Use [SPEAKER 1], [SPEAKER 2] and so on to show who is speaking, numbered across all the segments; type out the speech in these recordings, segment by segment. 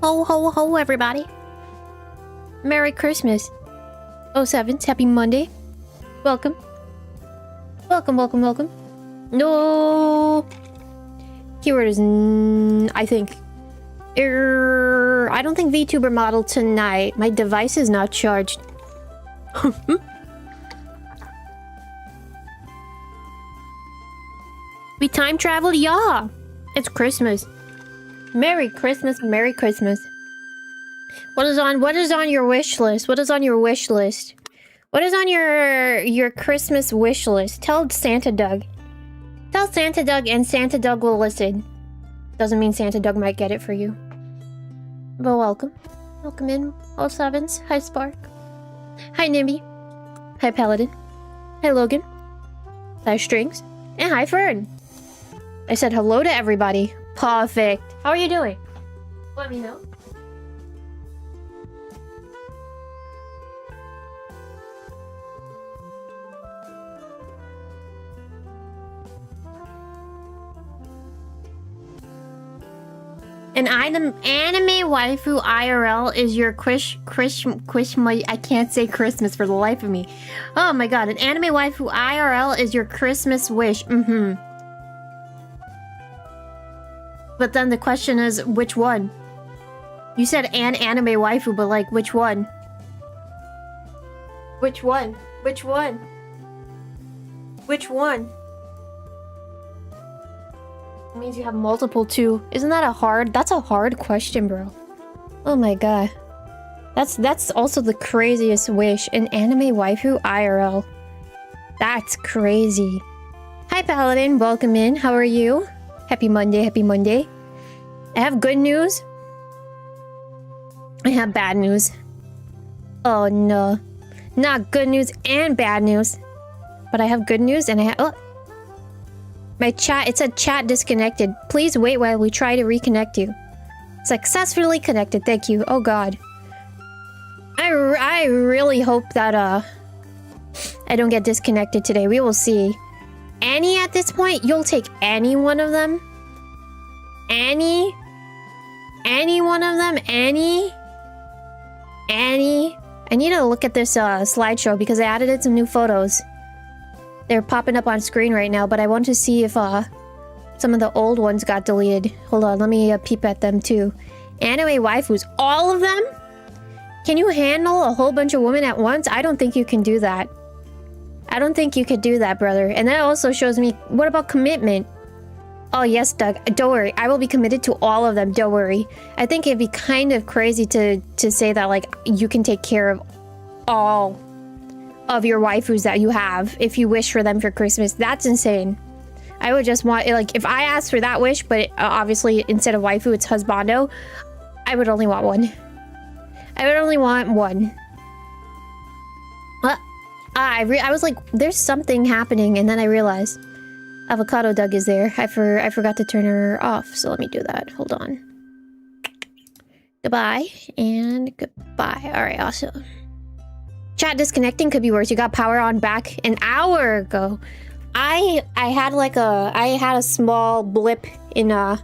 [SPEAKER 1] Ho, ho, ho, everybody. Merry Christmas. 𝙬𝙤, happy Monday. Welcome. Welcome, welcome, welcome. No. Keyword is I think. I don't think VTuber model tonight. My device is not charged. We time traveled? Yeah. It's Christmas. Merry Christmas, Merry Christmas. What is on your wish list? What is on your wish list? What is on your Christmas wish list? Tell Santa Doug. Tell Santa Doug and Santa Doug will listen. Doesn't mean Santa Doug might get it for you. But welcome. Welcome in, 𝙬𝙤s. Hi Spark. Hi Nimby. Hi Paladin. Hi Logan. Hi Strings. And hi Fern. I said hello to everybody. Perfect. How are you doing? Let me know. An anime waifu IRL is your I can't say Christmas for the life of me. Oh my god, an anime waifu IRL is your Christmas wish. But then the question is, which one? You said an anime waifu, but like, which one? Which one? Which one? Which one? It means you have multiple too. Isn't that that's a hard question, bro. Oh my god. That's also the craziest wish. An anime waifu IRL. That's crazy. Hi Paladin, welcome in. How are you? Happy Monday, happy Monday. I have good news. I have bad news. Oh no. Not good news and bad news. But I have good news and I have... Oh. My chat, it said chat disconnected. Please wait while we try to reconnect you. Successfully connected, thank you. Oh god. I really hope that I don't get disconnected today. We will see. Any at this point, you'll take any one of them? Any one of them? Any? I need to look at this slideshow because I added in some new photos. They're popping up on screen right now, but I want to see if some of the old ones got deleted. Hold on, let me peep at them too. Anime waifus, all of them? Can you handle a whole bunch of women at once? I don't think you can do that. I don't think you could do that, brother. And that also shows me, what about commitment? Oh yes, Doug, don't worry. I will be committed to all of them, don't worry. I think it'd be kind of crazy to say that, like, you can take care of all of your waifus that you have if you wish for them for Christmas. That's insane. I would just want, like, if I asked for that wish, but obviously instead of waifu, it's husbando, I would only want one. I would only want one. I was like, there's something happening, and then I realized Avocado Doug is there. I forgot to turn her off, so let me do that. Hold on. Goodbye and goodbye. All right, awesome. Chat disconnecting could be worse. You got power on back an hour ago. I had a small blip in like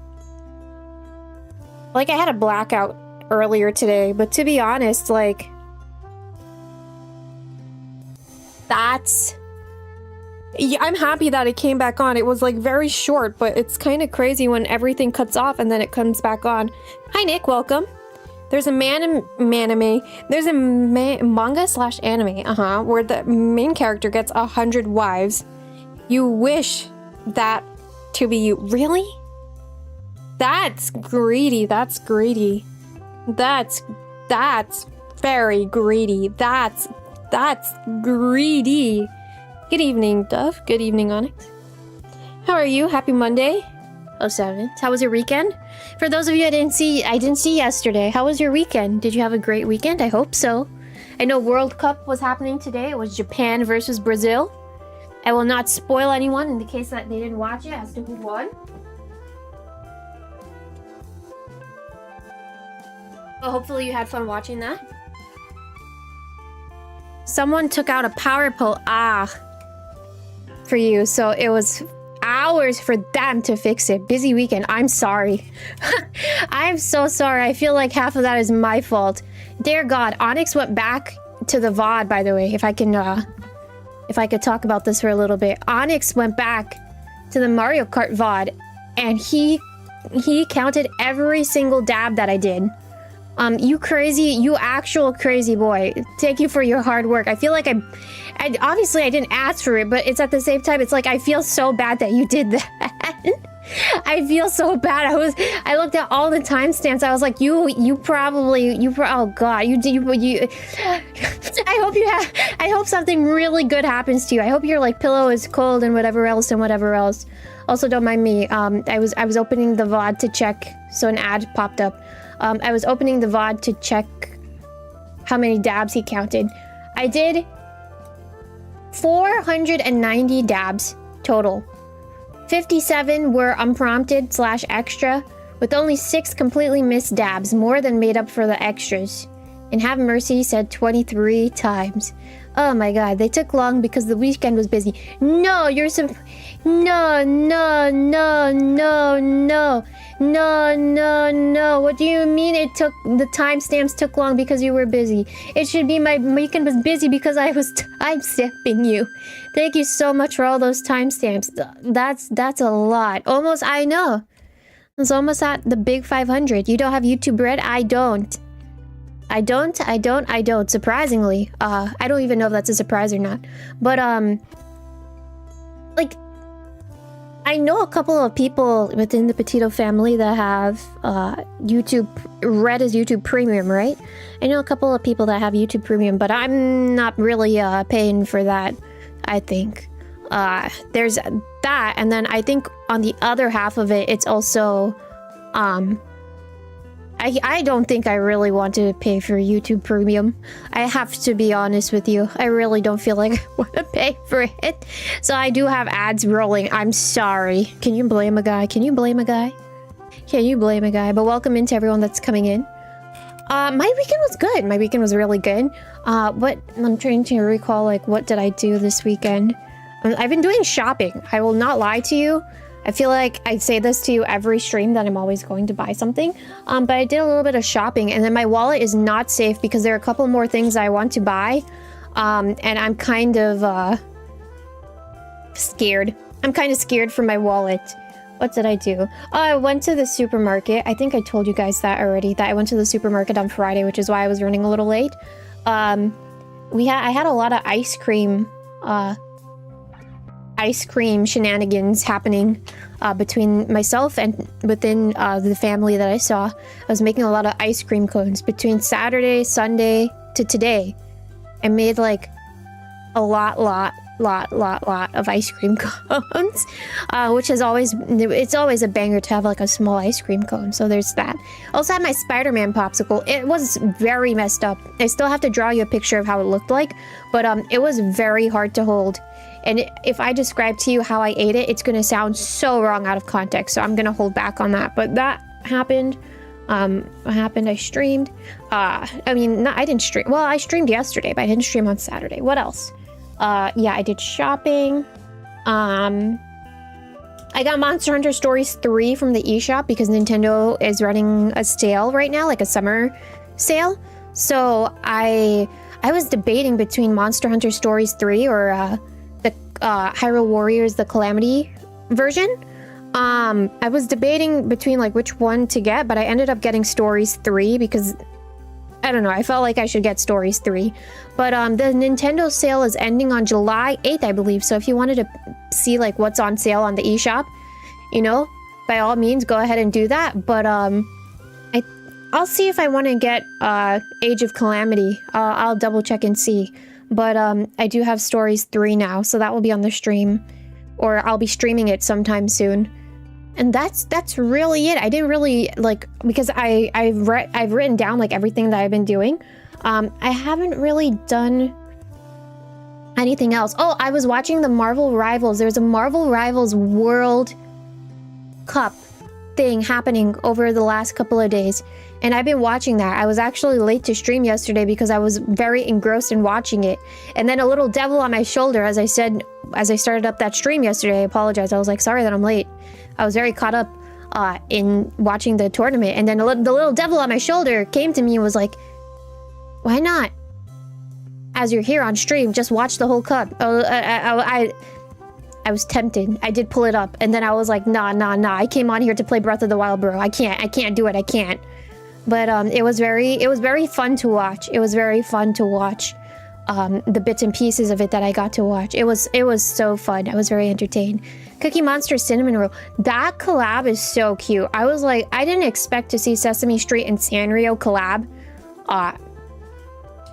[SPEAKER 1] I had a blackout earlier today, but to be honest, like yeah, I'm happy that it came back on. It was like very short, but it's kind of crazy when everything cuts off and then it comes back on. Hi Nick, welcome. There's a there's a manga/anime, where the main character gets 100 wives. You wish that to be you. Really? That's greedy. That's greedy. That's very greedy. That's greedy. Good evening, Dove. Good evening, Onyx. How are you? Happy Monday. 𝙬𝙤. How was your weekend? For those of you I didn't see yesterday, how was your weekend? Did you have a great weekend? I hope so. I know World Cup was happening today. It was Japan versus Brazil. I will not spoil anyone in the case that they didn't watch it as to who won. But hopefully you had fun watching that. Someone took out a power pole. For you. So it was hours for them to fix it. Busy weekend. I'm sorry. I'm so sorry. I feel like half of that is my fault. Dear God, Onyx went back to the VOD, by the way, if I could talk about this for a little bit. Onyx went back to the Mario Kart VOD, and he counted every single dab that I did. You actual crazy boy. Thank you for your hard work. I feel like obviously I didn't ask for it, but it's at the same time, it's like, I feel so bad that you did that. I feel so bad. I looked at all the timestamps. I was like, oh God, I hope something really good happens to you. I hope your like pillow is cold and whatever else. Also, don't mind me. I was opening the VOD to check, so an ad popped up. I was opening the VOD to check how many dabs he counted. I did 490 dabs total. 57 were unprompted / extra, with only 6 completely missed dabs, more than made up for the extras. And have mercy said 23 times. Oh my God, they took long because the weekend was busy. No, no. What do you mean the timestamps took long because you were busy? It should be my weekend was busy because I was timestamping you. Thank you so much for all those timestamps. That's a lot. Almost, I know. It's almost at the big 500. You don't have YouTube Red? I don't. Surprisingly. I don't even know if that's a surprise or not. But, like, I know a couple of people within the Petito family that have, YouTube, Red is YouTube Premium, right? I know a couple of people that have YouTube Premium, but I'm not really, paying for that, I think. There's that, and then I think on the other half of it, it's also, I don't think I really want to pay for YouTube Premium. I have to be honest with you. I really don't feel like I want to pay for it. So I do have ads rolling. I'm sorry. Can you blame a guy? But welcome into everyone that's coming in. My weekend was good. My weekend was really good. I'm trying to recall, like, what did I do this weekend? I've been doing shopping. I will not lie to you. I feel like I say this to you every stream that I'm always going to buy something. But I did a little bit of shopping, and then my wallet is not safe because there are a couple more things I want to buy. And I'm kind of scared. I'm kind of scared for my wallet. What did I do? Oh, I went to the supermarket. I think I told you guys that already, that I went to the supermarket on Friday, which is why I was running a little late. I had a lot of ice cream shenanigans happening between myself and within the family that I saw. I was making a lot of ice cream cones between Saturday, Sunday to today. I made like a lot of ice cream cones, which is always a banger to have like a small ice cream cone. So there's that. Also had my Spider-Man popsicle. It was very messed up. I still have to draw you a picture of how it looked like, but it was very hard to hold. And if I describe to you how I ate it, it's gonna sound so wrong out of context. So I'm gonna hold back on that. But that happened. What happened? I streamed. I didn't stream. Well, I streamed yesterday, but I didn't stream on Saturday. What else? Yeah, I did shopping. I got Monster Hunter Stories 3 from the eShop because Nintendo is running a sale right now, like a summer sale. So I was debating between Monster Hunter Stories 3 or the Hyrule Warriors The Calamity version. I was debating between like which one to get, but I ended up getting Stories 3 because I don't know, I felt like I should get Stories 3. But the Nintendo sale is ending on July 8th, I believe. So if you wanted to see like what's on sale on the eShop, you know, by all means go ahead and do that. But I'll see if I want to get Age of Calamity. I'll double check and see. But I do have Stories 3 now, so that will be on the stream, or I'll be streaming it sometime soon. And that's really it. I didn't really like, because I've written down like everything that I've been doing. I haven't really done anything else. Oh, I was watching the Marvel Rivals. There's a Marvel Rivals World Cup thing happening over the last couple of days, and I've been watching that. I was actually late to stream yesterday because I was very engrossed in watching it. And then a little devil on my shoulder, as I said as I started up that stream yesterday, I apologized. I was like, sorry that I'm late. I was very caught up in watching the tournament. And then the little devil on my shoulder came to me and was like, why not? As you're here on stream, just watch the whole cup. I was tempted. I did pull it up. And then I was like, nah. I came on here to play Breath of the Wild, bro. I can't do it. I can't. But it was very fun to watch. It was very fun to watch. The bits and pieces of it that I got to watch. It was so fun. I was very entertained. Cookie Monster Cinnamon Roll. That collab is so cute. I was like, I didn't expect to see Sesame Street and Sanrio collab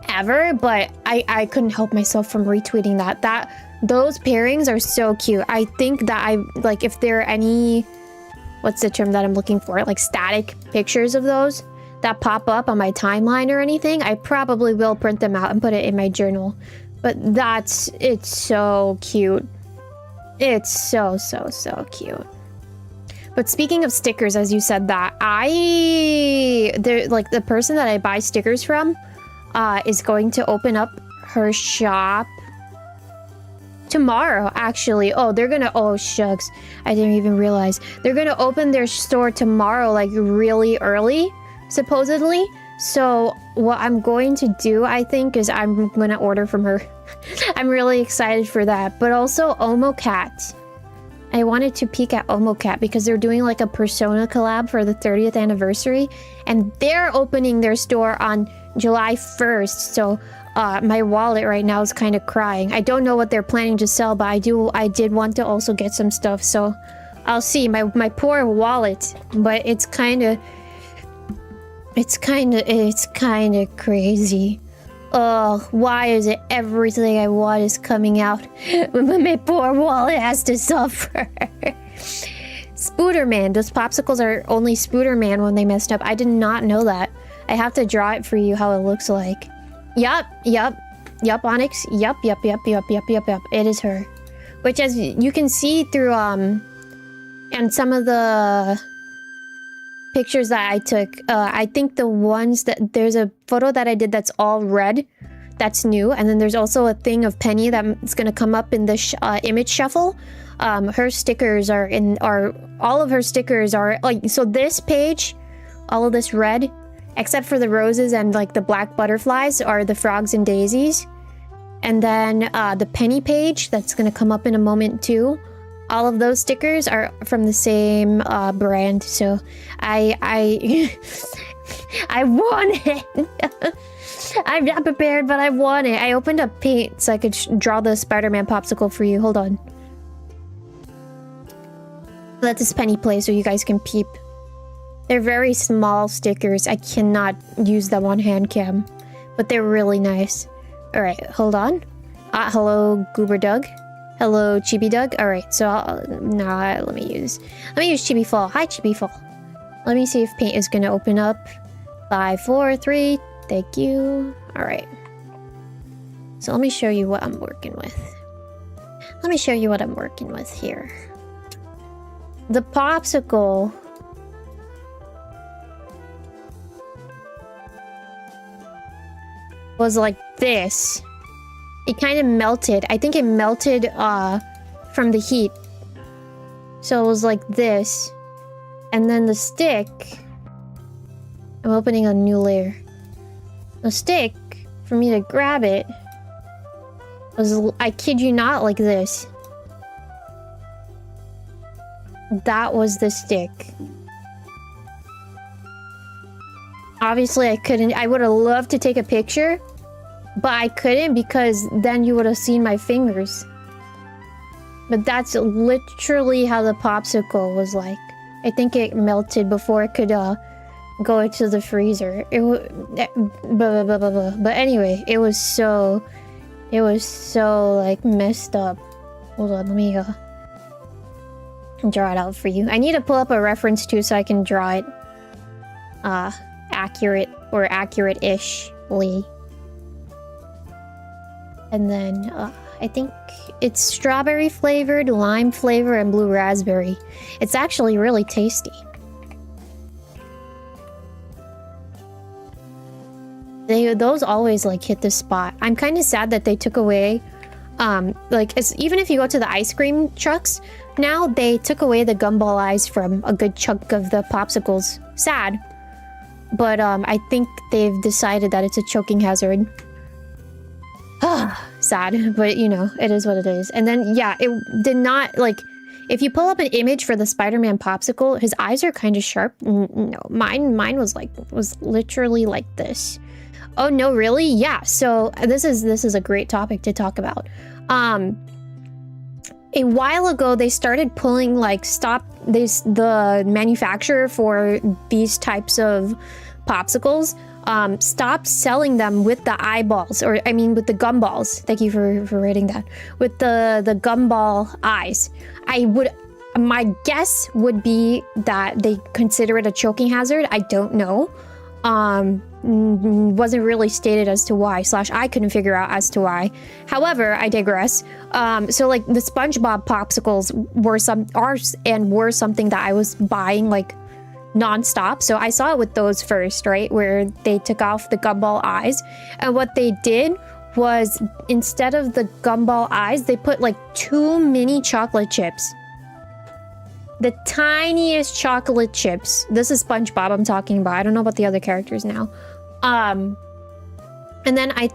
[SPEAKER 1] ever, but I couldn't help myself from retweeting that. Those pairings are so cute. I think that like, if there are any, what's the term that I'm looking for? Like static pictures of those that pop up on my timeline or anything, I probably will print them out and put it in my journal. But it's so cute. It's so cute. But speaking of stickers, as you said that, like the person that I buy stickers from is going to open up her shop tomorrow, actually. Oh shucks, I didn't even realize. They're gonna open their store tomorrow, like really early, supposedly. So what I'm going to do, I think, is I'm gonna order from her. I'm really excited for that. But also Omocat. I wanted to peek at Omocat because they're doing like a Persona collab for the 30th anniversary, and they're opening their store on July 1st. So my wallet right now is kind of crying. I don't know what they're planning to sell, but I did want to also get some stuff. So I'll see. My poor wallet, but it's kind of crazy. Oh, why is it everything I want is coming out when my poor wallet has to suffer? Spooderman. Those popsicles are only Spooderman when they messed up. I did not know that. I have to draw it for you how it looks like. Yup, Onyx. Yup. It is her. Which, as you can see through, and some of the pictures that I took, I think the ones that there's a photo that I did that's all red, that's new, and then there's also a thing of Penny that's gonna come up in the image shuffle. Her stickers all of her stickers are like, so this page, all of this red, except for the roses and like the black butterflies, are the frogs and daisies. And then the Penny page that's gonna come up in a moment too, all of those stickers are from the same brand. So I want it. I'm not prepared, but I want it. I opened up paint so I could draw the Spider-Man popsicle for you. Hold on. Let this Penny play so you guys can peep. They're very small stickers. I cannot use them on hand cam, but they're really nice. All right, hold on. Hello, Goober Doug. Hello, Chibi Doug. All right, so let me use Chibi Fall. Hi, Chibi Fall. Let me see if paint is gonna open up. 5, 4, 3. Thank you. All right. So let me show you what I'm working with. Let me show you what I'm working with here. The popsicle was like this. It kind of melted. I think it melted from the heat. So it was like this. And then the stick, I'm opening a new layer. The stick, for me to grab it, was, I kid you not, like this. That was the stick. Obviously I couldn't. I would have loved to take a picture, but I couldn't because then you would have seen my fingers. But that's literally how the popsicle was like. I think it melted before it could go into the freezer. But anyway, it was so like messed up. Hold on, let me draw it out for you. I need to pull up a reference too so I can draw it accurate or accurate-ishly. And then I think it's strawberry flavored, lime flavor, and blue raspberry. It's actually really tasty. Those always like hit the spot. I'm kind of sad that they took away Like, even if you go to the ice cream trucks, now they took away the gumball eyes from a good chunk of the popsicles. Sad. But, I think they've decided that it's a choking hazard. Sad, but you know, it is what it is. And then, yeah, it did not, like, if you pull up an image for the Spider-Man popsicle, his eyes are kind of sharp. No, mine was literally like this. Oh no, really? Yeah, so this is a great topic to talk about. A while ago, they started pulling, like, the manufacturer for these types of popsicles stopped selling them with the eyeballs, or I mean with the gumballs. Thank you for writing that. With the gumball eyes. My guess would be that they consider it a choking hazard. I don't know. Wasn't really stated as to why, / I couldn't figure out as to why. However, I digress. So like the SpongeBob popsicles were something that I was buying like non-stop. So I saw it with those first, right? Where they took off the gumball eyes. And what they did was, instead of the gumball eyes, they put like 2 mini chocolate chips. The tiniest chocolate chips. This is SpongeBob I'm talking about. I don't know about the other characters now. And then I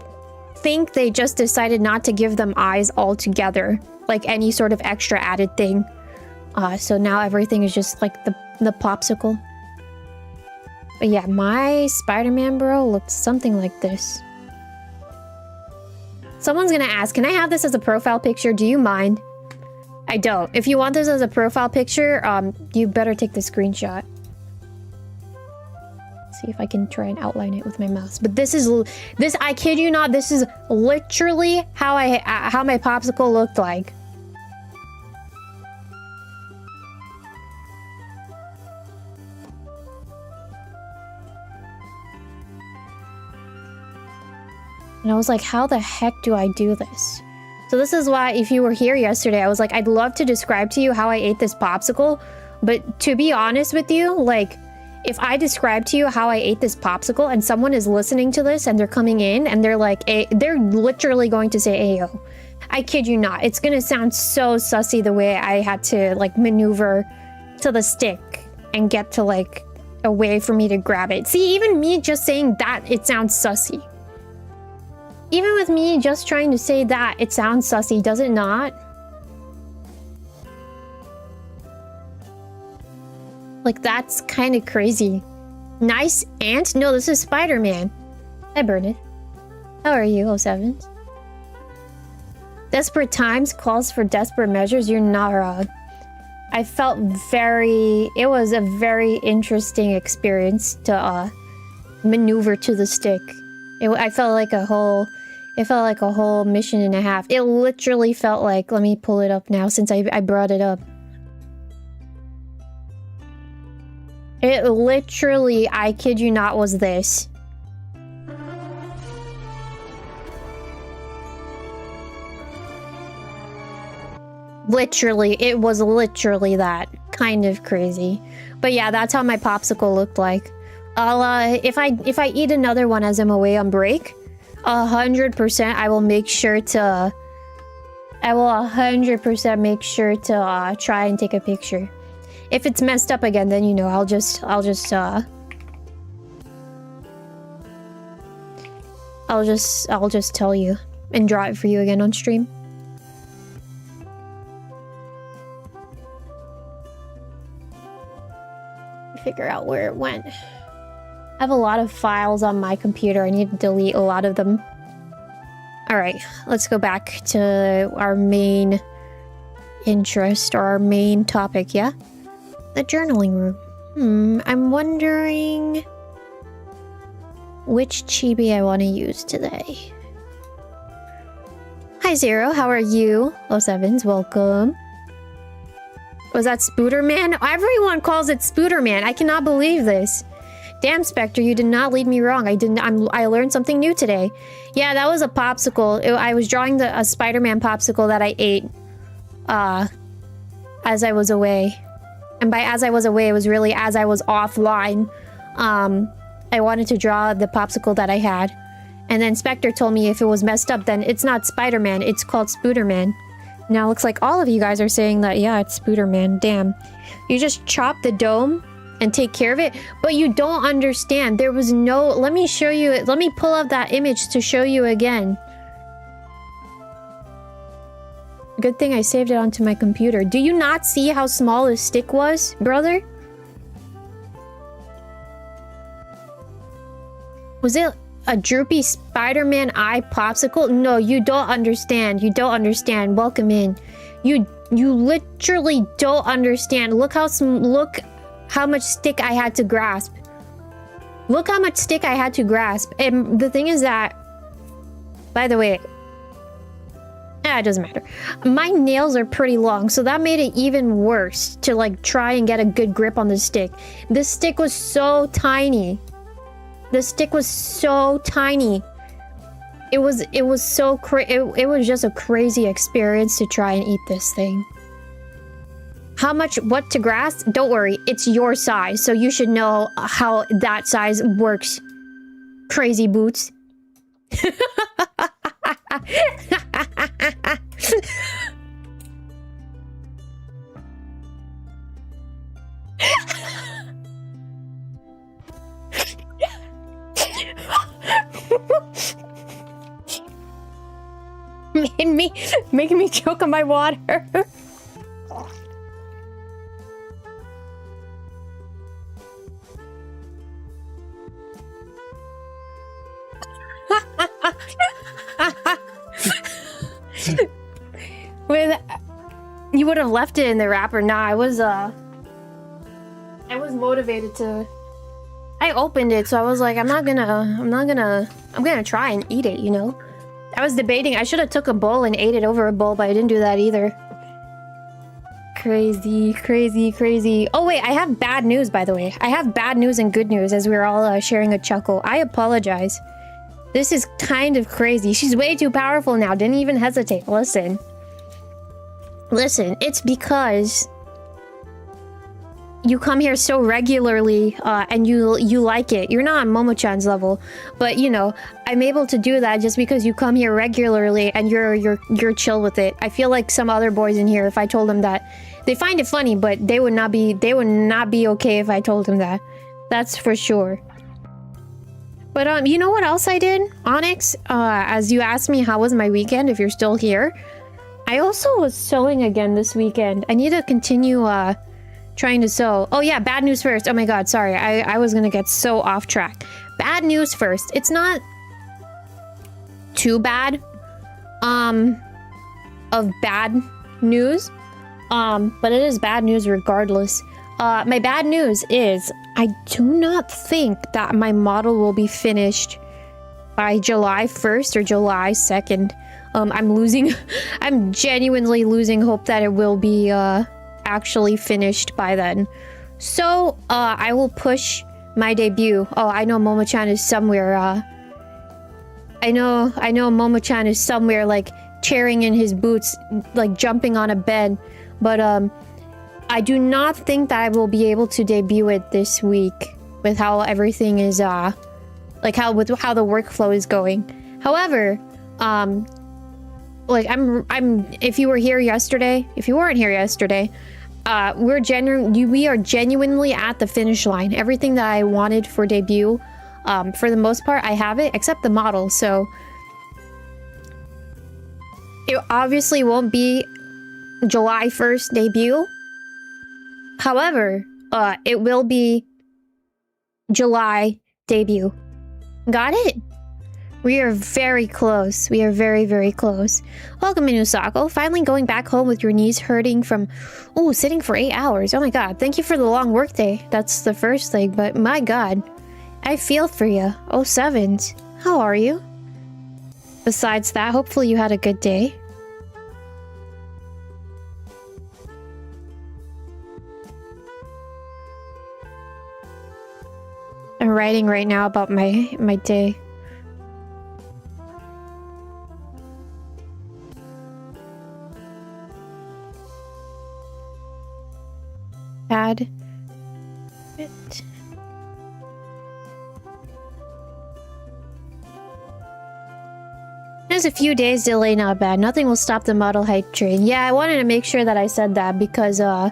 [SPEAKER 1] think they just decided not to give them eyes altogether, like any sort of extra added thing. So now everything is just like the popsicle. But yeah, my Spider-Man bro looked something like this. Someone's gonna ask, can I have this as a profile picture? Do you mind? I don't. If you want this as a profile picture, you better take the screenshot. See if I can try and outline it with my mouse. But this, I kid you not, this is literally how my popsicle looked like. And I was like, how the heck do I do this? So this is why, if you were here yesterday, I was like, I'd love to describe to you how I ate this popsicle. But to be honest with you, like, if I describe to you how I ate this popsicle and someone is listening to this and they're coming in and they're like, they're literally going to say, Ayo. I kid you not. It's going to sound so sussy the way I had to, like, maneuver to the stick and get to, like, a way for me to grab it. See, even me just saying that, it sounds sussy. Even with me just trying to say that, it sounds sussy, does it not? Like, that's kind of crazy. Nice ant? No, this is Spider-Man. Hi, Bernard. How are you, 07s? Desperate times calls for desperate measures. You're not wrong. I felt it was a very interesting experience to maneuver to the stick. I felt like a whole mission and a half. It literally felt like, let me pull it up now since I brought it up. It literally, I kid you not, was this. Literally, it was literally that. Kind of crazy. But yeah, that's how my popsicle looked like. I'll, if I eat another one as I'm away on break, 100% I will make sure to... I will 100% make sure to try and take a picture. If it's messed up again, then you know, I'll just tell you and draw it for you again on stream. Figure out where it went. I have a lot of files on my computer. I need to delete a lot of them. Alright, let's go back to our main interest, or our main topic, yeah? The journaling room. I'm wondering which chibi I want to use today. Hi Zero, how are you? 07s, welcome. Was that Spooderman? Everyone calls it Spooderman. I cannot believe this. Damn, Spectre, you did not lead me wrong. I learned something new today. Yeah, that was a popsicle. I was drawing a Spider-Man popsicle that I ate as I was away. And by as I was away, it was really as I was offline. I wanted to draw the popsicle that I had. And then Spectre told me if it was messed up, then it's not Spider-Man, it's called Spooderman. Now it looks like all of you guys are saying that, yeah, it's Spooderman. Damn. You just chop the dome and take care of it, but you don't understand. There was no... Let me show you it. Let me pull up that image to show you again. Good thing I saved it onto my computer. Do you not see how small the stick was, brother? Was it a droopy Spider-Man eye popsicle? No, you don't understand. You don't understand. Welcome in. You literally don't understand. Look how much stick I had to grasp. Look how much stick I had to grasp. And the thing is that, by the way, it doesn't matter. My nails are pretty long, so that made it even worse to like try and get a good grip on the stick. This stick was so tiny. The stick was so tiny. It was so it was just a crazy experience to try and eat this thing. How much what to grasp? Don't worry, it's your size, so you should know how that size works. Crazy boots. Making me choke on my water. You would have left it in the wrapper. Nah, I was motivated to. I opened it, so I was like, I'm gonna try and eat it, you know? I was debating, I should have took a bowl and ate it over a bowl, but I didn't do that either. Crazy, crazy, crazy. Oh wait, I have bad news, by the way. I have bad news and good news as we're all sharing a chuckle. I apologize. This is kind of crazy. She's way too powerful now. Didn't even hesitate. Listen. Listen, it's because you come here so regularly and you like it. You're not on Momo-chan's level, but you know, I'm able to do that just because you come here regularly and you're chill with it. I feel like some other boys in here, if I told them that, they find it funny, but they would not be okay if I told them that. That's for sure. But you know what else I did, Onyx? As you asked me how was my weekend, if you're still here, I also was sewing again this weekend. I need to continue trying to sew. Oh yeah, bad news first. Oh my god, sorry. I was gonna get so off track. Bad news first. It's not too bad of bad news. But it is bad news regardless. My bad news is I do not think that my model will be finished by July 1st or July 2nd. I'm genuinely losing hope that it will be actually finished by then. So I will push my debut. Oh, I know Momo-chan is somewhere. I know Momo-chan is somewhere like chairing in his boots, like jumping on a bed. But I do not think that I will be able to debut it this week with how everything is like how the workflow is going. However, like if you were here yesterday, if you weren't here yesterday, we are genuinely at the finish line. Everything that I wanted for debut, for the most part, I have it except the model. So it obviously won't be July 1st debut. However, it will be July debut. Got it? We are very close. We are very, very close. Welcome, Minusako. Finally going back home with your knees hurting from... Ooh, sitting for 8 hours. Oh my god. Thank you for the long work day. That's the first thing, but my god. I feel for you. Oh, sevens. How are you? Besides that, hopefully you had a good day. I'm writing right now about my day. Add it. just a few days delay, not bad. Nothing will stop the model hype train. Yeah, I wanted to make sure that I said that because I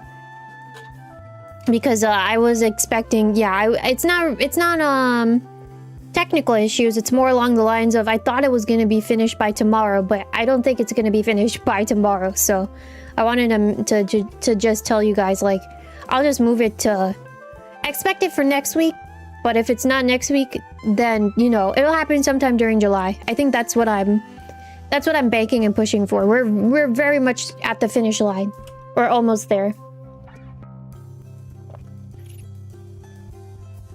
[SPEAKER 1] was expecting, yeah, it's not technical issues. It's more along the lines of I thought it was going to be finished by tomorrow, but I don't think it's going to be finished by tomorrow. So I wanted to just tell you guys, like, I'll just move it to expect it for next week. But if it's not next week, then, you know, it'll happen sometime during July. I think that's what I'm banking and pushing for. We're very much at the finish line. We're almost there.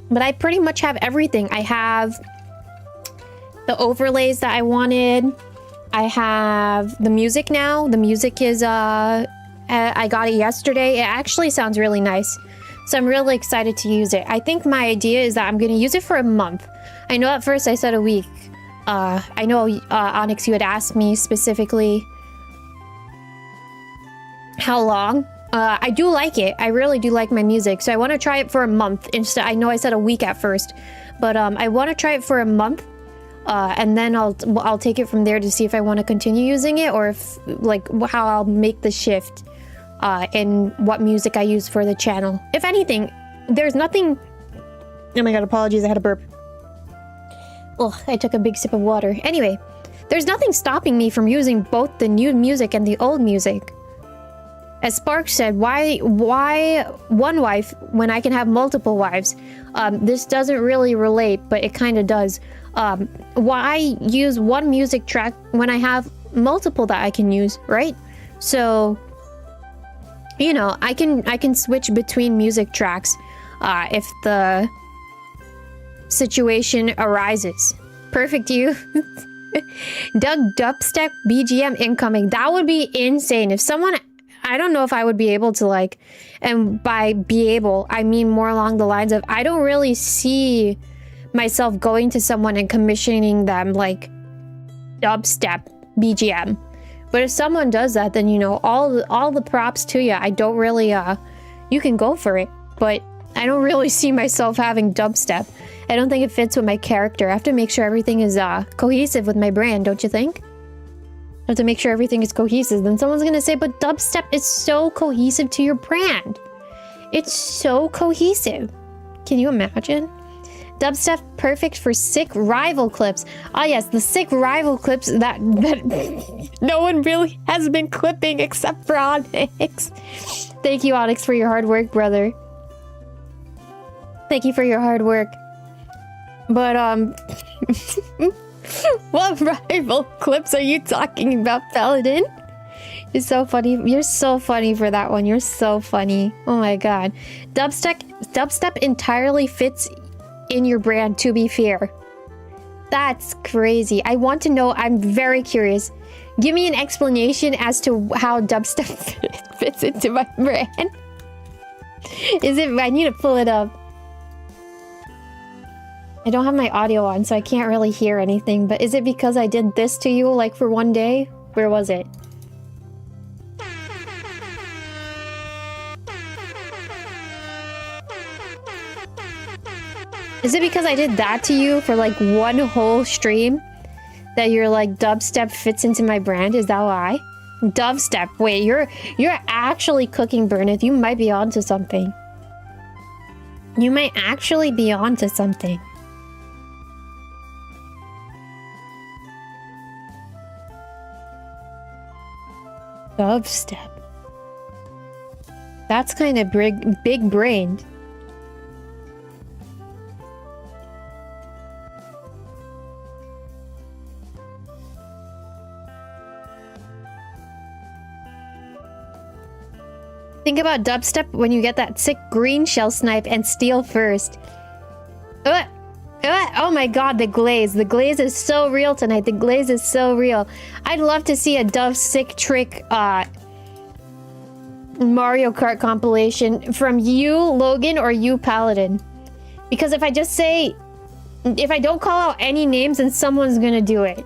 [SPEAKER 1] But I pretty much have everything. I have the overlays that I wanted. I have the music now. The music is, I got it yesterday. It actually sounds really nice. So I'm really excited to use it. I think my idea is that I'm going to use it for a month. I know at first I said a week. I know, Onyx, you had asked me specifically how long. I do like it. I really do like my music. So I want to try it for a month. Instead, I know I said a week at first. But I want to try it for a month. And then I'll take it from there to see if I want to continue using it. Or if, like, how I'll make the shift. And what music I use for the channel. If anything, there's nothing... Oh my god, apologies, I had a burp. Oh, I took a big sip of water. Anyway, there's nothing stopping me from using both the new music and the old music. As Sparks said, why one wife when I can have multiple wives? This doesn't really relate, but it kind of does. Why use one music track when I have multiple that I can use, right? So... you know, I can switch between music tracks if the situation arises. Perfect you. Doug Dubstep BGM incoming. That would be insane. If someone... I don't know if I would be able to, like... And by be able, I mean more along the lines of... I don't really see myself going to someone and commissioning them, like, dubstep BGM. But if someone does that, then, you know, all the props to you. I don't really, you can go for it. But I don't really see myself having dubstep. I don't think it fits with my character. I have to make sure everything is, cohesive with my brand, don't you think? I have to make sure everything is cohesive. Then someone's gonna say, but dubstep is so cohesive to your brand. It's so cohesive. Can you imagine? Dubstep perfect for sick rival clips. Ah yes, the sick rival clips that no one really has been clipping except for Onyx. Thank you, Onyx, for your hard work, brother. Thank you for your hard work. But what rival clips are you talking about, Paladin? You're so funny. You're so funny for that one. You're so funny. Oh my god. Dubstep entirely fits in your brand, to be fair. That's crazy. I want to know. I'm very curious. Give me an explanation as to how dubstep fits into my brand. Is it... I need to pull it up. I don't have my audio on, so I can't really hear anything. But is it because I did this to you, like, for one day? Where was it? Is it because I did that to you for like one whole stream? That you're like, dubstep fits into my brand? Is that why? Dubstep. Wait, you're actually cooking, Burneth. You might be onto something. You might actually be onto something. Dubstep. That's kind of big brained. Think about dubstep when you get that sick green shell snipe and steal first. Oh my god, the glaze. The glaze is so real tonight. The glaze is so real. I'd love to see a Dove sick trick Mario Kart compilation from you, Logan, or you, Paladin. Because if I just say... If I don't call out any names, then someone's gonna do it.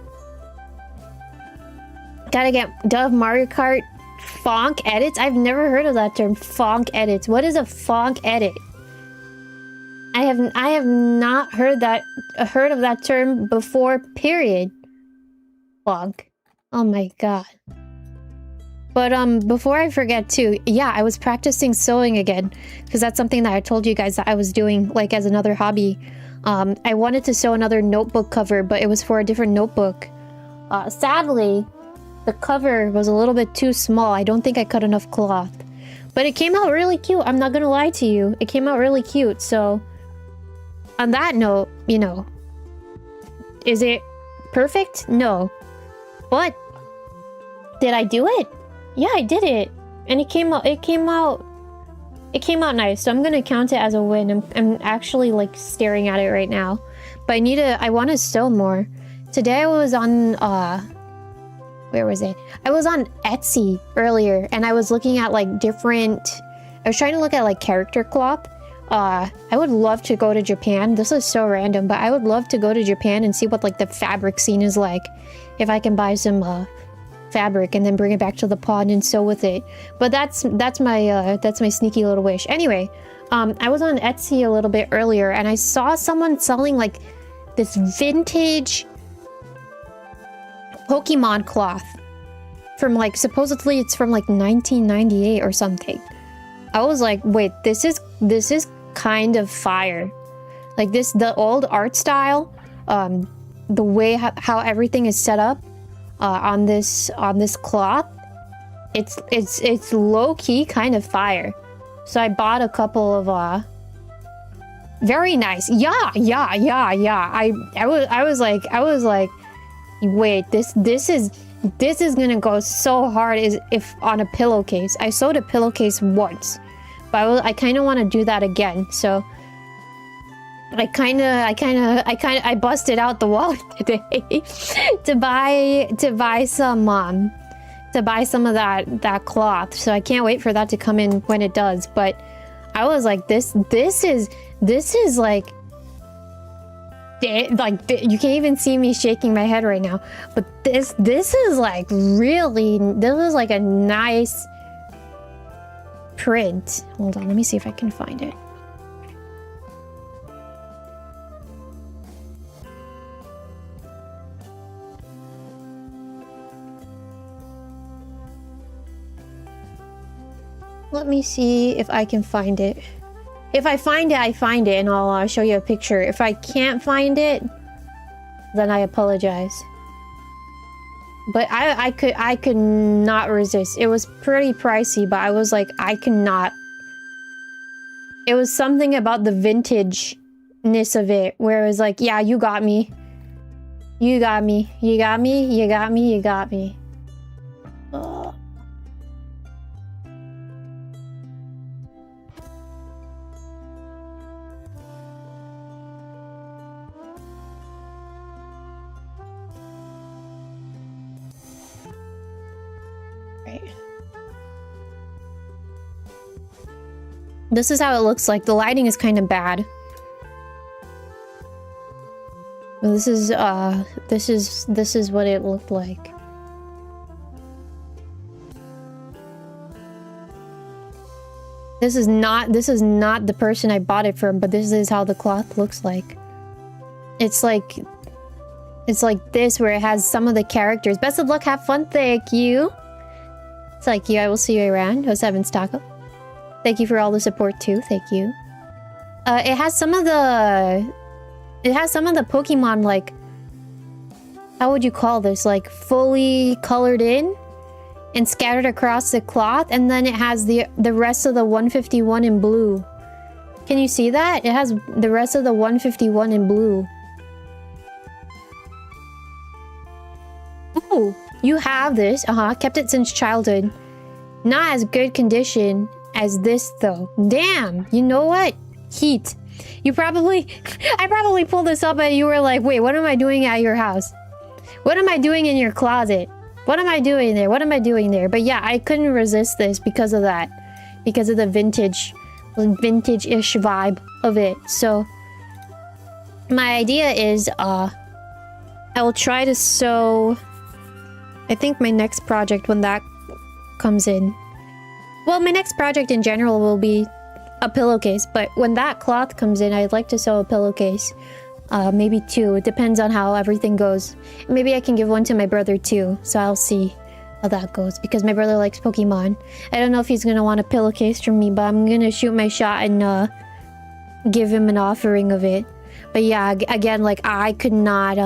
[SPEAKER 1] Gotta get Dove Mario Kart Fonk edits? I've never heard of that term. Fonk edits. What is a fonk edit? I have not heard of that term before, period. Fuck. Oh my god. But before I forget too, yeah, I was practicing sewing again, because that's something that I told you guys that I was doing like as another hobby. I wanted to sew another notebook cover, but it was for a different notebook. Sadly, the cover was a little bit too small. I don't think I cut enough cloth. But it came out really cute. I'm not gonna lie to you. It came out really cute. So, on that note, you know, is it perfect? No. But, did I do it? Yeah, I did it. And it came out nice. So I'm gonna count it as a win. I'm actually like staring at it right now. But I want to sew more. Today I was on, where was it? I was on Etsy earlier, and I was looking at like I was trying to look at like character cloth. I would love to go to Japan. This is so random, but I would love to go to Japan and see what like the fabric scene is like. If I can buy some fabric and then bring it back to the pond and sew with it. But that's my sneaky little wish. Anyway, I was on Etsy a little bit earlier, and I saw someone selling like this vintage Pokemon cloth from like, supposedly it's from like 1998 or something. I was like, wait, this is kind of fire. Like the old art style, the way how everything is set up on this cloth, it's low-key kind of fire. So I bought a couple of very nice. Yeah. I was like, wait, this is gonna go so hard as if on a pillowcase. I sewed a pillowcase once, but I kind of want to do that again. So I busted out the wallet today to buy some of that cloth. So I can't wait for that to come in when it does. But I was like, this is like you can't even see me shaking my head right now. But this is like really, this is like a nice print. Hold on, let me see if I can find it. Let me see if I can find it. If I find it, I find it, and I'll show you a picture. If I can't find it, then I apologize. But I could not resist. It was pretty pricey, but I was like, I cannot. It was something about the vintage-ness of it, where it was like, yeah, you got me. You got me. You got me. You got me. You got me. Ugh. This is how it looks like. The lighting is kind of bad. This is what it looked like. This is not the person I bought it from, but this is how the cloth looks like. It's like this, where it has some of the characters. Best of luck, have fun, thank you. It's like you, I will see you around. 07's Taco. Thank you for all the support too, thank you. It has some of the Pokemon, like, how would you call this? Like, fully colored in and scattered across the cloth, and then it has the rest of the 151 in blue. Can you see that? It has the rest of the 151 in blue. Oh, you have this. Kept it since childhood. Not as good condition as this though. Damn, you know what? Heat. I probably pulled this up and you were like, wait, what am I doing at your house? What am I doing in your closet? What am I doing there? What am I doing there? But yeah, I couldn't resist this because of that. Because of the vintage-ish vibe of it. So my idea is I will try to sew, I think my next project when that comes in. Well, my next project in general will be a pillowcase, but when that cloth comes in, I'd like to sew a pillowcase. Maybe 2. It depends on how everything goes. Maybe I can give one to my brother too, so I'll see how that goes, because my brother likes Pokemon. I don't know if he's gonna want a pillowcase from me, but I'm gonna shoot my shot and give him an offering of it. But yeah, again, like, I could not,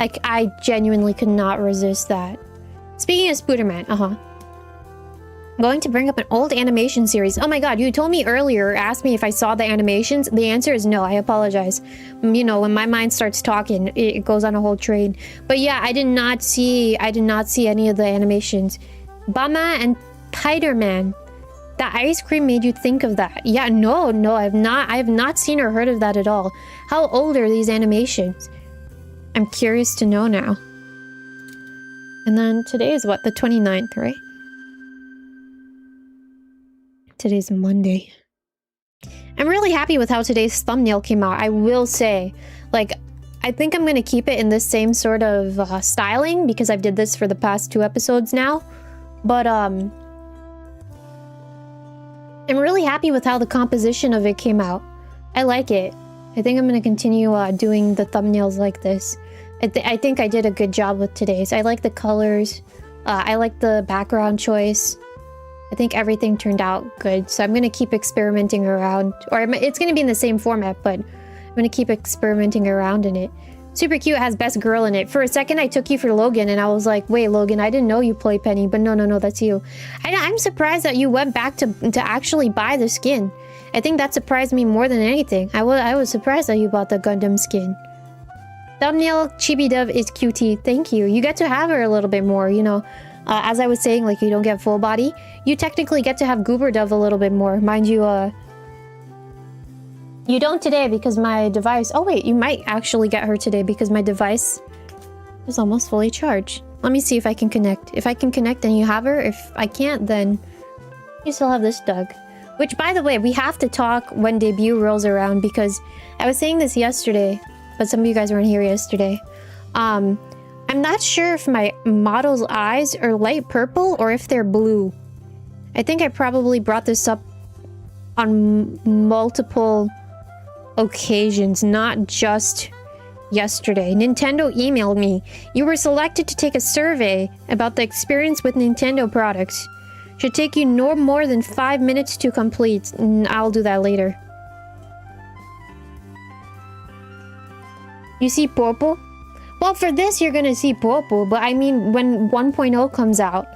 [SPEAKER 1] I genuinely could not resist that. Speaking of Spooderman, I'm going to bring up an old animation series. Oh my god, you told me earlier, asked me if I saw the animations. The answer is no, I apologize. You know, when my mind starts talking, it goes on a whole train. But yeah, I did not see any of the animations. Bama and Spider-Man. That ice cream made you think of that. Yeah, no, I have not seen or heard of that at all. How old are these animations? I'm curious to know now. And then today is what, the 29th, right? Today's Monday. I'm really happy with how today's thumbnail came out, I will say. Like, I think I'm gonna keep it in this same sort of styling, because I've did this for the past 2 episodes now. But, I'm really happy with how the composition of it came out. I like it. I think I'm gonna continue doing the thumbnails like this. I think I did a good job with today's. I like the colors. I like the background choice. I think everything turned out good, so I'm gonna keep experimenting around. Or it's gonna be in the same format, but I'm gonna keep experimenting around in it. Super cute has best girl in it. For a second, I took you for Logan, and I was like, wait, Logan, I didn't know you play Penny, but no, that's you. I'm surprised that you went back to actually buy the skin. I think that surprised me more than anything. I was surprised that you bought the Gundam skin. Thumbnail Chibi Dove is cutie. Thank you. You get to have her a little bit more, you know. As I was saying, like, you don't get full body. You technically get to have Goober Dove a little bit more. Mind you, you don't today because my device... Oh, wait, you might actually get her today because my device is almost fully charged. Let me see if I can connect. If I can connect, then you have her. If I can't, then you still have this Doug. Which, by the way, we have to talk when debut rolls around, because I was saying this yesterday, but some of you guys weren't here yesterday. I'm not sure if my model's eyes are light purple or if they're blue. I think I probably brought this up on multiple occasions, not just yesterday. Nintendo emailed me. You were selected to take a survey about the experience with Nintendo products. Should take you no more than 5 minutes to complete. I'll do that later. You see purple? Well, for this, you're gonna see purple, but I mean, when 1.0 comes out,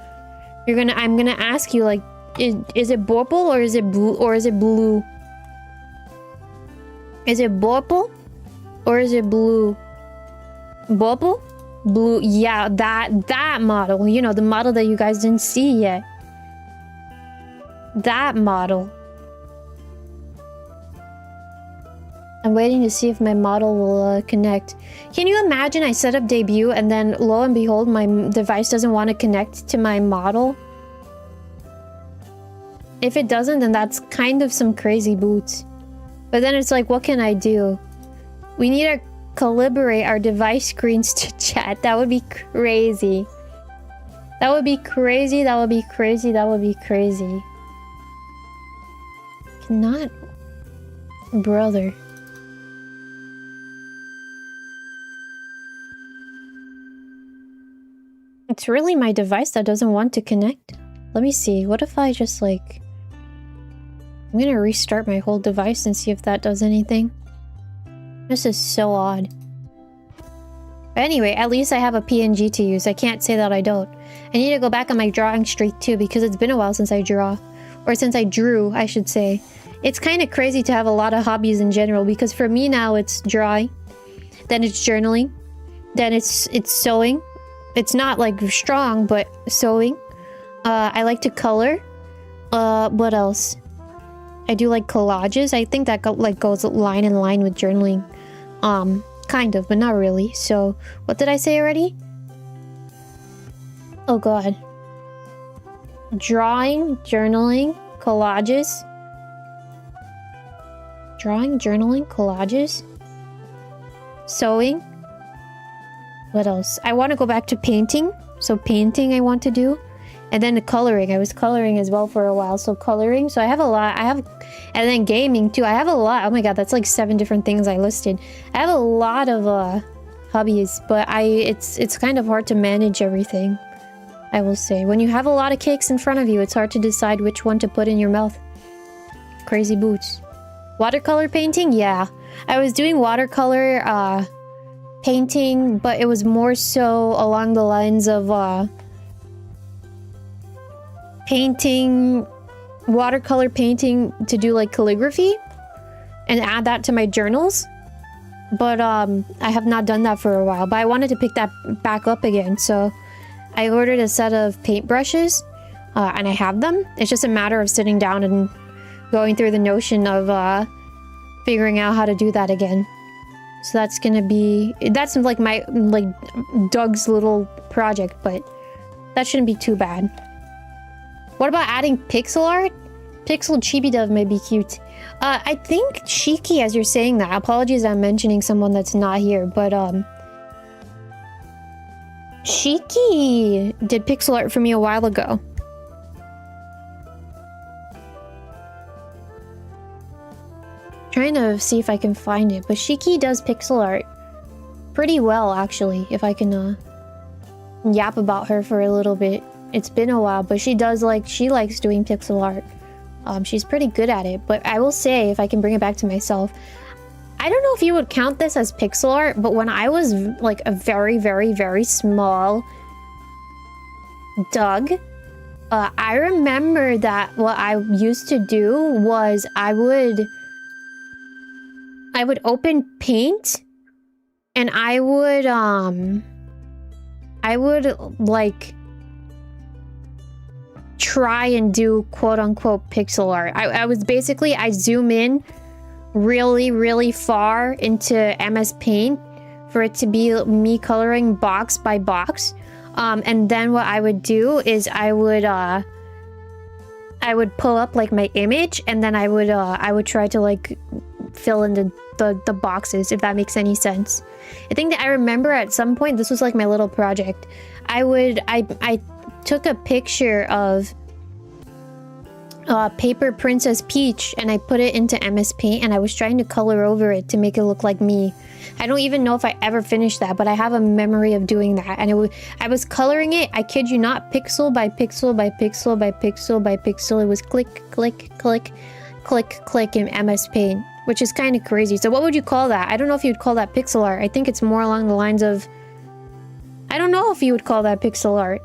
[SPEAKER 1] I'm gonna ask you, like, is it purple or is it blue, or is it blue? Is it purple or is it blue? Purple? Blue? Yeah, that model. You know, the model that you guys didn't see yet. That model. I'm waiting to see if my model will connect. Can you imagine I set up debut and then lo and behold my device doesn't want to connect to my model? If it doesn't, then that's kind of some crazy boots. But then it's like, what can I do? We need to calibrate our device screens to chat. That would be crazy. That would be crazy. That would be crazy. That would be crazy. Cannot... Brother. It's really my device that doesn't want to connect. Let me see. What if I just, like... I'm gonna restart my whole device and see if that does anything. This is so odd. But anyway, at least I have a PNG to use. I can't say that I don't. I need to go back on my drawing streak too, because it's been a while since I draw. Or since I drew, I should say. It's kind of crazy to have a lot of hobbies in general, because for me now it's drawing. Then it's journaling. Then it's sewing. It's not like strong, but sewing. I like to color. What else? I do like collages. I think that goes line in line with journaling. Kind of, but not really. So, what did I say already? Oh god. Drawing, journaling, collages. Drawing, journaling, collages. Sewing. What else? I want to go back to painting. So painting I want to do. And then the coloring. I was coloring as well for a while. So coloring. So I have a lot. And then gaming too. I have a lot. Oh my god, that's like 7 different things I listed. I have a lot of hobbies, but it's kind of hard to manage everything. I will say. When you have a lot of cakes in front of you, it's hard to decide which one to put in your mouth. Crazy boots. Watercolor painting? Yeah. I was doing watercolor painting, but it was more so along the lines of watercolor painting to do like calligraphy and add that to my journals. But I have not done that for a while, but I wanted to pick that back up again, so I ordered a set of paintbrushes and I have them. It's just a matter of sitting down and going through the notion of figuring out how to do that again. So that's like my Doug's little project, but that shouldn't be too bad. What about adding pixel art? Pixel chibi dove may be cute. I think Shiki, as you're saying that, apologies I'm mentioning someone that's not here, but Shiki did pixel art for me a while ago. Trying to see if I can find it, but Shiki does pixel art pretty well, actually, if I can yap about her for a little bit. It's been a while, but she likes doing pixel art. She's pretty good at it, but I will say, if I can bring it back to myself, I don't know if you would count this as pixel art, but when I was like a very, very, very small Doug, I remember that what I used to do was I would open paint and I would like try and do quote-unquote pixel art. I was basically, I zoom in really, really far into MS Paint for it to be me coloring box by box. And then what I would do is I would pull up like my image, and then I would try to like fill in the boxes, if that makes any sense. I think that I remember at some point, this was like my little project, I took a picture of Paper Princess Peach and I put it into MS Paint and I was trying to color over it to make it look like me. I don't even know if I ever finished that, but I have a memory of doing that. And I was coloring it, I kid you not, pixel by pixel by pixel by pixel by pixel. It was click, click, click, click, click in MS Paint, which is kind of crazy. So what would you call that? I don't know if you'd call that pixel art. I think it's more along the lines of... I don't know if you would call that pixel art.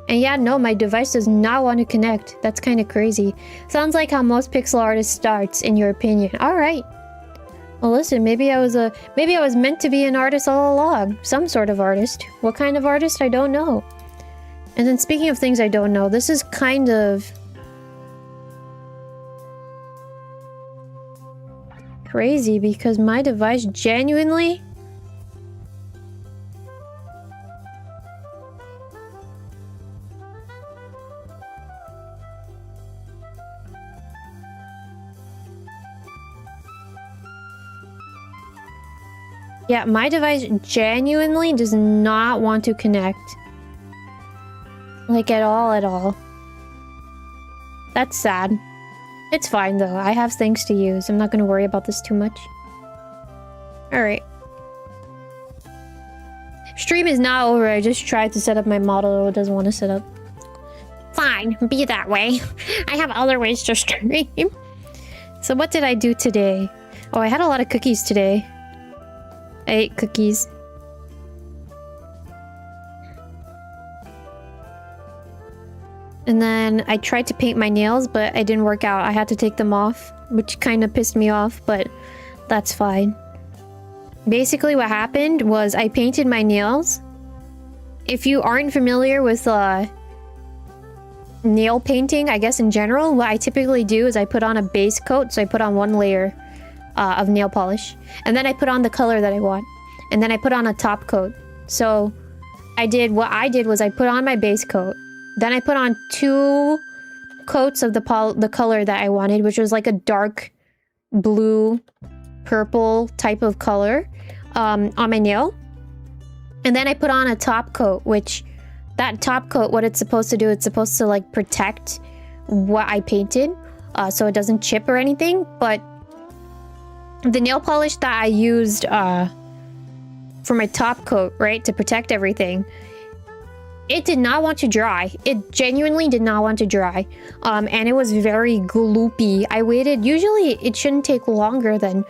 [SPEAKER 1] And yeah, no, my device does not want to connect. That's kind of crazy. Sounds like how most pixel artists starts, in your opinion. Alright. Well, listen, maybe I was meant to be an artist all along. Some sort of artist. What kind of artist? I don't know. And then speaking of things I don't know, this is kind of... crazy, because my device genuinely... yeah, my device genuinely does not want to connect. Like, at all. That's sad. It's fine, though. I have things to use. I'm not gonna worry about this too much. Alright. Stream is not over. I just tried to set up my model. It doesn't want to set up. Fine. Be that way. I have other ways to stream. So what did I do today? Oh, I had a lot of cookies today. I ate cookies. And then I tried to paint my nails, but I didn't work out. I had to take them off, which kind of pissed me off, but that's fine. Basically what happened was I painted my nails. If you aren't familiar with nail painting, I guess in general, what I typically do is I put on a base coat. So I put on one layer of nail polish, and then I put on the color that I want, and then I put on a top coat. So what I did was I put on my base coat, then I put on 2 coats of the color that I wanted, which was like a dark blue purple type of color on my nail, and then I put on a top coat, which that top coat, what it's supposed to do, it's supposed to like protect what I painted, so it doesn't chip or anything. But the nail polish that I used for my top coat, right, to protect everything, it did not want to dry. It genuinely did not want to dry. And it was very gloopy. I waited, usually it shouldn't take longer than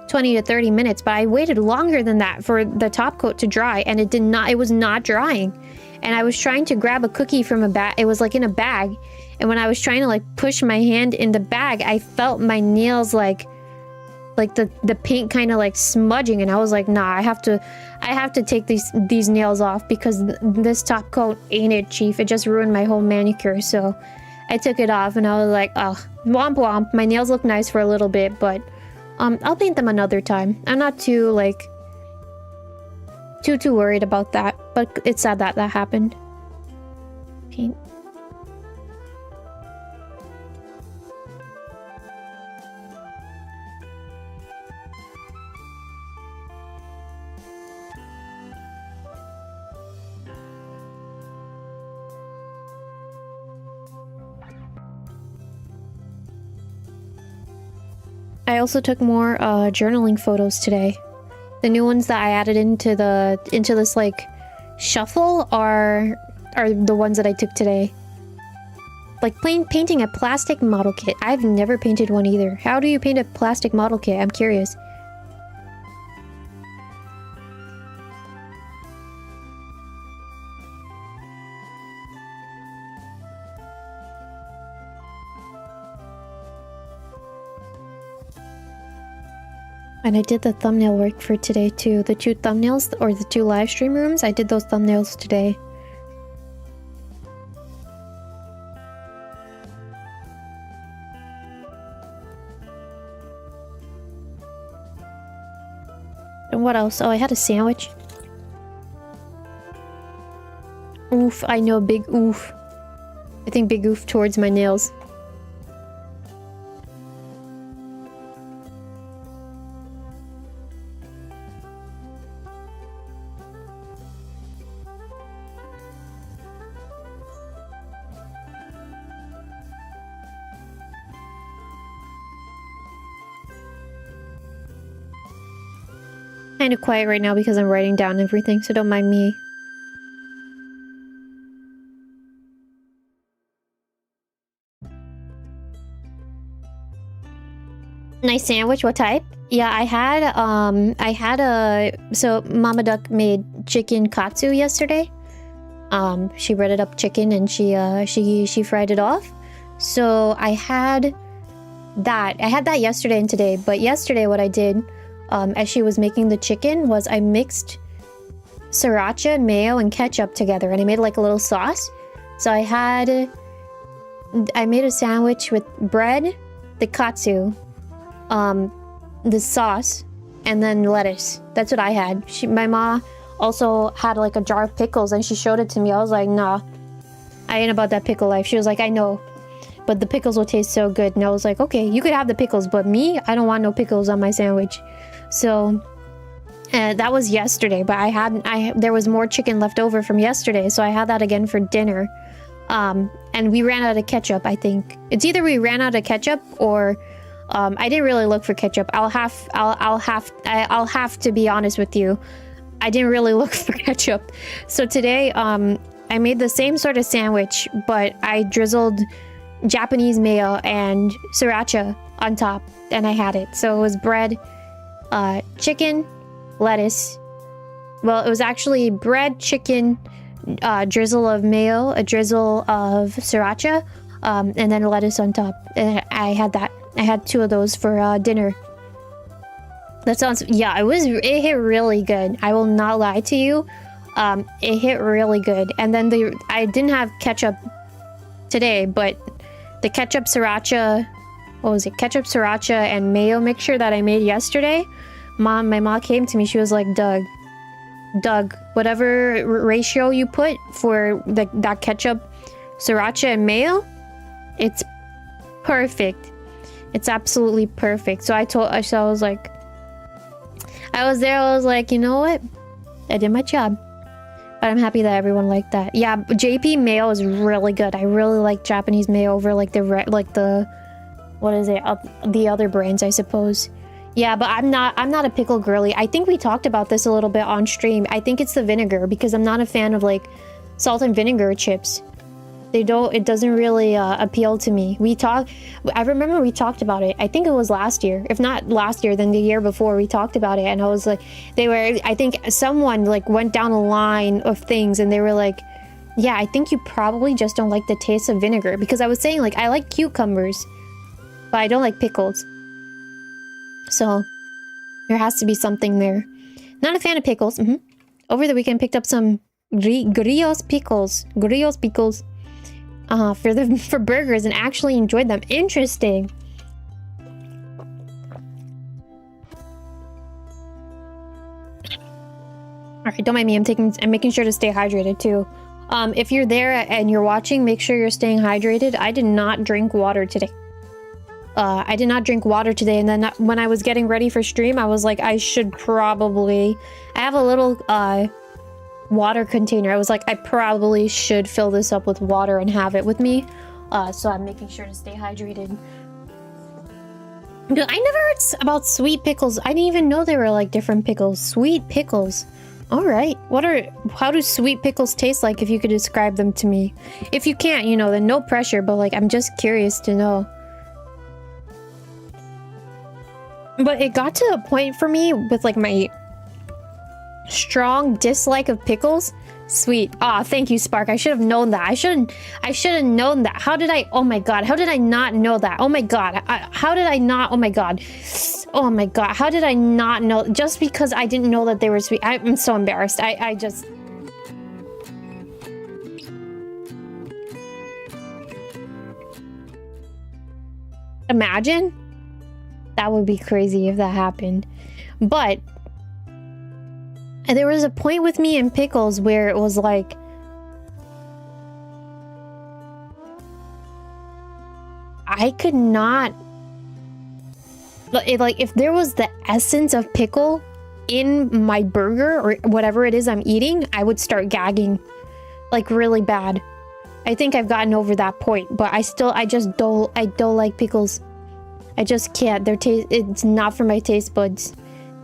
[SPEAKER 1] 20 to 30 minutes, but I waited longer than that for the top coat to dry, and it was not drying. And I was trying to grab a cookie from a bag. It was like in a bag. And when I was trying to like push my hand in the bag, I felt my nails like the paint kind of like smudging, and I was like, nah, I have to take these nails off, because this top coat ain't it, chief. It just ruined my whole manicure. So I took it off, and I was like, oh, womp womp. My nails look nice for a little bit, but I'll paint them another time. I'm not too like too worried about that, but it's sad that happened. Paint. I also took more journaling photos today. The new ones that I added into this like shuffle are the ones that I took today. Like painting a plastic model kit. I've never painted one either. How do you paint a plastic model kit? I'm curious. And I did the thumbnail work for today too. The 2 thumbnails, or the 2 live stream rooms, I did those thumbnails today. And what else? Oh, I had a sandwich. Oof, I know, big oof. I think big oof towards my nails. Kind of quiet right now because I'm writing down everything, so don't mind me. Nice sandwich. What type? Yeah, I had so Mama Duck made chicken katsu yesterday. She breaded up chicken and she fried it off. So I had that yesterday and today. But yesterday what I did, as she was making the chicken, was I mixed sriracha, mayo, and ketchup together, and I made like a little sauce. So I made a sandwich with bread, the katsu, the sauce, and then lettuce. That's what I had. My mom also had like a jar of pickles, and she showed it to me. I was like, nah, I ain't about that pickle life. She was like, I know, but the pickles will taste so good. And I was like, okay, you could have the pickles, but me, I don't want no pickles on my sandwich. So that was yesterday, but there was more chicken left over from yesterday, so I had that again for dinner. And we ran out of ketchup, I think. It's either we ran out of ketchup or I didn't really look for ketchup. I'll have to be honest with you. I didn't really look for ketchup. So today I made the same sort of sandwich, but I drizzled Japanese mayo and sriracha on top, and I had it. So it was bread, chicken, lettuce. Well, it was actually bread, chicken, drizzle of mayo, a drizzle of sriracha, and then lettuce on top. And I had that. I had 2 of those for dinner. That sounds, yeah, it hit really good. I will not lie to you. It hit really good. And then I didn't have ketchup today, but the ketchup sriracha, what was it? Ketchup sriracha and mayo mixture that I made yesterday. My mom came to me. She was like, Doug, whatever ratio you put for that ketchup sriracha and mayo, it's perfect. It's absolutely perfect. So I was like, I was like, you know what? I did my job. But I'm happy that everyone liked that. Yeah, JP mayo is really good. I really like Japanese mayo over like the what is it? The other brands, I suppose. Yeah, but I'm not a pickle girly. I think we talked about this a little bit on stream. I think it's the vinegar because I'm not a fan of like salt and vinegar chips. It doesn't really appeal to me. I remember we talked about it. I think it was last year. If not last year, then the year before we talked about it. And I was like, I think someone like went down a line of things and they were like, yeah, I think you probably just don't like the taste of vinegar. Because I was saying like, I like cucumbers, but I don't like pickles. So there has to be something there. Not a fan of pickles. Over the weekend, picked up some grillos pickles. For burgers and actually enjoyed them. Interesting. Alright, don't mind me. I'm making sure to stay hydrated too. If you're there and you're watching, make sure you're staying hydrated. I did not drink water today. And then when I was getting ready for stream, I was like, I have a little water container. I was like, I probably should fill this up with water and have it with me. So I'm making sure to stay hydrated. I never heard about sweet pickles. I didn't even know they were like different pickles. Sweet pickles. All right. How do sweet pickles taste like if you could describe them to me? If you can't, you know, then no pressure, but like, I'm just curious to know. But it got to a point for me with like my strong dislike of pickles. Sweet. Ah, thank you, Spark. I should have known that. I should have known that. Oh my god. How did I not know that? Oh my god. How did I not? Oh my god. Oh my god. How did I not know? Just because I didn't know that they were sweet. I'm so embarrassed. I just... Imagine? That would be crazy if that happened. But... And there was a point with me in pickles where it was like... I could not... Like, if there was the essence of pickle in my burger or whatever it is I'm eating, I would start gagging. Like, really bad. I think I've gotten over that point, but I don't like pickles. I just can't. It's not for my taste buds.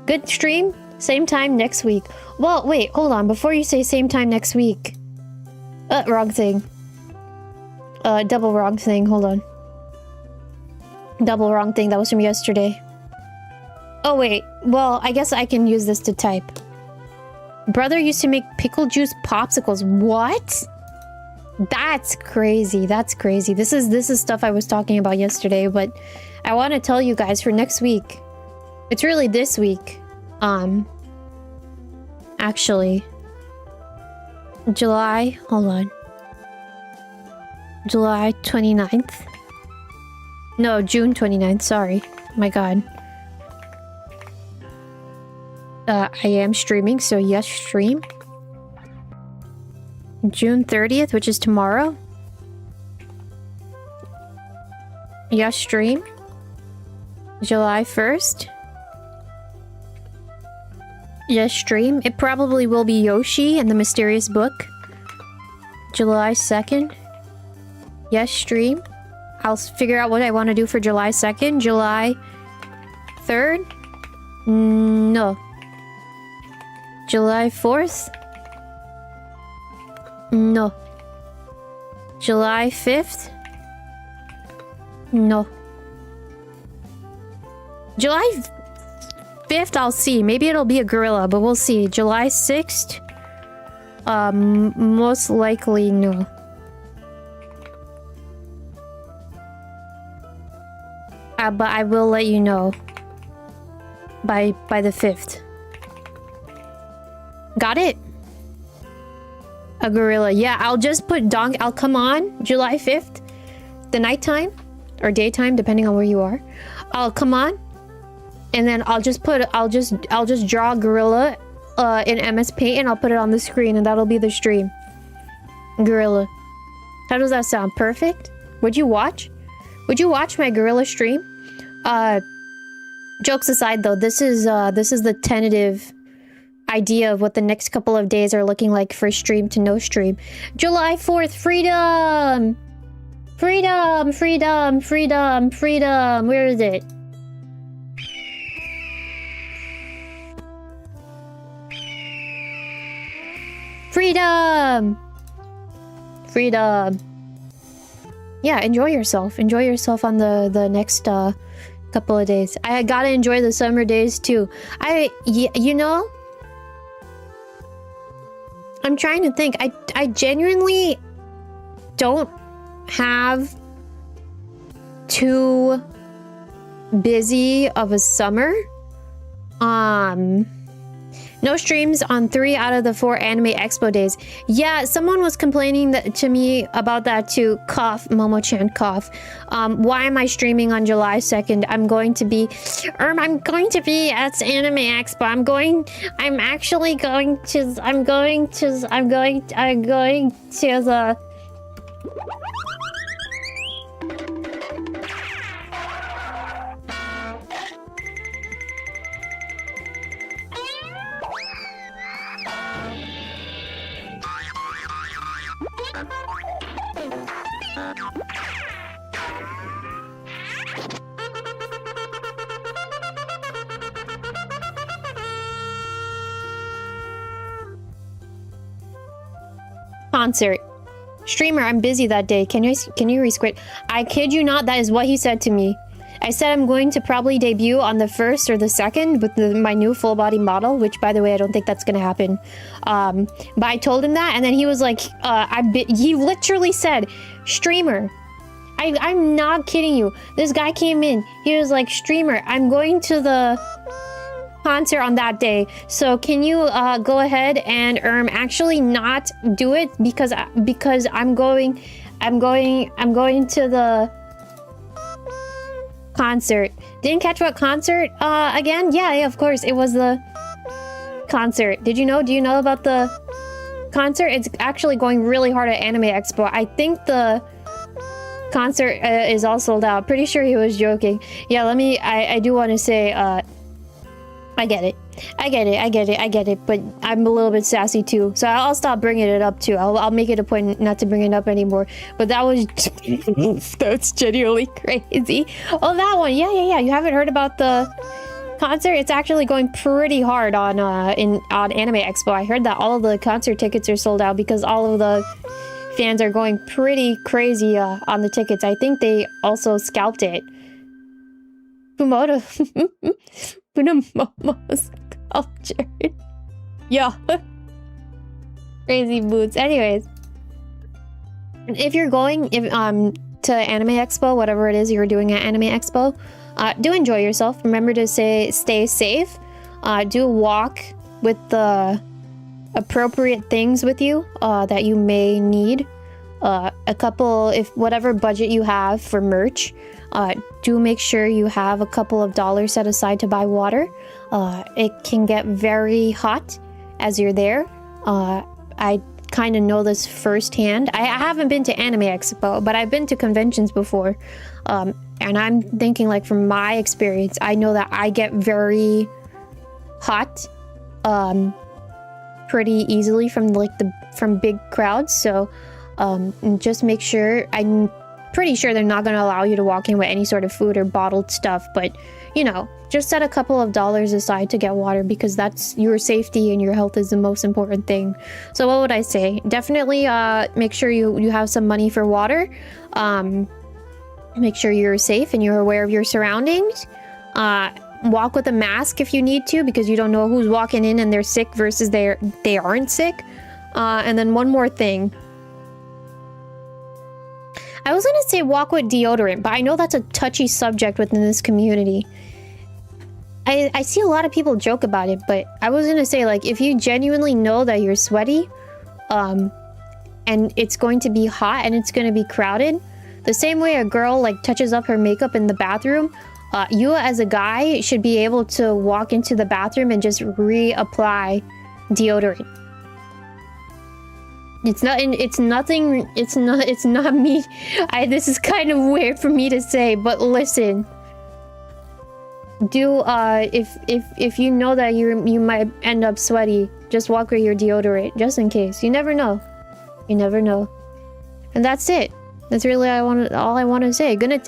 [SPEAKER 1] Good stream? Same time next week. Well, wait, hold on. Before you say same time next week. Wrong thing. Double wrong thing. Hold on. Double wrong thing. That was from yesterday. Oh, wait. Well, I guess I can use this to type. Brother used to make pickle juice popsicles. What? That's crazy. That's crazy. This is stuff I was talking about yesterday, but I want to tell you guys for next week. It's really this week. Actually, July 29th. No, June 29th, sorry. My god. I am streaming, so yes, stream. June 30th, which is tomorrow. Yes, stream. July 1st. Yes, stream. It probably will be Yoshi and the Mysterious Book. July 2nd. Yes, stream. I'll figure out what I want to do for July 2nd. July 3rd? No. July 4th? No. July 5th? No. July 5th, I'll see. Maybe it'll be a gorilla, but we'll see. July 6th? Most likely, no. But I will let you know. By the 5th. Got it? A gorilla. Yeah, I'll just put I'll come on July 5th. The nighttime. Or daytime, depending on where you are. I'll come on. And then I'll just draw a gorilla in MS Paint and I'll put it on the screen and that'll be the stream. Gorilla. How does that sound? Perfect? Would you watch? Would you watch my gorilla stream? Jokes aside though, this is the tentative idea of what the next couple of days are looking like for stream to no stream. July 4th, freedom! Freedom, freedom, freedom, freedom. Where is it? Freedom! Freedom. Yeah, enjoy yourself. Enjoy yourself on the next couple of days. I gotta enjoy the summer days too. You know, I'm trying to think. I genuinely don't have too busy of a summer. No streams on 3 out of the 4 Anime Expo days. Yeah, someone was complaining to me about that too. Cough, Momo-chan, cough. Why am I streaming on July 2nd? I'm going to be at Anime Expo. I'm going to the... concert. Streamer, I'm busy that day. Can you resquit? I kid you not, that is what he said to me. I said I'm going to probably debut on the 1st or the 2nd with my new full body model, which by the way, I don't think that's gonna happen. But I told him that, and then he was like, he literally said, streamer. I'm not kidding you. This guy came in. He was like, streamer, I'm going to the concert on that day, so can you go ahead and actually not do it because I'm going to the concert. Didn't catch what concert again? Yeah, of course it was the concert. Do you know about the concert? It's actually going really hard at Anime Expo. I think the concert is all sold out. Pretty sure he was joking. Yeah, I do want to say I get it, but I'm a little bit sassy too, so I'll stop bringing it up too. I'll make it a point not to bring it up anymore. But that was that's genuinely crazy. Oh, that one, yeah. You haven't heard about the concert? It's actually going pretty hard on Anime Expo. I heard that all of the concert tickets are sold out because all of the fans are going pretty crazy on the tickets. I think they also scalped it. Fumoto. Fumomo's sculpture. Yeah. Crazy boots. Anyways. If you're going to Anime Expo, whatever it is you're doing at Anime Expo, do enjoy yourself. Remember to stay safe. Do walk with the appropriate things with you that you may need. Whatever budget you have for merch, do make sure you have a couple of dollars set aside to buy water. It can get very hot as you're there. I kind of know this firsthand. I haven't been to Anime Expo, but I've been to conventions before. And I'm thinking, like, from my experience, I know that I get very hot pretty easily from big crowds. So just make sure. I'm pretty sure they're not going to allow you to walk in with any sort of food or bottled stuff, but just set a couple of dollars aside to get water, because that's your safety and your health is the most important thing. So what would I say? Definitely make sure you have some money for water. Make sure you're safe and you're aware of your surroundings. Walk with a mask if you need to, because you don't know who's walking in and they're sick versus they aren't sick. And then one more thing. I was gonna say walk with deodorant, but I know that's a touchy subject within this community. I see a lot of people joke about it, but I was gonna say, like, if you genuinely know that you're sweaty, and it's going to be hot and it's going to be crowded, the same way a girl, like, touches up her makeup in the bathroom, you as a guy should be able to walk into the bathroom and just reapply deodorant. It's not me. This is kind of weird for me to say, but listen. Do if you know that you might end up sweaty, just walk with your deodorant, just in case. You never know. You never know. And that's it. That's really all I want to say. Gonna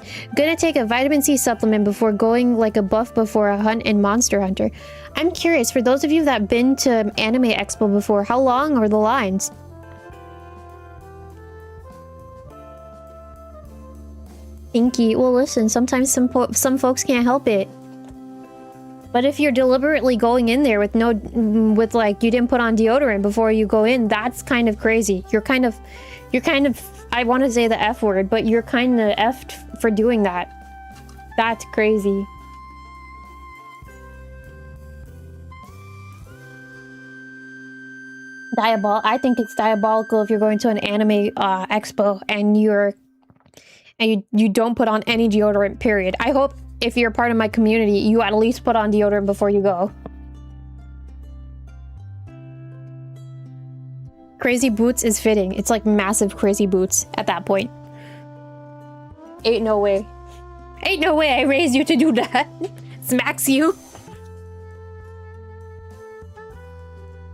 [SPEAKER 1] take a vitamin C supplement before going like a buff before a hunt in Monster Hunter. I'm curious, for those of you that been to Anime Expo before, how long are the lines? Inky. Well, listen, sometimes some folks can't help it. But if you're deliberately going in there with like you didn't put on deodorant before you go in, that's kind of crazy. You're kind of I want to say the F word, but you're kind of effed for doing that. That's crazy. I think it's diabolical if you're going to an anime expo and you don't put on any deodorant, period. I hope if you're part of my community, you at least put on deodorant before you go. Crazy boots is fitting. It's like massive crazy boots at that point. Ain't no way. Ain't no way I raised you to do that. Smacks you.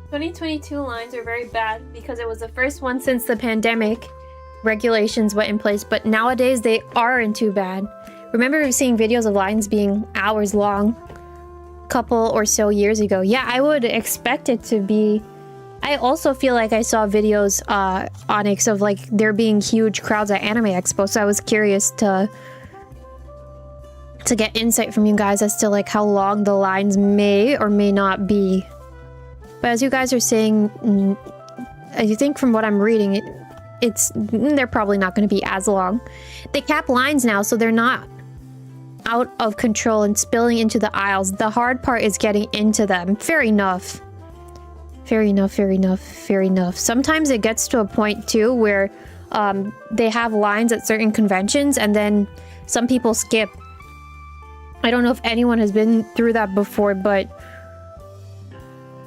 [SPEAKER 1] 2022 lines are very bad because it was the first one since the pandemic. Regulations went in place, but nowadays they aren't too bad. Remember seeing videos of lines being hours long a couple or so years ago. Yeah, I would expect it to be. I also feel like I saw videos, Onyx, of like there being huge crowds at Anime Expo, so I was curious to get insight from you guys as to like how long the lines may or may not be. But as you guys are saying, I think from what I'm reading, they're probably not going to be as long. They cap lines now, so they're not out of control and spilling into the aisles. The hard part is getting into them. Fair enough. Fair enough, fair enough, fair enough. Sometimes it gets to a point too where they have lines at certain conventions and then some people skip. I don't know if anyone has been through that before, but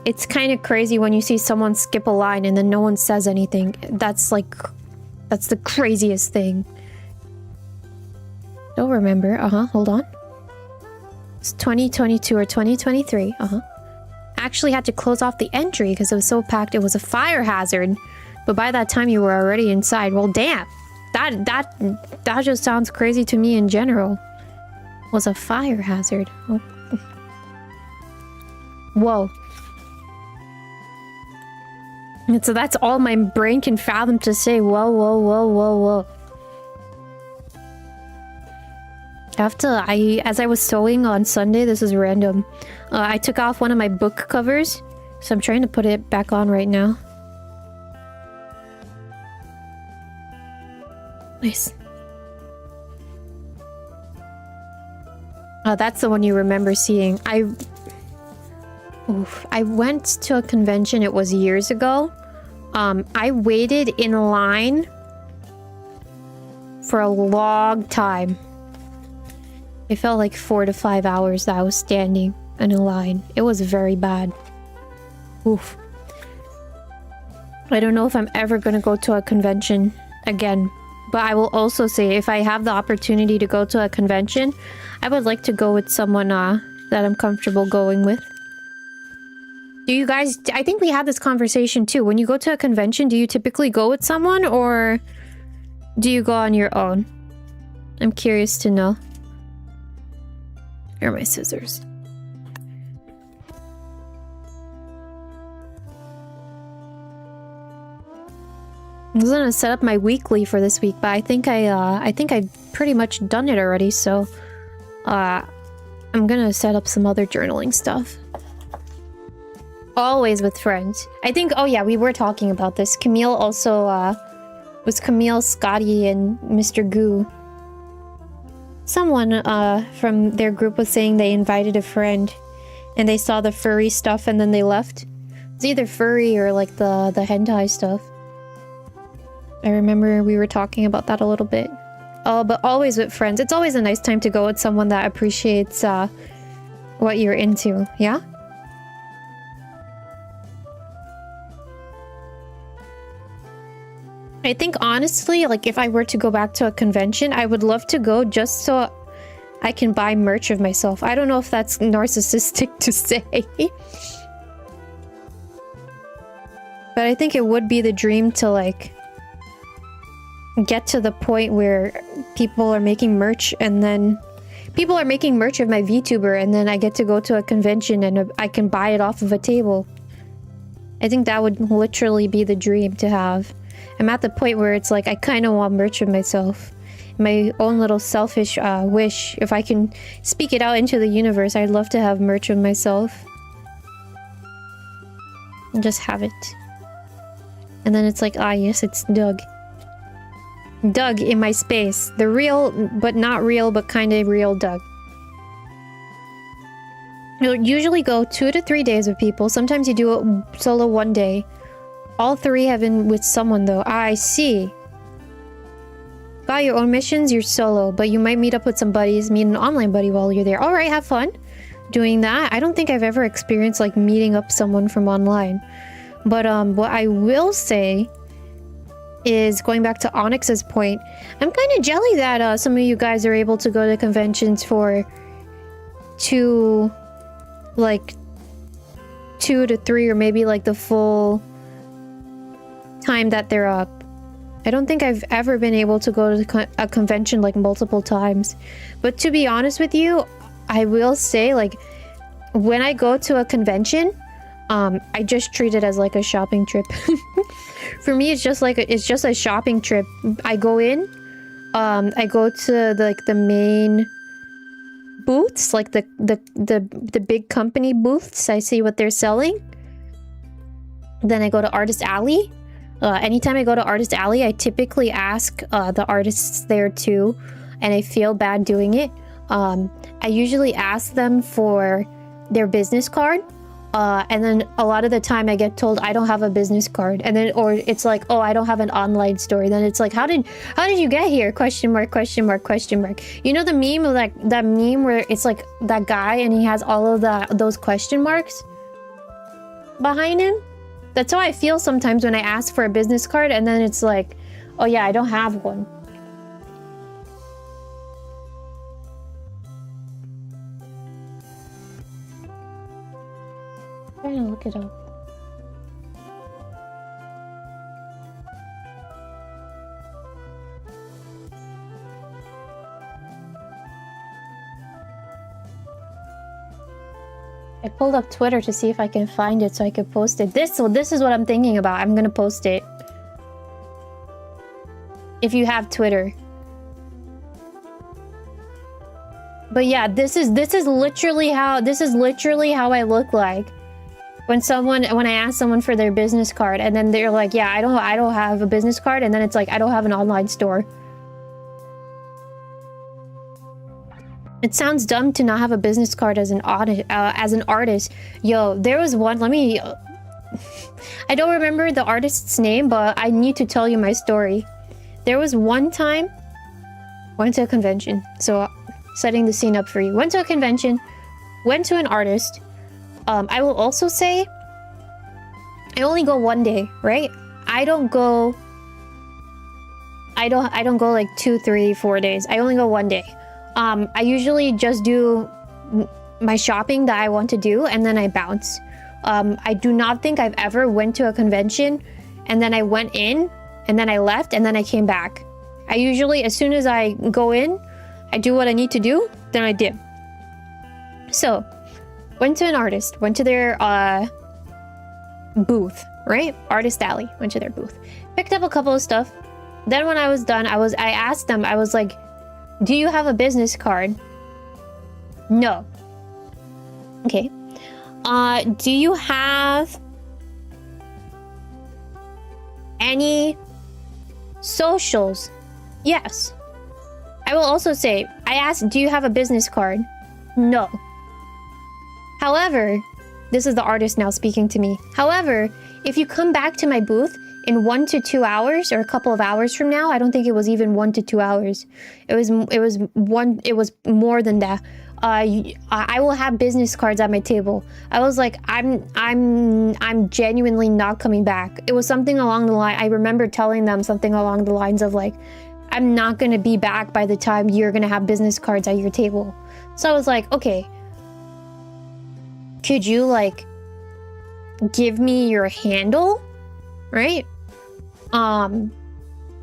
[SPEAKER 1] it's kind of crazy when you see someone skip a line and then no one says anything. That's the craziest thing. Don't remember. Hold on. It's 2022 or 2023. Actually had to close off the entry because it was so packed. It was a fire hazard. But by that time you were already inside. Well, damn. That just sounds crazy to me in general. Was a fire hazard. Whoa. And so that's all my brain can fathom to say. Whoa, whoa, whoa, whoa, whoa. As I was sewing on Sunday, this is random. I took off one of my book covers, so I'm trying to put it back on right now. Nice. That's the one you remember seeing. I went to a convention, it was years ago. I waited in line for a long time. It felt like 4 to 5 hours that I was standing in a line. It was very bad. Oof. I don't know if I'm ever gonna go to a convention again. But I will also say, if I have the opportunity to go to a convention, I would like to go with someone that I'm comfortable going with. Do you guys... I think we had this conversation too. When you go to a convention, do you typically go with someone or do you go on your own? I'm curious to know. Here are my scissors. I was gonna set up my weekly for this week, but I think I've pretty much done it already, so I'm gonna set up some other journaling stuff. Always with friends. I think, oh yeah, we were talking about this. Camille also was Camille, Scotty, and Mr. Goo. Someone from their group was saying they invited a friend and they saw the furry stuff and then they left. It's either furry or like the hentai stuff. I remember we were talking about that a little bit. Oh, but always with friends. It's always a nice time to go with someone that appreciates what you're into, yeah? I think honestly, like if I were to go back to a convention, I would love to go just so I can buy merch of myself. I don't know if that's narcissistic to say. But I think it would be the dream to, like, get to the point where people are making merch and then... People are making merch of my VTuber and then I get to go to a convention and I can buy it off of a table. I think that would literally be the dream to have. I'm at the point where it's like, I kind of want merch of myself. My own little selfish wish. If I can speak it out into the universe, I'd love to have merch of myself. And just have it. And then it's like, ah yes, it's Doug. Doug in my space. The real, but not real, but kind of real Doug. You'll usually go 2 to 3 days with people. Sometimes you do it solo 1 day. All 3 have been with someone though. I see. Got your own missions, you're solo, but you might meet up with some buddies, meet an online buddy while you're there. Alright, have fun doing that. I don't think I've ever experienced like meeting up someone from online. But what I will say is, going back to Onyx's point, I'm kind of jelly that some of you guys are able to go to conventions for 2 to 3 or maybe like the full time that they're up. I don't think I've ever been able to go to a convention like multiple times. But to be honest with you, I will say, like, when I go to a convention, I just treat it as like a shopping trip. For me, it's just a shopping trip. I go in, I go to the main booths, like the big company booths. I see what they're selling. Then I go to Artist Alley. Anytime I go to Artist Alley, I typically ask the artists there too, and I feel bad doing it. I usually ask them for their business card. And then a lot of the time I get told I don't have a business card, and then, or it's like, oh, I don't have an online store. Then it's like, how did you get here? Question mark, question mark, question mark. You know the meme of that meme where it's like that guy and he has all of those question marks behind him? That's how I feel sometimes when I ask for a business card and then it's like, oh yeah, I don't have one. I'm trying to look it up. I pulled up Twitter to see if I can find it so I could post it. This is what I'm thinking about. I'm gonna post it. If you have Twitter. But yeah, this is literally how I look like. When I ask someone for their business card and then they're like, yeah, I don't have a business card, and then it's like, I don't have an online store. It sounds dumb to not have a business card as an artist. Yo, there was one, I don't remember the artist's name, but I need to tell you my story. There was one time, went to a convention. So, setting the scene up for you. Went to a convention, went to an artist. I will also say, I only go 1 day, right? I don't go like 2, 3, 4 days. I only go 1 day. I usually just do my shopping that I want to do and then I bounce. I do not think I've ever went to a convention and then I went in and then I left and then I came back. I usually, as soon as I go in, I do what I need to do, then I dip. So, went to an artist, went to their booth, right? Artist Alley, went to their booth. Picked up a couple of stuff. Then when I was done, I asked them, I was like, do you have a business card? No. Okay. Do you have any socials? Yes. I will also say, I asked, do you have a business card? No. However, this is the artist now speaking to me. However, if you come back to my booth in 1 to 2 hours or a couple of hours from now, I don't think it was even 1 to 2 hours. It was more than that. I will have business cards at my table. I was like, I'm genuinely not coming back. It was something along the line. I remember telling them something along the lines of like, I'm not gonna be back by the time you're gonna have business cards at your table. So I was like, okay, could you like give me your handle, right? And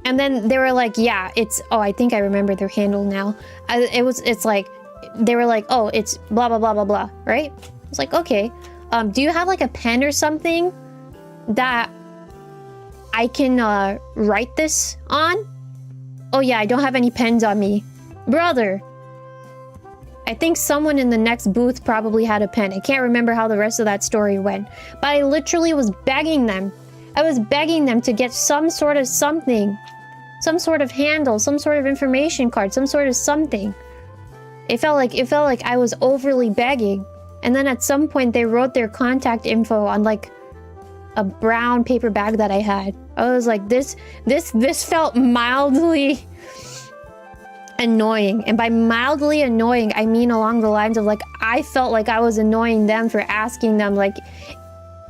[SPEAKER 1] then they were like, yeah, it's, oh, I think I remember their handle now. It's like, they were like, oh, it's blah, blah, blah, blah, blah, right? I was like, okay. Do you have like a pen or something that I can write this on? Oh yeah, I don't have any pens on me. Brother. I think someone in the next booth probably had a pen. I can't remember how the rest of that story went. But I literally was begging them. I was begging them to get some sort of something. Some sort of handle, some sort of information card, some sort of something. It felt like I was overly begging. And then at some point they wrote their contact info on like a brown paper bag that I had. I was like, this felt mildly annoying. And by mildly annoying, I mean along the lines of like, I felt like I was annoying them for asking them. Like,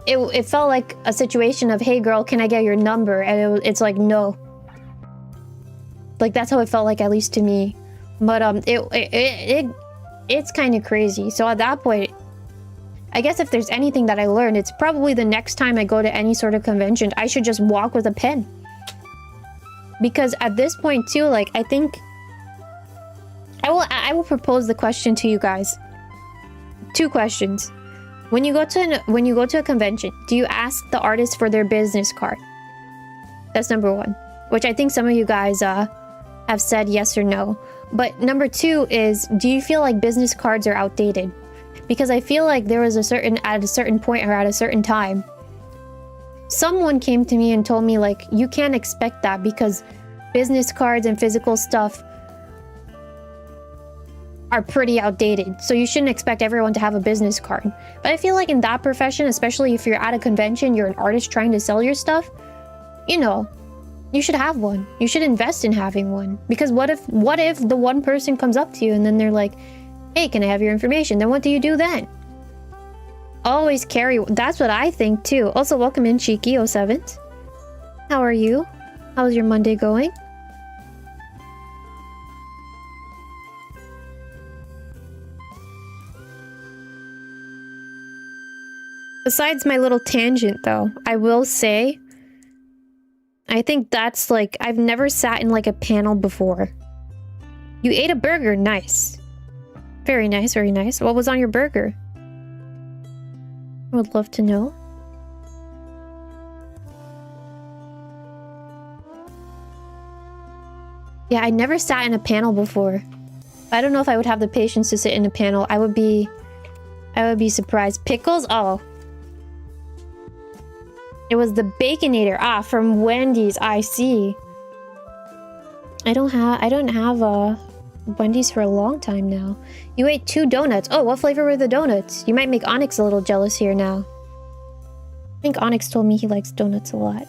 [SPEAKER 1] it felt like a situation of, hey girl, can I get your number? And it's like, no. Like, that's how it felt like, at least to me. But it's kind of crazy. So at that point, I guess if there's anything that I learned, it's probably the next time I go to any sort of convention, I should just walk with a pen. Because at this point too, like, I think I will propose the question to you guys. 2 questions. When you go to a convention, do you ask the artist for their business card? That's number 1. Which I think some of you guys have said yes or no. But number 2 is, do you feel like business cards are outdated? Because I feel like there was at a certain point or at a certain time, someone came to me and told me like, you can't expect that because business cards and physical stuff are pretty outdated. So you shouldn't expect everyone to have a business card. But I feel like in that profession, especially if you're at a convention, you're an artist trying to sell your stuff, you know, you should have one. You should invest in having one. Because what if the one person comes up to you and then they're like, hey, can I have your information? Then what do you do then? Always carry. That's what I think too. Also, welcome in, Cheeky07. How are you? How's your Monday going? Besides my little tangent though, I will say, I think that's like, I've never sat in like a panel before. You ate a burger, nice. Very nice, very nice. What was on your burger? I would love to know. Yeah, I never sat in a panel before. I don't know if I would have the patience to sit in a panel. I would be surprised. Pickles? Oh. It was the Baconator. Ah, from Wendy's. I see. I don't have a Wendy's for a long time now. You ate 2 donuts. Oh, what flavor were the donuts? You might make Onyx a little jealous here now. I think Onyx told me he likes donuts a lot.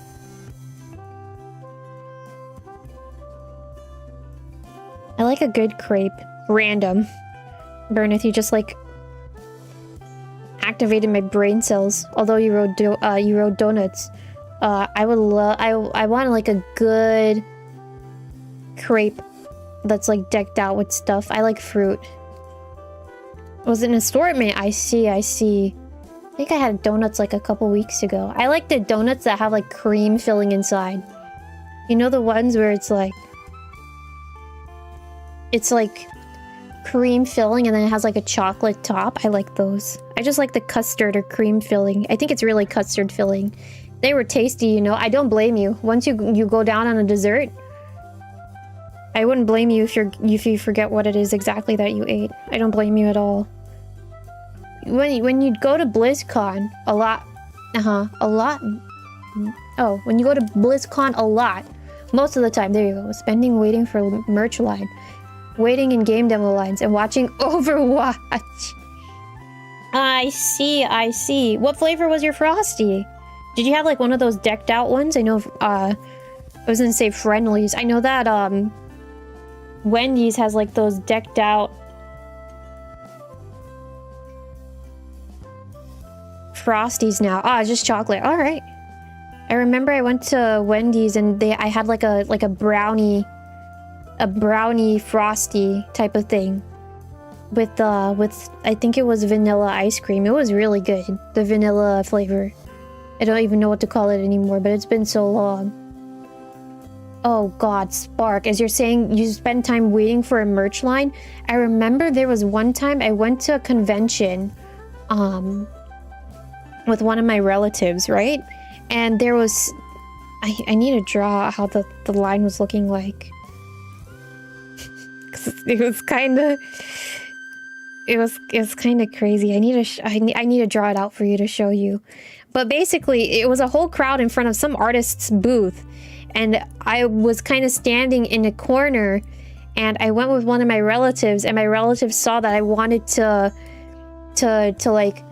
[SPEAKER 1] I like a good crepe. Random. Berneth, you just like activated my brain cells. Although you wrote donuts. I want like a good crepe that's like decked out with stuff. I like fruit. Was it an assortment? I see. I think I had donuts like a couple weeks ago. I like the donuts that have like cream filling inside. You know, the ones where it's like cream filling and then it has like a chocolate top. I like those. I just like the custard or cream filling. I think it's really custard filling. They were tasty, you know. I don't blame you. Once you go down on a dessert, I wouldn't blame you if you forget what it is exactly that you ate. I don't blame you at all. When you go to BlizzCon a lot. Oh, when you go to BlizzCon a lot, most of the time, there you go. Spending waiting for merch line, waiting in game demo lines, and watching Overwatch. I see. What flavor was your Frosty? Did you have like one of those decked out ones? I know, I was gonna say Friendlies. I know that, Wendy's has like those decked out Frosties now. Ah, just chocolate. All right. I remember I went to Wendy's and I had like a brownie Frosty type of thing. with I think it was vanilla ice cream. It was really good. The vanilla flavor. I don't even know what to call it anymore, but it's been so long. Oh god, Spark, as you're saying you spend time waiting for a merch line, I remember there was one time I went to a convention with one of my relatives, right? And there was I need to draw how the line was looking like. It was kind of crazy. I need to draw it out for you to show you. But basically, it was a whole crowd in front of some artist's booth, and I was kind of standing in a corner, and I went with one of my relatives, and my relatives saw that I wanted to like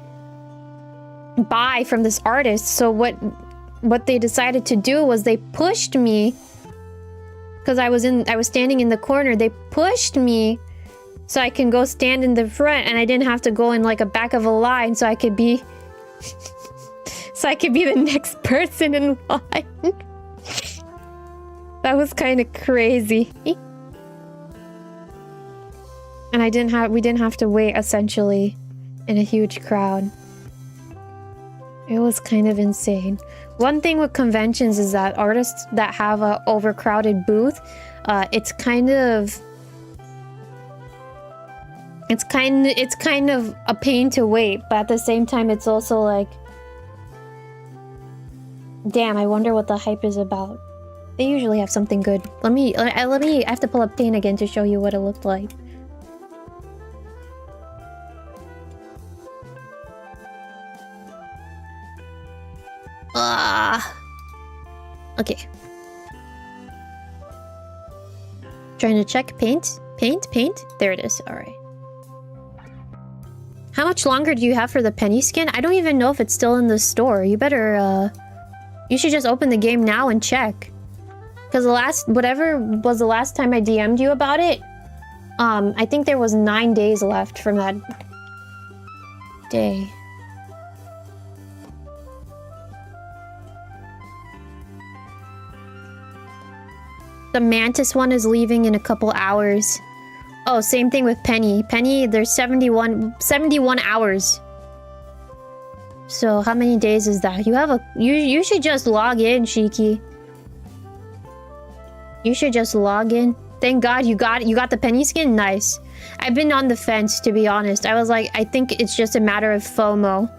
[SPEAKER 1] buy from this artist. So what they decided to do was they pushed me, because I was standing in the corner. They pushed me so I can go stand in the front, and I didn't have to go in like a back of a line, so I could be the next person in line. That was kind of crazy. And we didn't have to wait, essentially, in a huge crowd. It was kind of insane. One thing with conventions is that artists that have a overcrowded booth, it's kind of a pain to wait, but at the same time it's also like, damn, I wonder what the hype is about. They usually have something good. I have to pull up Paint again to show you what it looked like. Okay. Trying to check paint. There it is. All right. How much longer do you have for the penny skin? I don't even know if it's still in the store. You better, you should just open the game now and check. Because whatever was the last time I DM'd you about it, I think there was 9 days left from that day. The Mantis one is leaving in a couple hours. Oh, same thing with Penny. Penny, there's 71 hours. So how many days is that? You should just log in, Shiki. You should just log in. Thank God you got the Penny skin? Nice. I've been on the fence, to be honest. I was like, I think it's just a matter of FOMO.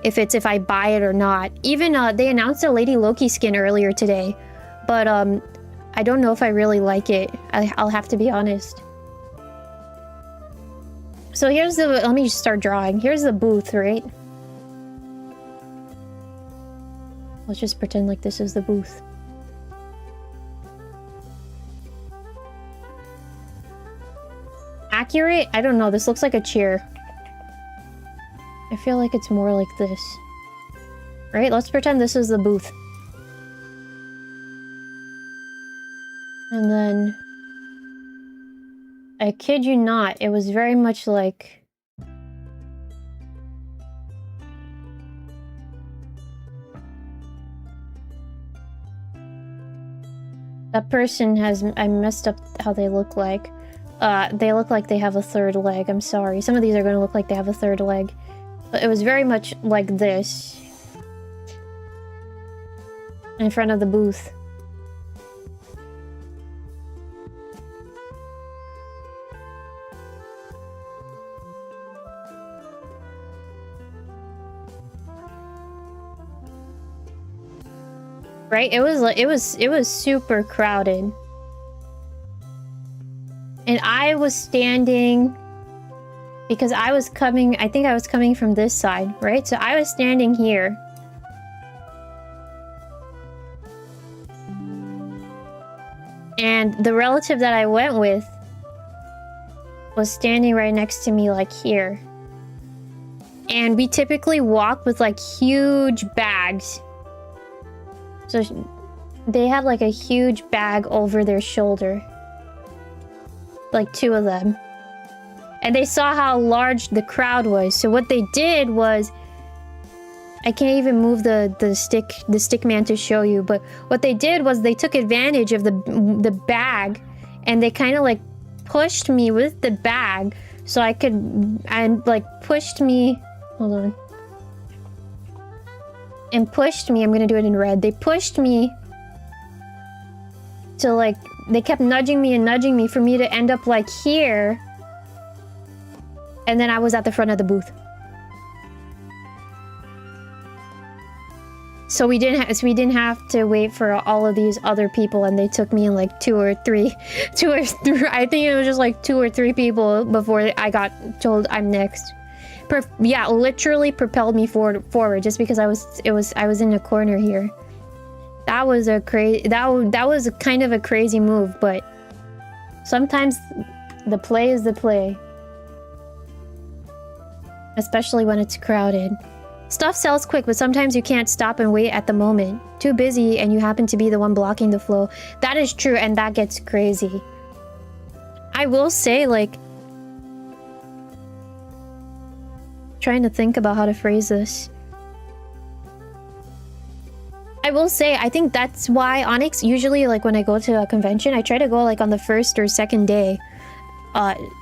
[SPEAKER 1] If I buy it or not. Even they announced a Lady Loki skin earlier today. But I don't know if I really like it. I'll have to be honest. So here's the... Let me just start drawing. Here's the booth, right? Let's just pretend like this is the booth. Accurate? I don't know. This looks like a chair. I feel like it's more like this. Right? Let's pretend this is the booth. And then... I kid you not, it was very much like... That person has... I messed up how they look like. They look like they have a third leg. I'm sorry. Some of these are going to look like they have a third leg. But it was very much like this. In front of the booth. Right? It was super crowded. And I was standing because I think I was coming from this side, right? So I was standing here. And the relative that I went with was standing right next to me, like here. And we typically walk with like huge bags. So they had like a huge bag over their shoulder. Like 2 of them. And they saw how large the crowd was. So what they did was... I can't even move the stick man to show you. But what they did was they took advantage of the bag. And they kind of like pushed me with the bag so I could, and like pushed me. Hold on. And pushed me. I'm gonna do it in red. They pushed me to like. They kept nudging me for me to end up like here. And then I was at the front of the booth. So we didn't have to wait for all of these other people, and they took me in like two or three. I think it was just like 2 or 3 people before I got told I'm next. Yeah, literally propelled me forward just because I was in the corner here. That was a that was kind of a crazy move, but sometimes the play is the play. Especially when it's crowded. Stuff sells quick, but sometimes you can't stop and wait at the moment. Too busy and you happen to be the one blocking the flow. That is true, and that gets crazy. I will say, like... trying to think about how to phrase this. I will say, I think that's why Onyx, usually like when I go to a convention, I try to go like on the first or second day.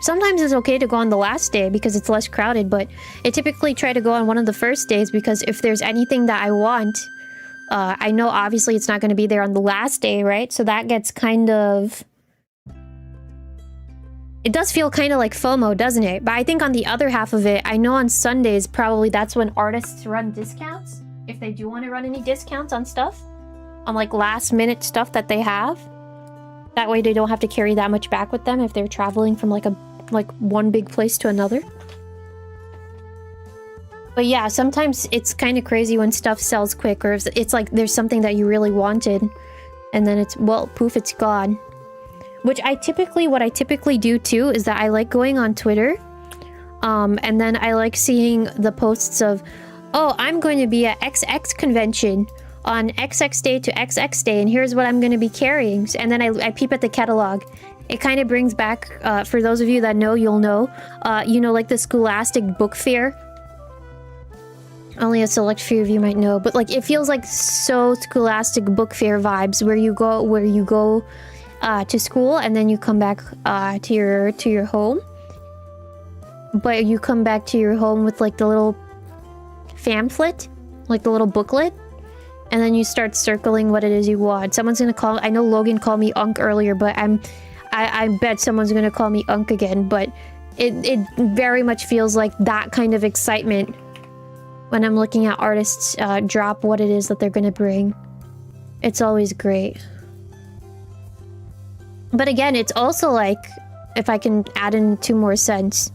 [SPEAKER 1] Sometimes it's okay to go on the last day because it's less crowded, but I typically try to go on one of the first days because if there's anything that I want, I know obviously it's not going to be there on the last day, right? So that gets kind of... It does feel kind of like FOMO, doesn't it? But I think on the other half of it, I know on Sundays, probably that's when artists run discounts. If they do want to run any discounts on stuff. On like last minute stuff that they have. That way they don't have to carry that much back with them if they're traveling from like one big place to another. But yeah, sometimes it's kind of crazy when stuff sells quick, or if it's like there's something that you really wanted and then it's, well, poof, it's gone. What I typically do too is that I like going on Twitter, and then I like seeing the posts of, oh, I'm going to be at XX convention on XX day to XX day, and here's what I'm going to be carrying. And then I peep at the catalog. It kind of brings back, for those of you that know, you'll know, you know, like the Scholastic Book Fair. Only a select few of you might know, but like it feels like so Scholastic Book Fair vibes, where you go to school and then you come back to your home. But you come back to your home with like the little pamphlet, like the little booklet, and then you start circling what it is you want. Someone's gonna call, I know Logan called me Unk earlier, but I bet someone's gonna call me Unk again. But it very much feels like that kind of excitement when I'm looking at artists drop what it is that they're gonna bring. It's always great. But again, it's also like, if I can add in 2 more cents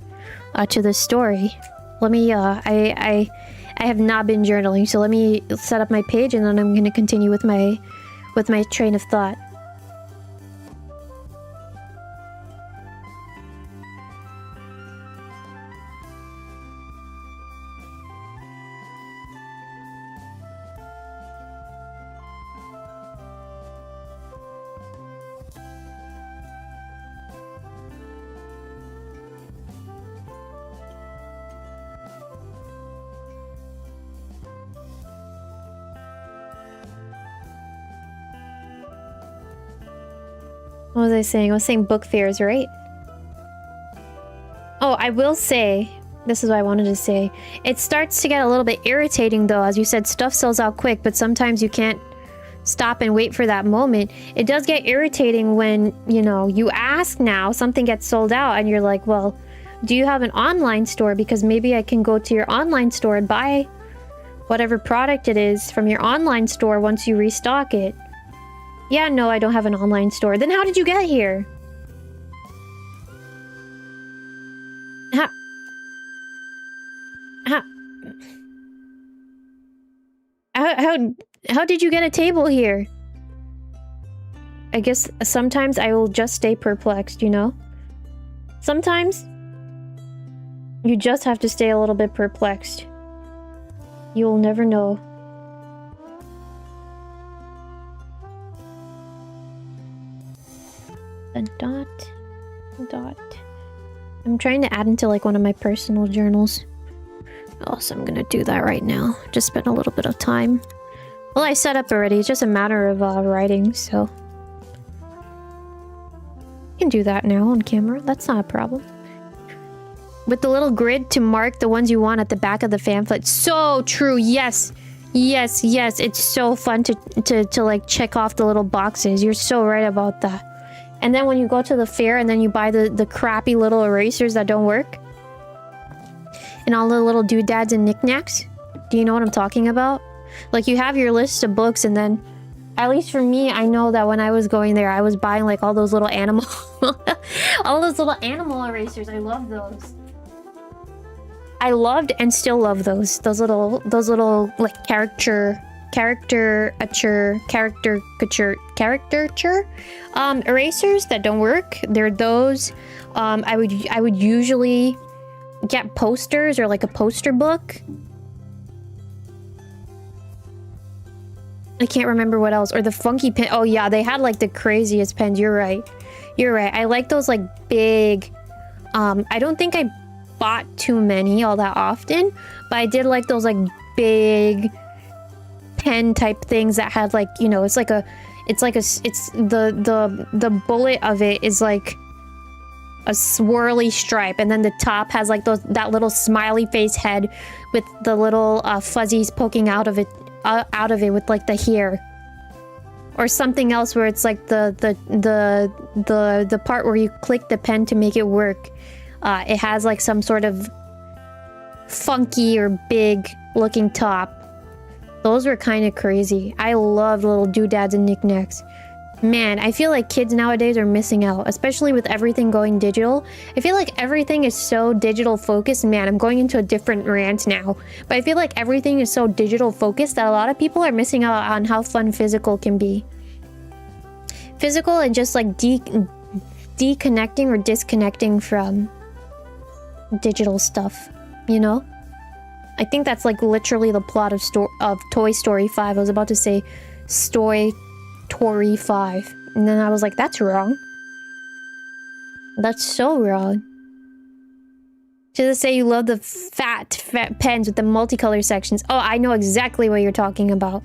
[SPEAKER 1] to the story. Let me, I have not been journaling, so let me set up my page and then I'm going to continue with my train of thought. What was I saying? I was saying book fairs, right? Oh, I will say, this is what I wanted to say. It starts to get a little bit irritating though. As you said, stuff sells out quick, but sometimes you can't stop and wait for that moment. It does get irritating when, you know, you ask now, something gets sold out and you're like, well, do you have an online store? Because maybe I can go to your online store and buy whatever product it is from your online store once you restock it. Yeah, no, I don't have an online store. Then how did you get here? How did you get a table here? I guess sometimes I will just stay perplexed, you know? Sometimes you just have to stay a little bit perplexed. You'll never know. A dot. I'm trying to add into like one of my personal journals. Oh, so I'm gonna do that right now. Just spend a little bit of time. Well, I set up already. It's just a matter of writing, so I can do that now on camera. That's not a problem. with the little grid to mark the ones you want at the back of the pamphlet. So true. Yes. Yes, yes. It's so fun to like check off the little boxes. You're so right about that. And then when you go to the fair and then you buy the crappy little erasers that don't work. And all the little doodads and knickknacks. Do you know what I'm talking about? Like, you have your list of books and then... At least for me, I know that when I was going there, I was buying like all those little animal... all those little animal erasers. I love those. I loved and still love those. Those little like caricature erasers that don't work. They're those. I would usually get posters or like a poster book. I can't remember what else. Or the funky pen. Oh yeah, they had like the craziest pens. You're right. You're right. I like those like big... I don't think I bought too many all that often, but I did like those like big pen type things that had like, you know, it's the bullet of it is like a swirly stripe, and then the top has like that little smiley face head with the little fuzzies poking out of it with like the hair, or something else where it's like the part where you click the pen to make it work. It has like some sort of funky or big looking top. Those were kind of crazy. I love little doodads and knickknacks. Man, I feel like kids nowadays are missing out, especially with everything going digital. I feel like everything is so digital focused. Man, I'm going into a different rant now. But I feel like everything is so digital focused that a lot of people are missing out on how fun physical can be. Physical and just like deconnecting or disconnecting from digital stuff, you know? I think that's like literally the plot of Toy Story 5. I was about to say Story 5, and then I was like, that's wrong. That's so wrong. Just say you love the fat pens with the multicolor sections. Oh, I know exactly what you're talking about.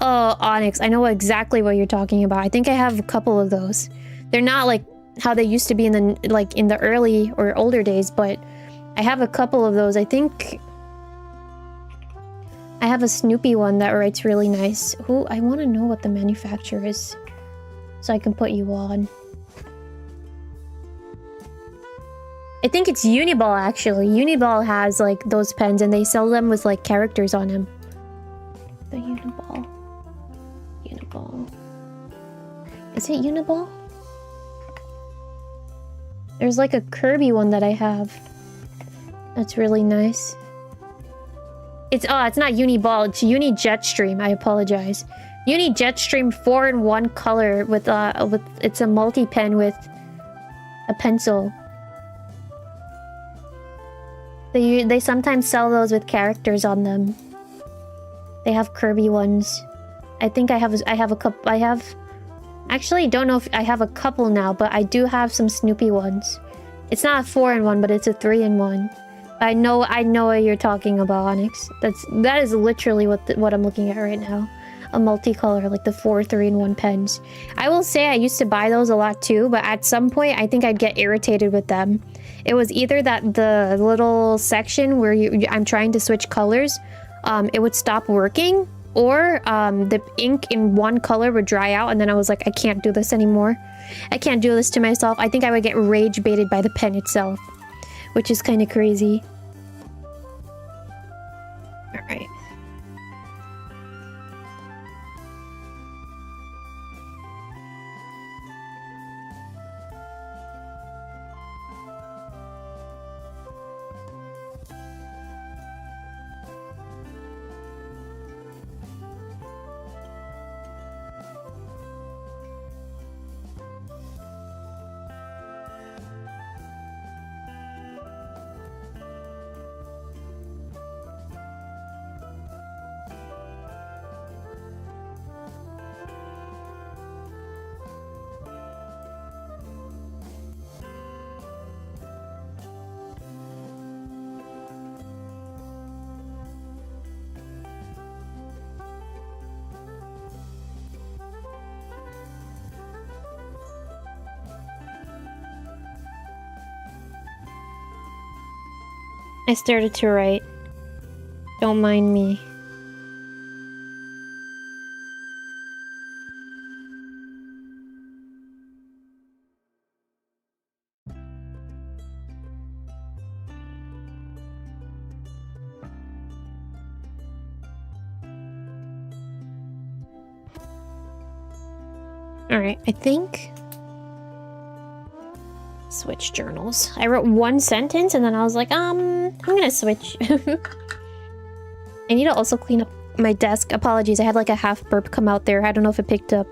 [SPEAKER 1] Oh, Onyx, I know exactly what you're talking about. I think I have a couple of those. They're not like how they used to be in the early or older days, but I have a couple of those. I think I have a Snoopy one that writes really nice. I want to know what the manufacturer is so I can put you on. I think it's Uniball, actually. Uniball has like those pens and they sell them with like characters on them. The Uniball. Is it Uniball? There's like a Kirby one that I have. That's really nice. It's not Uniball, it's Uni Jetstream. I apologize. Uni Jetstream 4-in-1 color with it's a multi-pen with a pencil. They sometimes sell those with characters on them. They have Kirby ones. I think I have a couple. Actually, don't know if I have a couple now, but I do have some Snoopy ones. It's not a 4-in-1, but it's a 3-in-1. I know what you're talking about, Onyx. That is literally what I'm looking at right now. A multicolor, like the 4 3-in-1 pens. I will say I used to buy those a lot too, but at some point I think I'd get irritated with them. It was either that the little section where I'm trying to switch colors, it would stop working, or the ink in one color would dry out, and then I was like, I can't do this anymore. I can't do this to myself. I think I would get rage baited by the pen itself, which is kind of crazy. Alright. I started to write. Don't mind me. Alright, I think... Switch journals. I wrote one sentence and then I was like, I'm gonna switch. I need to also clean up my desk. Apologies, I had like a half burp come out there. I don't know if it picked up.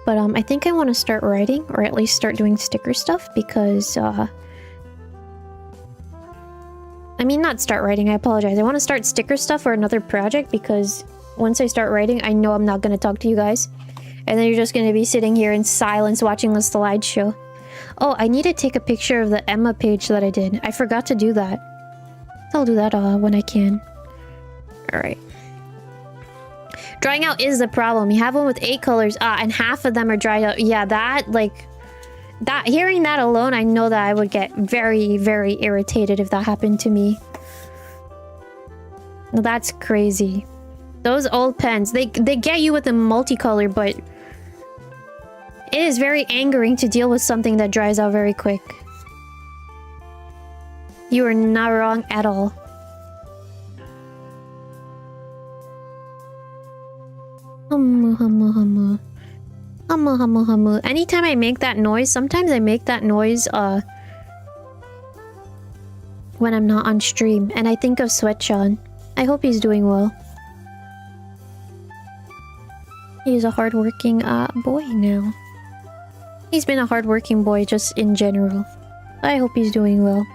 [SPEAKER 1] But I think I want to start writing, or at least start doing sticker stuff, because I mean, not start writing, I apologize. I want to start sticker stuff for another project, because once I start writing, I know I'm not going to talk to you guys. And then you're just going to be sitting here in silence watching the slideshow. Oh, I need to take a picture of the Emma page that I did. I forgot to do that. I'll do that when I can. Alright. Drying out is the problem. You have one with 8 colors, and half of them are dried out. Yeah, that, like... that, hearing that alone, I know that I would get very, very irritated if that happened to me. That's crazy. Those old pens, they get you with the multicolor, but... it is very angering to deal with something that dries out very quick. You are not wrong at all. Anytime I make that noise, sometimes I make that noise, when I'm not on stream, and I think of Sweatshon. I hope he's doing well. He's a hardworking, boy now. He's been a hardworking boy just in general. I hope he's doing well.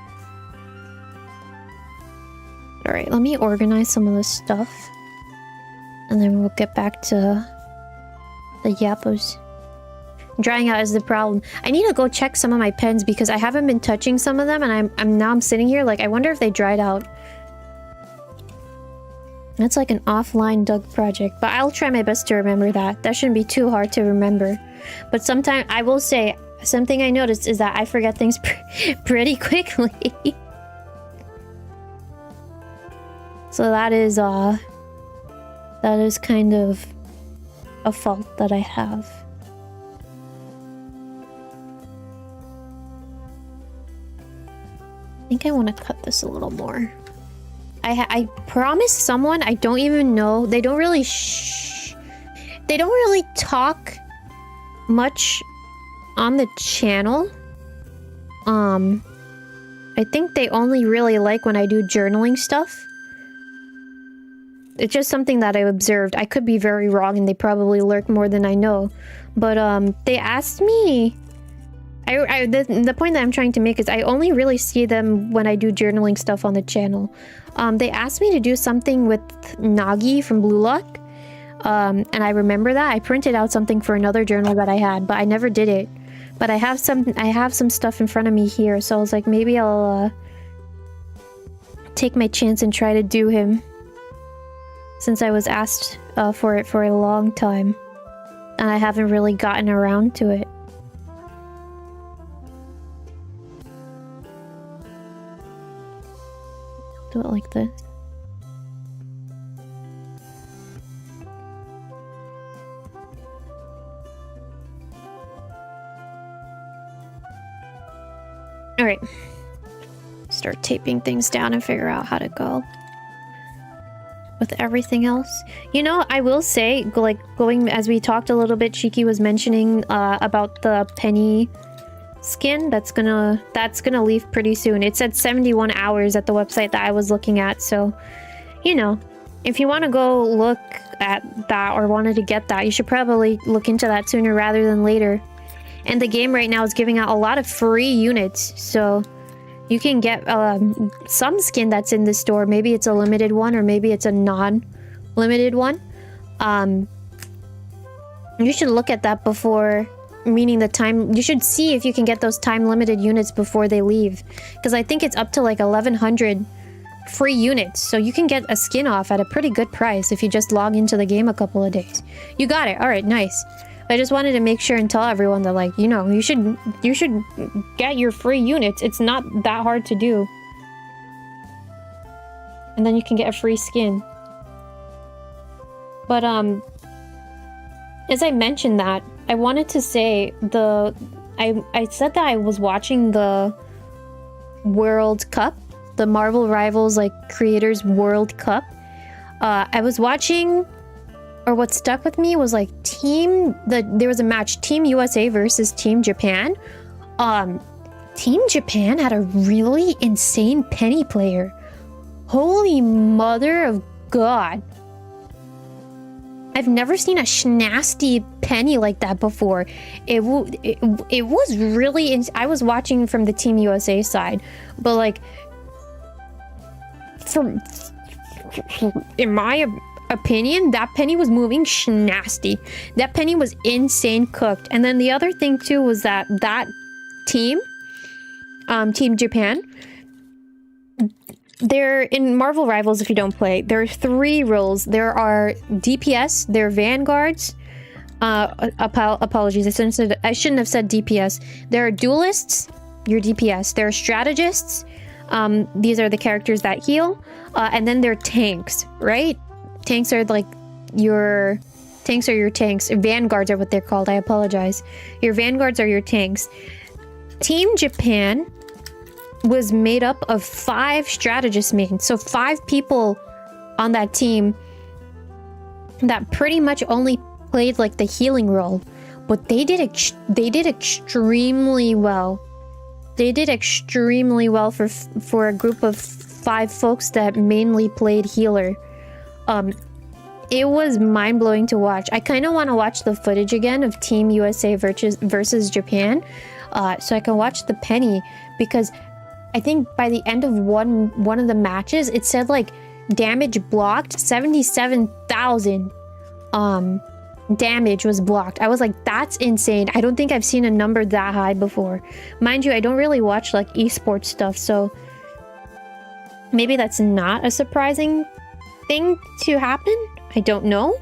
[SPEAKER 1] Alright, let me organize some of this stuff. And then we'll get back to the yappos. Drying out is the problem. I need to go check some of my pens because I haven't been touching some of them, and I'm sitting here like, I wonder if they dried out. That's like an offline Doug project, but I'll try my best to remember that. That shouldn't be too hard to remember. But sometimes, I will say, something I noticed is that I forget things pretty quickly. So that is kind of a fault that I have. I think I want to cut this a little more. I promised someone, I don't even know. They don't really talk much on the channel. I think they only really like when I do journaling stuff. It's just something that I observed. I could be very wrong and they probably lurk more than I know. But they asked me... the point that I'm trying to make is I only really see them when I do journaling stuff on the channel. They asked me to do something with Nagi from Blue Lock. And I remember that. I printed out something for another journal that I had, but I never did it. But I have some stuff in front of me here, so I was like, maybe I'll take my chance and try to do him. Since I was asked for it for a long time. And I haven't really gotten around to it. Do it like this. Alright. Start taping things down and figure out how to go with everything else. You know, I will say, like, going as we talked a little bit, Shiki was mentioning about the penny skin that's gonna leave pretty soon. It said 71 hours at the website that I was looking at, so you know, if you want to go look at that or wanted to get that, you should probably look into that sooner rather than later. And the game right now is giving out a lot of free units, so you can get some skin that's in the store. Maybe it's a limited one, or maybe it's a non-limited one. You should look at that before, meaning the time. You should see if you can get those time-limited units before they leave. Because I think it's up to like 1,100 free units. So you can get a skin off at a pretty good price if you just log into the game a couple of days. You got it. Alright, nice. I just wanted to make sure and tell everyone that, like, you know, you should get your free units. It's not that hard to do. And then you can get a free skin. But, as I mentioned that, I wanted to say I said that I was watching the World Cup, the Marvel Rivals, like, Creators World Cup. I was watching, or what stuck with me was, like, there was a match, Team USA versus Team Japan. Team Japan had a really insane Penny player. Holy mother of God. I've never seen a nasty Penny like that before. It was really... I was watching from the Team USA side, but like... in my opinion, that Penny was moving nasty. That Penny was insane cooked. And then the other thing too was that team, Team Japan... They're in Marvel Rivals. If you don't play, there are 3 roles. There are DPS, there are Vanguards. Apologies, I shouldn't have said DPS. There are Duelists, your DPS. There are Strategists. These are the characters that heal. And then there are Tanks, right? Tanks are like your tanks. Vanguards are what they're called. I apologize. Your Vanguards are your tanks. Team Japan was made up of 5 strategist mains, so 5 people on that team that pretty much only played like the healing role, but they did extremely well. They did extremely well for a group of 5 folks that mainly played healer. It was mind-blowing to watch. I kind of want to watch the footage again of Team USA versus Japan, so I can watch the Penny, because I think by the end of one of the matches, it said like damage blocked, 77,000 damage was blocked. I was like, that's insane. I don't think I've seen a number that high before. Mind you, I don't really watch like esports stuff, so maybe that's not a surprising thing to happen. I don't know.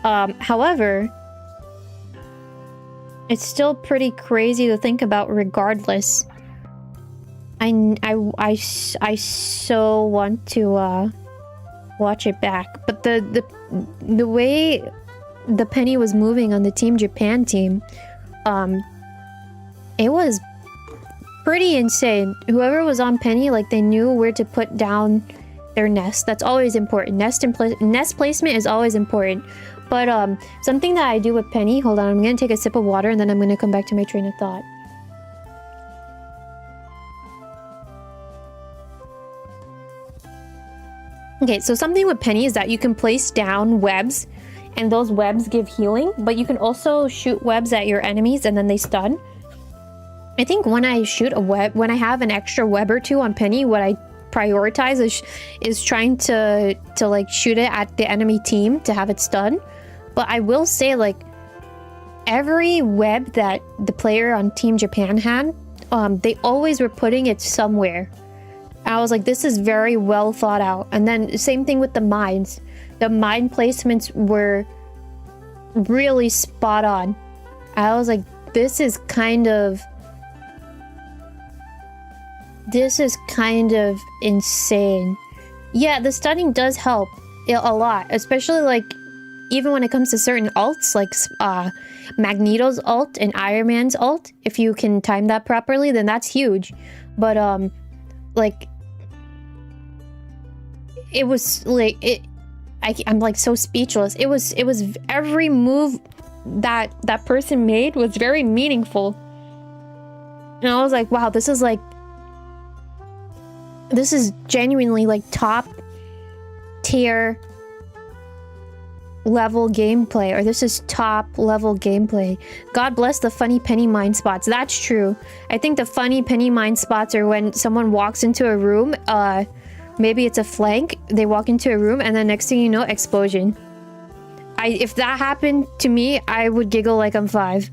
[SPEAKER 1] However, it's still pretty crazy to think about regardless. I so want to watch it back, but the way the Penny was moving on the Team Japan team, it was pretty insane. Whoever was on Penny, like, they knew where to put down their nest. That's always important. Nest placement is always important. But something that I do with Penny, hold on, I'm gonna take a sip of water and then I'm gonna come back to my train of thought. Okay, so something with Penny is that you can place down webs, and those webs give healing, but you can also shoot webs at your enemies and then they stun. I think when I shoot a web, when I have an extra web or 2 on Penny, what I prioritize is trying to like shoot it at the enemy team to have it stun. But I will say, like, every web that the player on Team Japan had, they always were putting it somewhere. I was like, this is very well thought out. And then same thing with the mines. The mine placements were really spot on. I was like, this is kind of insane. Yeah, the stunning does help a lot, especially like even when it comes to certain ults, like Magneto's ult and Iron Man's ult. If you can time that properly, then that's huge. But like, it was like I'm like so speechless. It was every move that person made was very meaningful, and I was like, wow, this is genuinely like top tier level gameplay, or this is top level gameplay. God bless the funny Penny mine spots. That's true. I think the funny Penny mine spots are when someone walks into a room, maybe it's a flank, they walk into a room and then next thing you know, explosion. If that happened to me, I would giggle like I'm 5.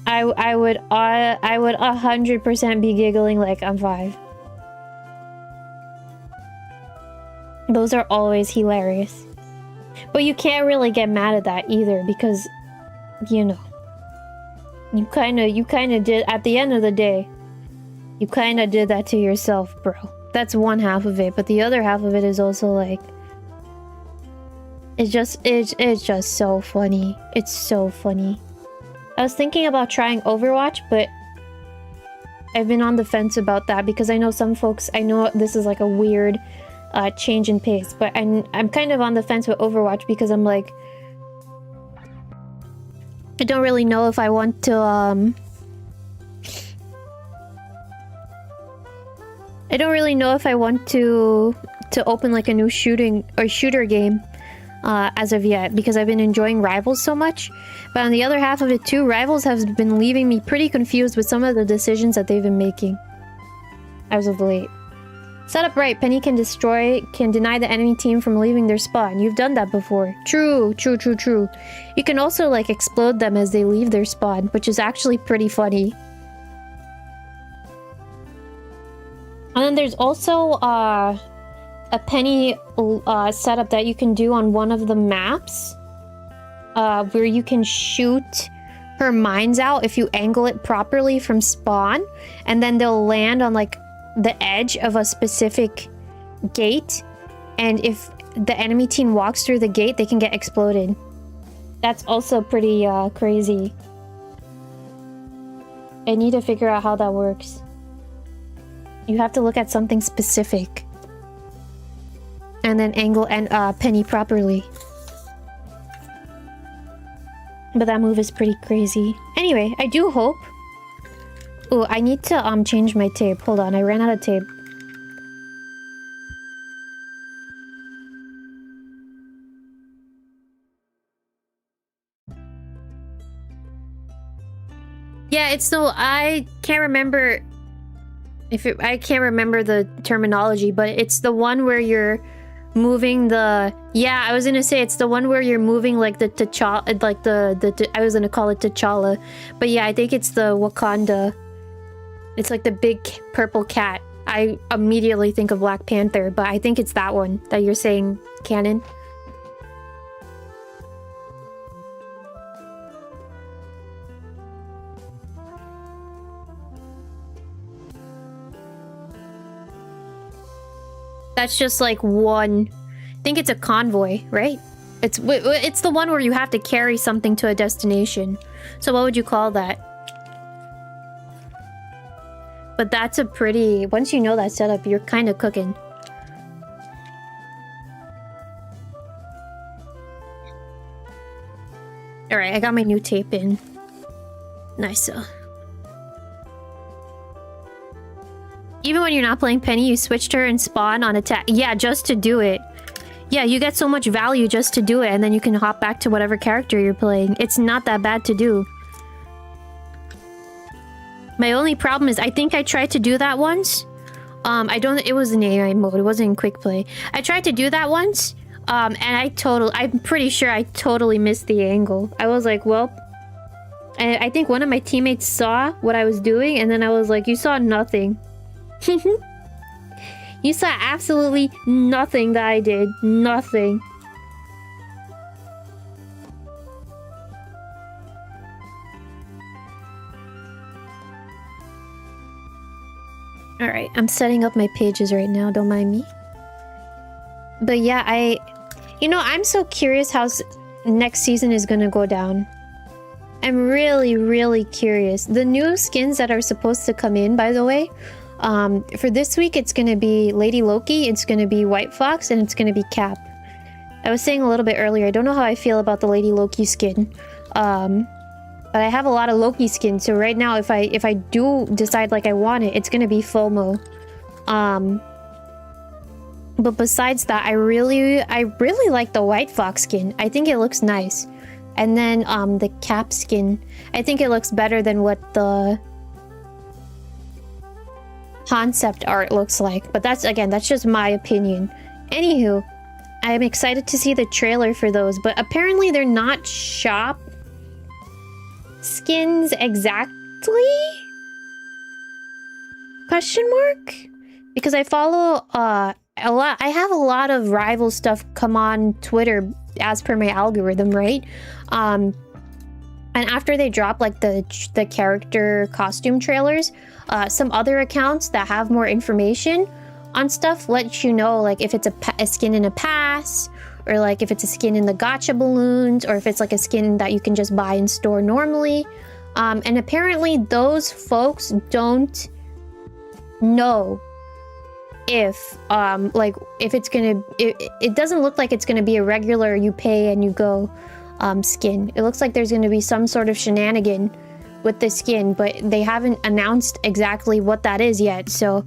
[SPEAKER 1] I would 100% be giggling like I'm 5. Those are always hilarious. But you can't really get mad at that either, because, you know, you kind of did, at the end of the day, you kind of did that to yourself, bro. That's one half of it, but the other half of it is also like... It's just so funny. It's so funny. I was thinking about trying Overwatch, but I've been on the fence about that because I know some folks... I know this is like a weird change in pace, but I'm kind of on the fence with Overwatch because I'm like... I don't really know if I want to, I don't really know if I want to open like a new shooter game as of yet, because I've been enjoying Rivals so much. But on the other half of it too, Rivals has been leaving me pretty confused with some of the decisions that they've been making as of late. Set up right, Penny can deny the enemy team from leaving their spawn. You've done that before. True. You can also like explode them as they leave their spawn, which is actually pretty funny. And then there's also a Penny setup that you can do on one of the maps, where you can shoot her mines out if you angle it properly from spawn, and then they'll land on like the edge of a specific gate, and if the enemy team walks through the gate, they can get exploded. That's also pretty crazy. I need to figure out how that works. You have to look at something specific and then angle and Penny properly. But that move is pretty crazy. Anyway, I do hope... Oh, I need to change my tape. Hold on, I ran out of tape. Yeah, it's no... I can't remember... I can't remember the terminology, but it's the one where you're moving the... Yeah, I was gonna say it's the one where you're moving like the T'Challa... Like the I was gonna call it T'Challa. But yeah, I think it's the Wakanda... It's like the big purple cat. I immediately think of Black Panther, but I think it's that one that you're saying canon. That's just like one... I think it's a convoy, right? It's the one where you have to carry something to a destination. So what would you call that? But that's a pretty... Once you know that setup, you're kind of cooking. Alright, I got my new tape in. Nice. Even when you're not playing Penny, you switched her and spawn on attack. Yeah, just to do it. Yeah, you get so much value just to do it, and then you can hop back to whatever character you're playing. It's not that bad to do. My only problem is I think I tried to do that once. It was in AI mode. It wasn't in quick play. I tried to do that once. And I'm pretty sure I totally missed the angle. I was like, well, I think one of my teammates saw what I was doing, and then I was like, you saw nothing. You saw absolutely nothing that I did. Nothing. Alright, I'm setting up my pages right now, don't mind me. But yeah, you know, I'm so curious how next season is gonna go down. I'm really curious. The new skins that are supposed to come in, by the way, for this week it's gonna be Lady Loki, it's gonna be White Fox, and it's gonna be Cap. I was saying a little bit earlier, I don't know how I feel about the Lady Loki skin. But I have a lot of Loki skins, so right now if I do decide like I want it, it's gonna be FOMO. But besides that, I really like the White Fox skin. I think it looks nice. And then the Cap skin, I think it looks better than what the concept art looks like. But that's just my opinion. Anywho, I'm excited to see the trailer for those, but apparently they're not shop skins exactly? Question mark? Because I follow a lot. I have a lot of rival stuff come on Twitter as per my algorithm, right? And after they drop like the character costume trailers, some other accounts that have more information on stuff lets you know, like, if it's a skin in a pass, or like if it's a skin in the gacha balloons, or if it's like a skin that you can just buy in store normally. And apparently those folks don't know if like if it's gonna it doesn't look like it's gonna be a regular you pay and you go skin. It looks like there's gonna be some sort of shenanigan with the skin, but they haven't announced exactly what that is yet, so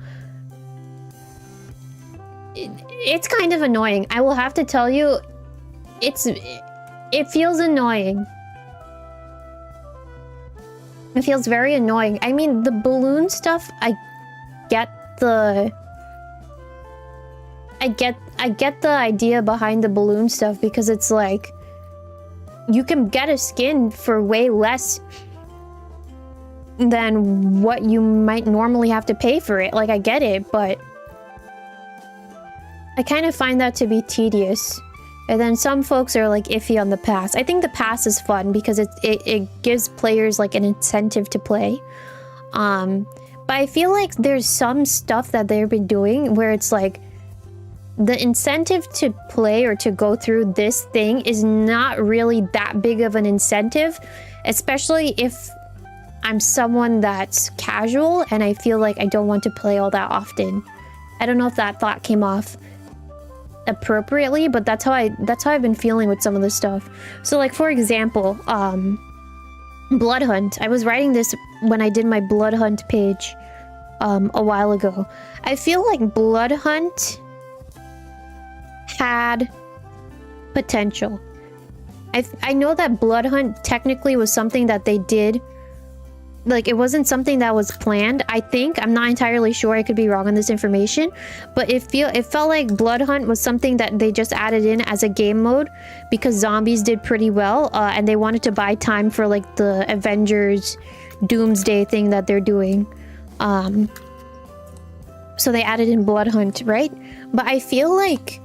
[SPEAKER 1] it's kind of annoying. I will have to tell you, it feels annoying. It feels very annoying. I mean, the balloon stuff, I get the idea behind the balloon stuff, because it's like you can get a skin for way less than what you might normally have to pay for it. Like, I get it, but I kind of find that to be tedious. And then some folks are like iffy on the pass. I think the pass is fun because it gives players like an incentive to play. But I feel like there's some stuff that they've been doing where it's like the incentive to play or to go through this thing is not really that big of an incentive, especially if I'm someone that's casual and I feel like I don't want to play all that often. I don't know if that thought came off appropriately, but that's how I've been feeling with some of this stuff. So like, for example, Blood Hunt. I was writing this when I did my Blood Hunt page a while ago. I feel like Blood Hunt had potential. I know that Blood Hunt technically was something that they did. Like, it wasn't something that was planned, I think. I'm not entirely sure. I could be wrong on this information. But it felt like Blood Hunt was something that they just added in as a game mode because zombies did pretty well. And they wanted to buy time for, like, the Avengers Doomsday thing that they're doing. So they added in Blood Hunt, right? But I feel like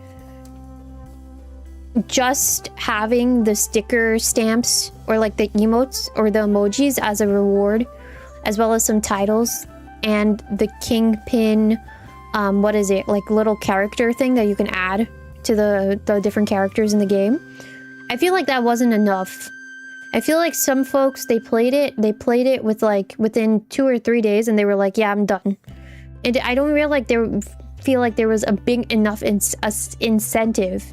[SPEAKER 1] just having the sticker stamps or like the emotes or the emojis as a reward, as well as some titles and the Kingpin, what is it, like little character thing that you can add to the different characters in the game. I feel like that wasn't enough. I feel like some folks, they played it with like within 2 or 3 days and they were like, yeah, I'm done. And I don't feel like there was a big enough incentive.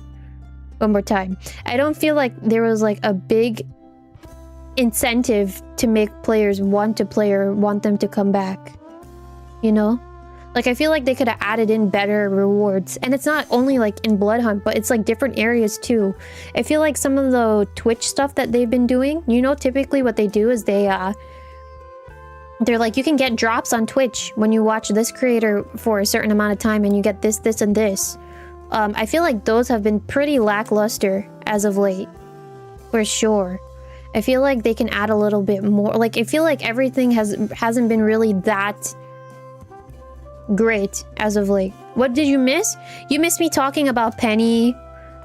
[SPEAKER 1] One more time. I don't feel like there was like a big incentive to make players want to play or want them to come back. You know? Like, I feel like they could have added in better rewards. And it's not only like in Blood Hunt, but it's like different areas too. I feel like some of the Twitch stuff that they've been doing, you know, typically what they do is they're like, you can get drops on Twitch when you watch this creator for a certain amount of time and you get this, this, and this. I feel like those have been pretty lackluster as of late, for sure. I feel like they can add a little bit more. Like, I feel like everything hasn't been really that great as of late. What did you miss? You missed me talking about Penny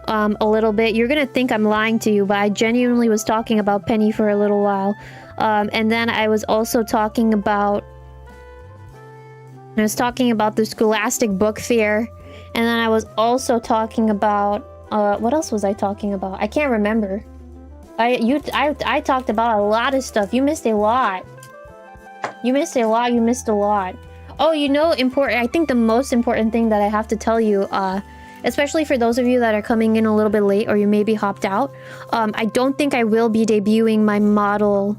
[SPEAKER 1] a little bit. You're gonna think I'm lying to you, but I genuinely was talking about Penny for a little while. And then I was also talking about the Scholastic Book Fair. And then I was also talking about what else was I talking about? I can't remember. I talked about a lot of stuff. You missed a lot. You missed a lot. Oh, you know, important. I think the most important thing that I have to tell you, especially for those of you that are coming in a little bit late or you maybe hopped out, I don't think I will be debuting my model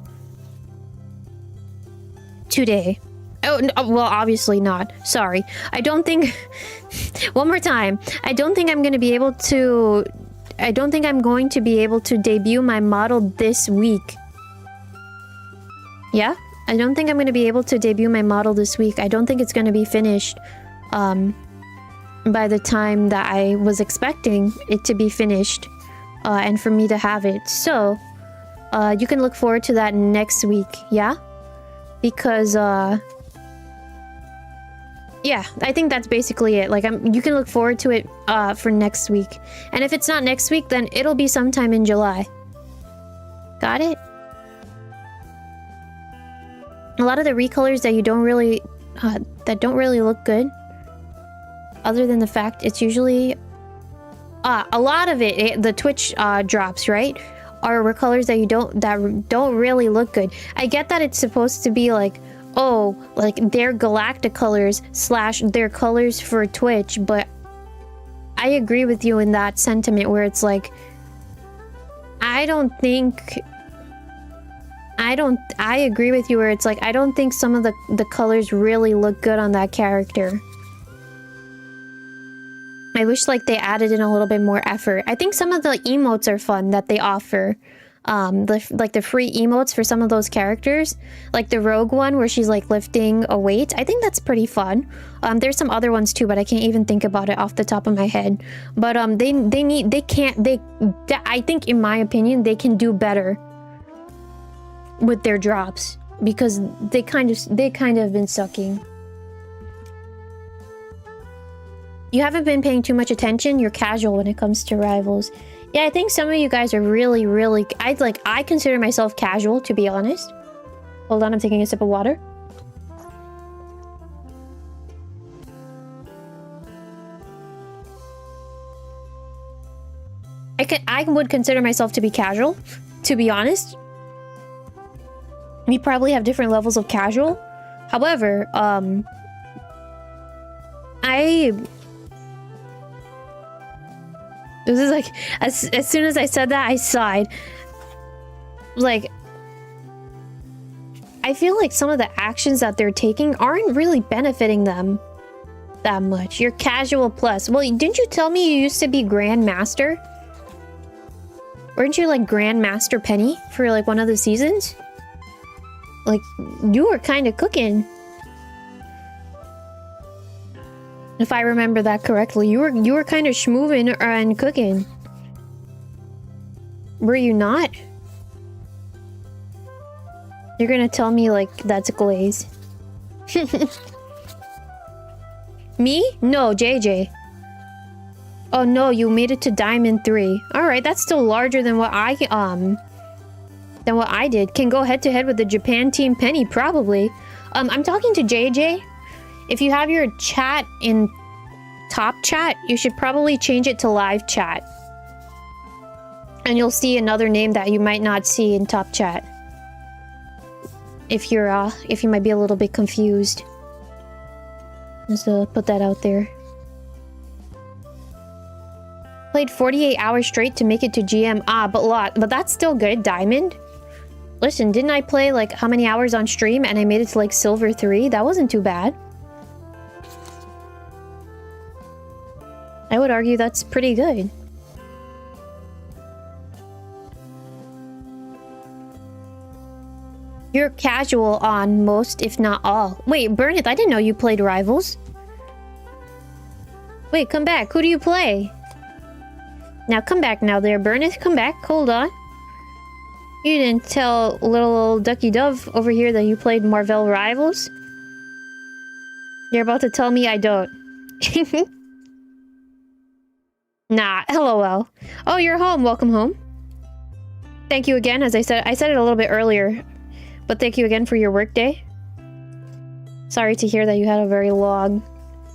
[SPEAKER 1] today. Oh, no, well, obviously not. Sorry. I don't think... One more time. I don't think I'm going to be able to debut my model this week. Yeah? I don't think I'm going to be able to debut my model this week. I don't think it's going to be finished by the time that I was expecting it to be finished and for me to have it. So, you can look forward to that next week, yeah? Because, yeah, I think that's basically it. Like, you can look forward to it for next week. And if it's not next week, then it'll be sometime in July. Got it? A lot of the recolors that you don't really... that don't really look good. other than the fact it's usually... a lot of the Twitch drops, right? Are colors that don't really look good. I get that it's supposed to be like, oh, like they're galactic colors / their colors for Twitch, but I agree with you in that sentiment where it's like, I agree with you where it's like, I don't think some of the colors really look good on that character. I wish like they added in a little bit more effort. I think some of the emotes are fun that they offer. The free emotes for some of those characters. Like the rogue one where she's like lifting a weight. I think that's pretty fun. There's some other ones too, but I can't even think about it off the top of my head. But I think in my opinion, they can do better with their drops. Because they kind of been sucking. You haven't been paying too much attention. You're casual when it comes to rivals. Yeah, I think some of you guys are really, really... I consider myself casual, to be honest. Hold on, I'm taking a sip of water. I would consider myself to be casual, to be honest. We probably have different levels of casual. However, This is like, as soon as I said that, I sighed. Like, I feel like some of the actions that they're taking aren't really benefiting them that much. You're casual plus. Well, didn't you tell me you used to be Grandmaster? Weren't you like Grandmaster Penny for like one of the seasons? Like, you were kind of cooking. If I remember that correctly, you were kind of schmoovin' and cooking. Were you not? You're gonna tell me like that's Glaze. Me? No, JJ. Oh no, you made it to Diamond 3. Alright, that's still larger than what I did. Can go head to head with the Japan team Penny, probably. I'm talking to JJ. If you have your chat in top chat, you should probably change it to live chat. And you'll see another name that you might not see in top chat. If you might be a little bit confused. Just put that out there. Played 48 hours straight to make it to GM. But that's still good. Diamond. Listen, didn't I play like how many hours on stream and I made it to like Silver 3? That wasn't too bad. I would argue that's pretty good. You're casual on most, if not all. Wait, Burnith, I didn't know you played Rivals. Wait, come back. Who do you play? Now come back now there, Burnith. Come back. Hold on. You didn't tell little old Ducky Dove over here that you played Marvel Rivals? You're about to tell me I don't. Nah, LOL. Oh, you're home. Welcome home. Thank you again. As I said it a little bit earlier, but thank you again for your work day. Sorry to hear that you had a very long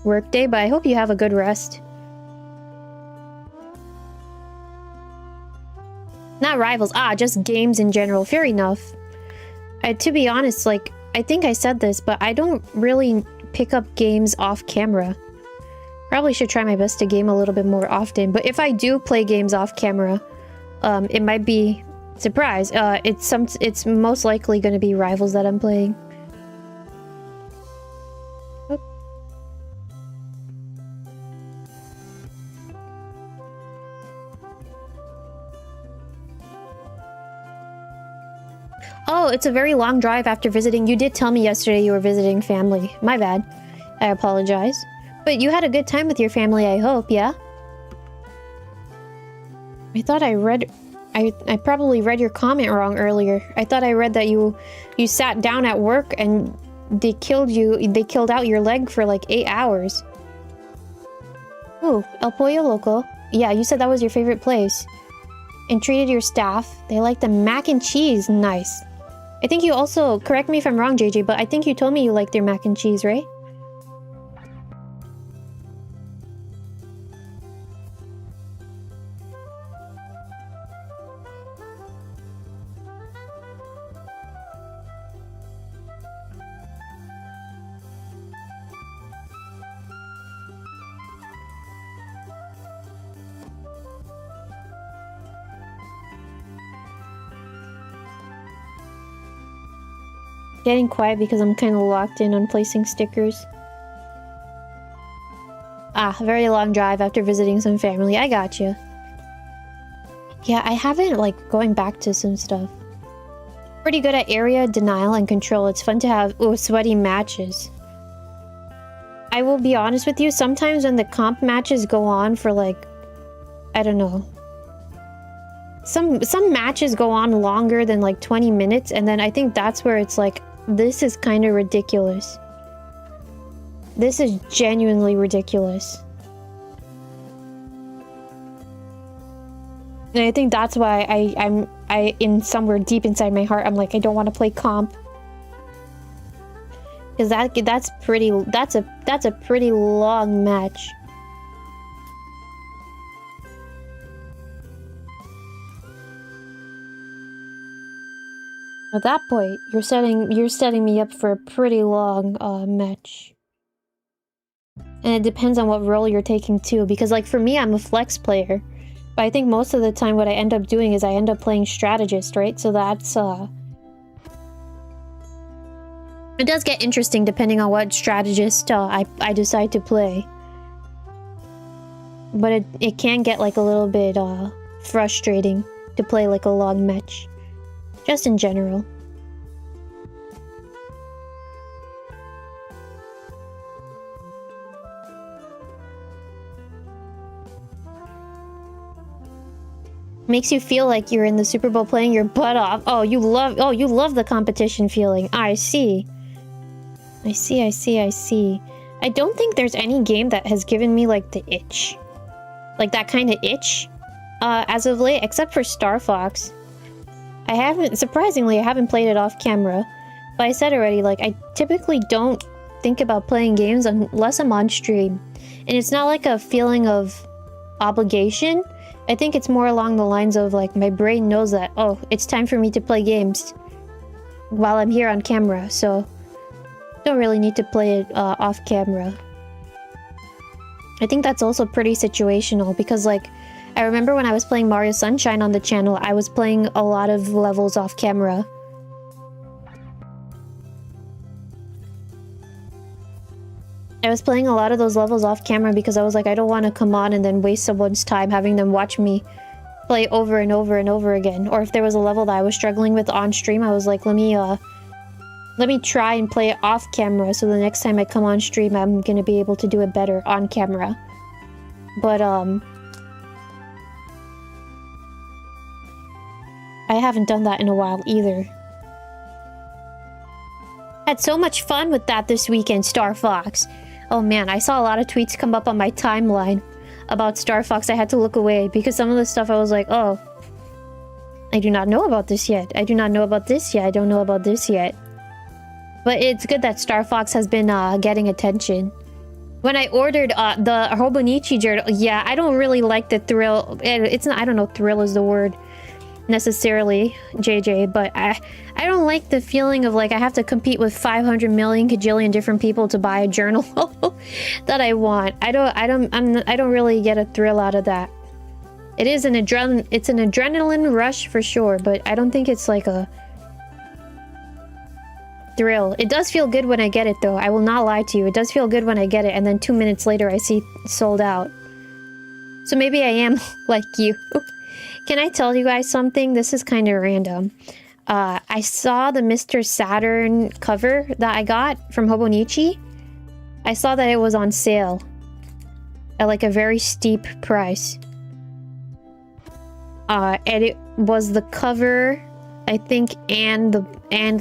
[SPEAKER 1] work day, but I hope you have a good rest. Not Rivals. Just games in general. Fair enough. To be honest, like, I think I said this, but I don't really pick up games off camera. Probably should try my best to game a little bit more often, but if I do play games off camera, it might be surprise. It's most likely going to be Rivals that I'm playing. Oh, it's a very long drive after visiting. You did tell me yesterday you were visiting family. My bad. I apologize. But you had a good time with your family, I hope, yeah? I thought I read... I probably read your comment wrong earlier. I thought I read that you sat down at work and they killed out your leg for like 8 hours. Ooh, El Pollo Loco. Yeah, you said that was your favorite place. And treated your staff. They like the mac and cheese. Nice. I think you also... Correct me if I'm wrong, JJ, but I think you told me you liked their mac and cheese, right? Getting quiet because I'm kind of locked in on placing stickers. Ah, very long drive after visiting some family. I got you. Yeah, I haven't, like, going back to some stuff. Pretty good at area, denial, and control. It's fun to have, sweaty matches. I will be honest with you, sometimes when the comp matches go on for, like, I don't know. Some matches go on longer than, like, 20 minutes, and then I think that's where it's like, this is kind of ridiculous. This is genuinely ridiculous. And I think that's why I'm in somewhere deep inside my heart, I'm like, I don't want to play comp. Because that's a pretty long match. At that point, you're setting me up for a pretty long match. And it depends on what role you're taking too, because like for me, I'm a flex player. But I think most of the time what I end up doing is I end up playing strategist, right? So that's it does get interesting depending on what strategist I decide to play. But it can get like a little bit frustrating to play like a long match. Just in general. Makes you feel like you're in the Super Bowl playing your butt off. Oh, you love the competition feeling. I see. I see. I don't think there's any game that has given me like the itch. Like that kind of itch. As of late, except for Star Fox. Surprisingly, I haven't played it off camera. But I said already, like, I typically don't think about playing games unless I'm on stream. And it's not like a feeling of obligation. I think it's more along the lines of, like, my brain knows that, oh, it's time for me to play games while I'm here on camera, so don't really need to play it off camera. I think that's also pretty situational because, like, I remember when I was playing Mario Sunshine on the channel, I was playing a lot of levels off camera. I was playing a lot of those levels off camera because I was like, I don't want to come on and then waste someone's time having them watch me play over and over and over again. Or if there was a level that I was struggling with on stream, I was like, let me try and play it off camera so the next time I come on stream, I'm gonna be able to do it better on camera. But, I haven't done that in a while either. Had so much fun with that this weekend, Star Fox. Oh man, I saw a lot of tweets come up on my timeline about Star Fox. I had to look away because some of the stuff I was like, oh, I do not know about this yet. I do not know about this yet. I don't know about this yet. But it's good that Star Fox has been getting attention. When I ordered the Hobonichi journal, yeah, I don't really like the thrill. It's not, I don't know if thrill is the word necessarily, JJ, but I don't like the feeling of like I have to compete with 500 million kajillion different people to buy a journal that I want. I don't really get a thrill out of that. It is an adrenaline rush for sure, but I don't think it's like a thrill. It does feel good when I get it though. I will not lie to you. It does feel good when I get it and then 2 minutes later I see sold out. So maybe I am like you. Can I tell you guys something? This is kind of random. I saw the Mr. Saturn cover that I got from Hobonichi. I saw that it was on sale at like a very steep price. And it was the cover, I think, and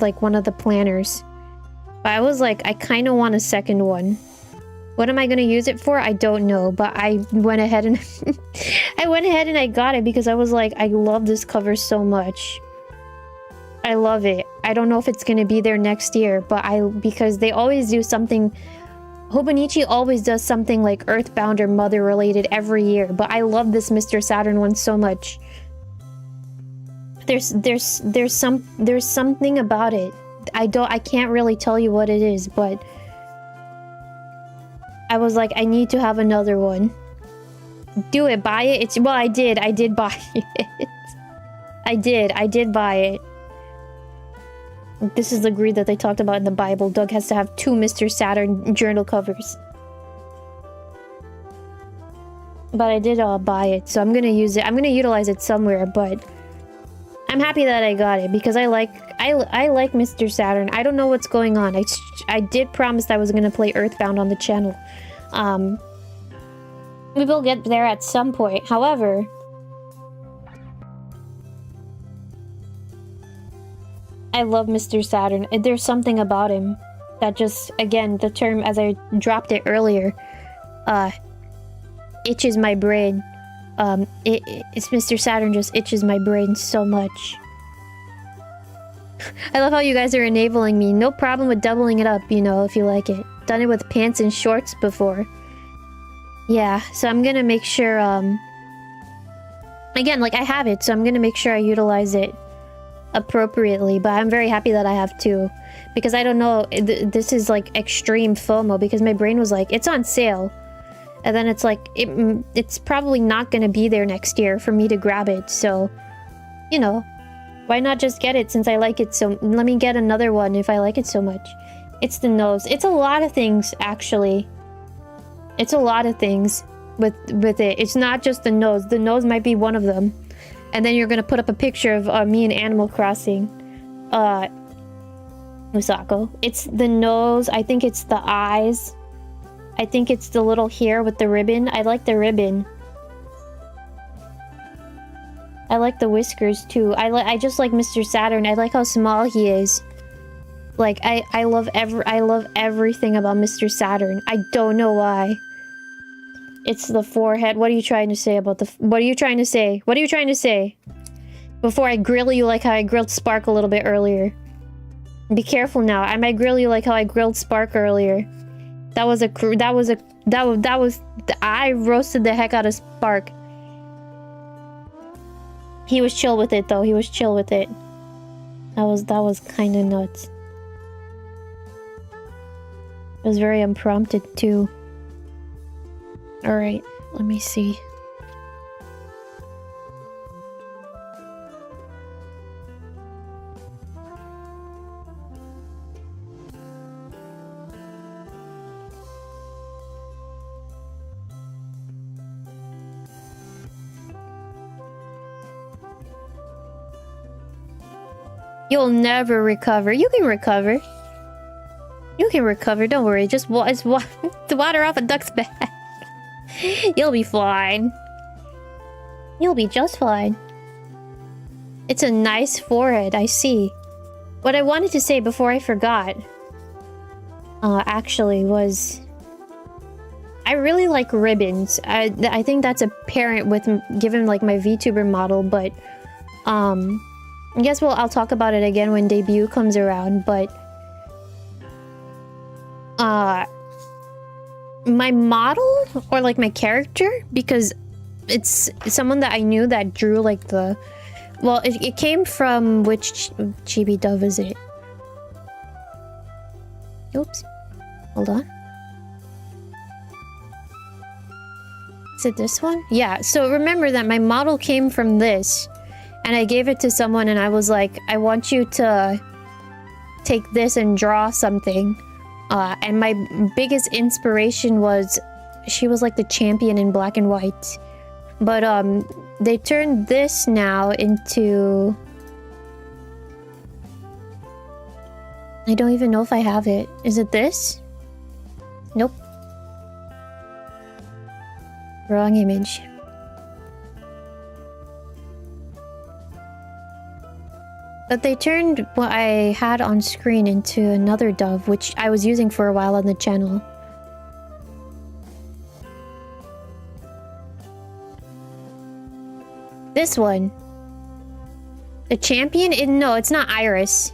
[SPEAKER 1] like one of the planners. But I was like, I kind of want a second one. What am I going to use it for? I don't know, but I went ahead and I got it because I was like, I love this cover so much. I love it. I don't know if it's going to be there next year, but because they always do something. Hobonichi always does something like Earthbound or Mother related every year, but I love this Mr. Saturn one so much. There's something about it. I can't really tell you what it is, but I was like, I need to have another one. Do it, buy it. Well, I did buy it. I did buy it. This is the greed that they talked about in the Bible. Doug has to have 2 Mr. Saturn journal covers. But I did buy it, so I'm gonna use it. I'm gonna utilize it somewhere, but I'm happy that I got it because I like Mr. Saturn. I don't know what's going on. I did promise I was gonna play Earthbound on the channel. We will get there at some point. However, I love Mr. Saturn. There's something about him that just, again, the term as I dropped it earlier, itches my brain. It's Mr. Saturn just itches my brain so much. I love how you guys are enabling me. No problem with doubling it up, you know, if you like it. Done it with pants and shorts before. Yeah, so I'm gonna make sure, again, like, I have it, so I'm gonna make sure I utilize it appropriately, but I'm very happy that I have 2. Because I don't know, this is, like, extreme FOMO, because my brain was like, it's on sale. And then it's like, it's probably not gonna be there next year for me to grab it, so, you know, why not just get it since I like it so... Let me get another one if I like it so much. It's the nose. It's a lot of things, actually. It's a lot of things with it. It's not just the nose. The nose might be one of them. And then you're gonna put up a picture of me in Animal Crossing. Musako. It's the nose. I think it's the eyes. I think it's the little hair with the ribbon. I like the ribbon. I like the whiskers too. I just like Mr. Saturn. I like how small he is. Like I love everything about Mr. Saturn. I don't know why. It's the forehead. What are you trying to say about the... What are you trying to say? What are you trying to say? Before I grill you like how I grilled Spark a little bit earlier. Be careful now. I might grill you like how I grilled Spark earlier. I roasted the heck out of Spark. He was chill with it though. He was chill with it. That was kind of nuts. It was very unprompted too. Alright, let me see. You'll never recover. You can recover. You can recover, don't worry. Just the water off a duck's back. You'll be fine. You'll be just fine. It's a nice forehead, I see. What I wanted to say before I forgot, actually, was... I really like ribbons. I think that's apparent with given like my VTuber model, but I guess I'll talk about it again when debut comes around, but my model or like my character, because it's someone that I knew that drew like the... Well, it came from which chibi dove is it? Oops. Hold on. Is it this one? Yeah, so remember that my model came from this, and I gave it to someone and I was like, I want you to take this and draw something. And my biggest inspiration was, she was like the champion in black and white. But they turned this now into... I don't even know if I have it. Is it this? Nope. Wrong image. But they turned what I had on screen into another dove, which I was using for a while on the channel. This one. The champion? No, it's not Iris.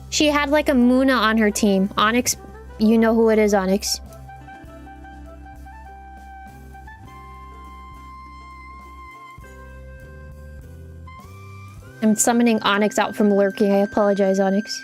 [SPEAKER 1] She had like a Muna on her team. Onyx, you know who it is, Onyx. I'm summoning Onyx out from lurking. I apologize, Onyx.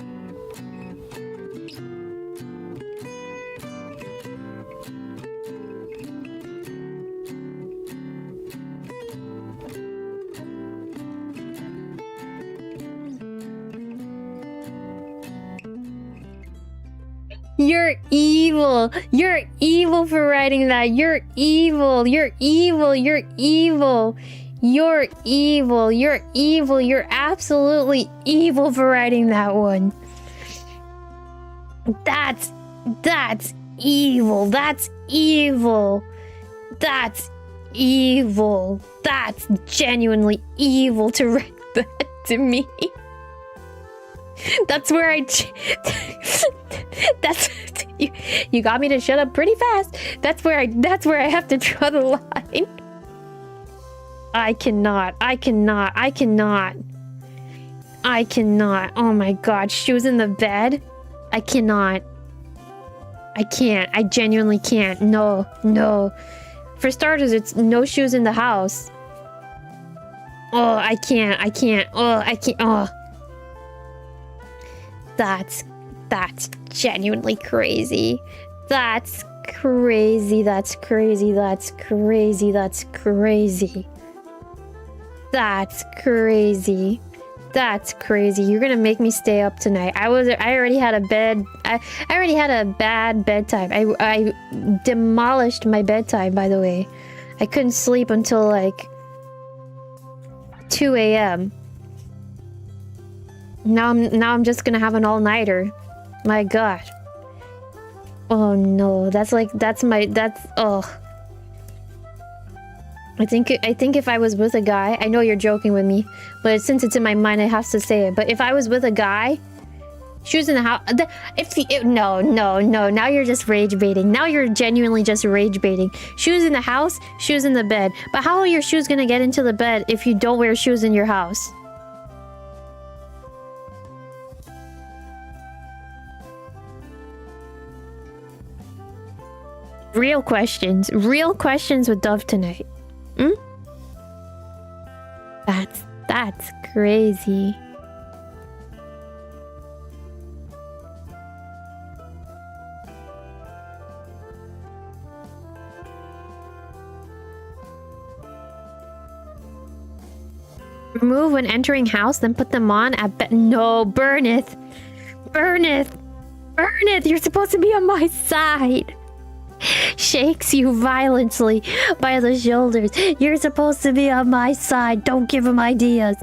[SPEAKER 1] You're evil. You're evil for writing that. You're evil. You're evil. You're evil. You're evil. You're evil. You're absolutely evil for writing that one. That's evil. That's evil. That's evil. That's genuinely evil to write that to me. That's where that's you got me to shut up pretty fast. That's where I have to draw the line. I cannot. Oh my god, shoes in the bed? I cannot. I can't. I genuinely can't. No. For starters, it's no shoes in the house. Oh, I can't. Oh. That's genuinely crazy. That's crazy. That's crazy. You're gonna make me stay up tonight. I already had a bad bedtime. I demolished my bedtime, by the way. I couldn't sleep until like 2 a.m. Now I'm just gonna have an all-nighter. My god. Oh no, oh. I think if I was with a guy, I know you're joking with me, but since it's in my mind, I have to say it. But if I was with a guy, shoes in the house, no, now you're just rage baiting. Now you're genuinely just rage baiting. Shoes in the house, shoes in the bed. But how are your shoes gonna get into the bed if you don't wear shoes in your house? Real questions with Dove tonight. That's crazy. Remove when entering house, then put them on at bed. No, Burneth. You're supposed to be on my side. Shakes you violently by the shoulders. You're supposed to be on my side. Don't give him ideas.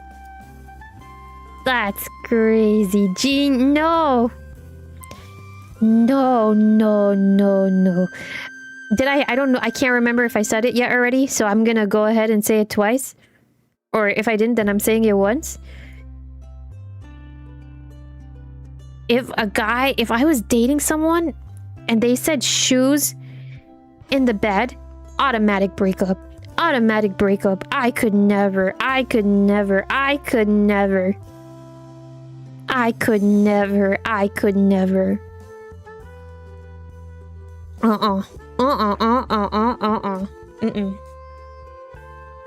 [SPEAKER 1] That's crazy. Gene, no. No. Did I don't know. I can't remember if I said it yet already, so I'm gonna go ahead and say it twice. Or if I didn't, then I'm saying it once. If I was dating someone and they said shoes in the bed, automatic breakup. I could never.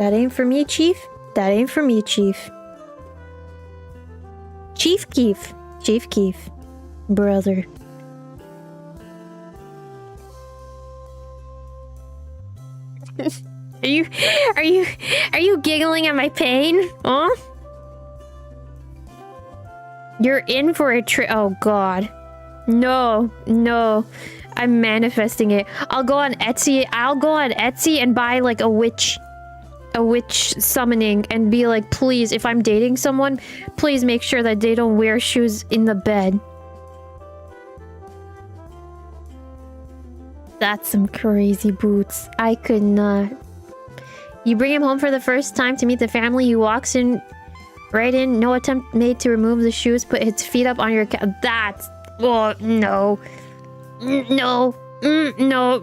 [SPEAKER 1] That ain't for me, Chief. Chief Keef. Brother. Are you giggling at my pain? Huh? You're in for a trip. Oh god. No. I'm manifesting it. I'll go on Etsy and buy like a witch summoning and be like, please, if I'm dating someone, please make sure that they don't wear shoes in the bed. That's some crazy boots. I could not. You bring him home for the first time to meet the family. He walks in, right in. No attempt made to remove the shoes. Put his feet up on your couch. That's... Oh, no. No. Nope.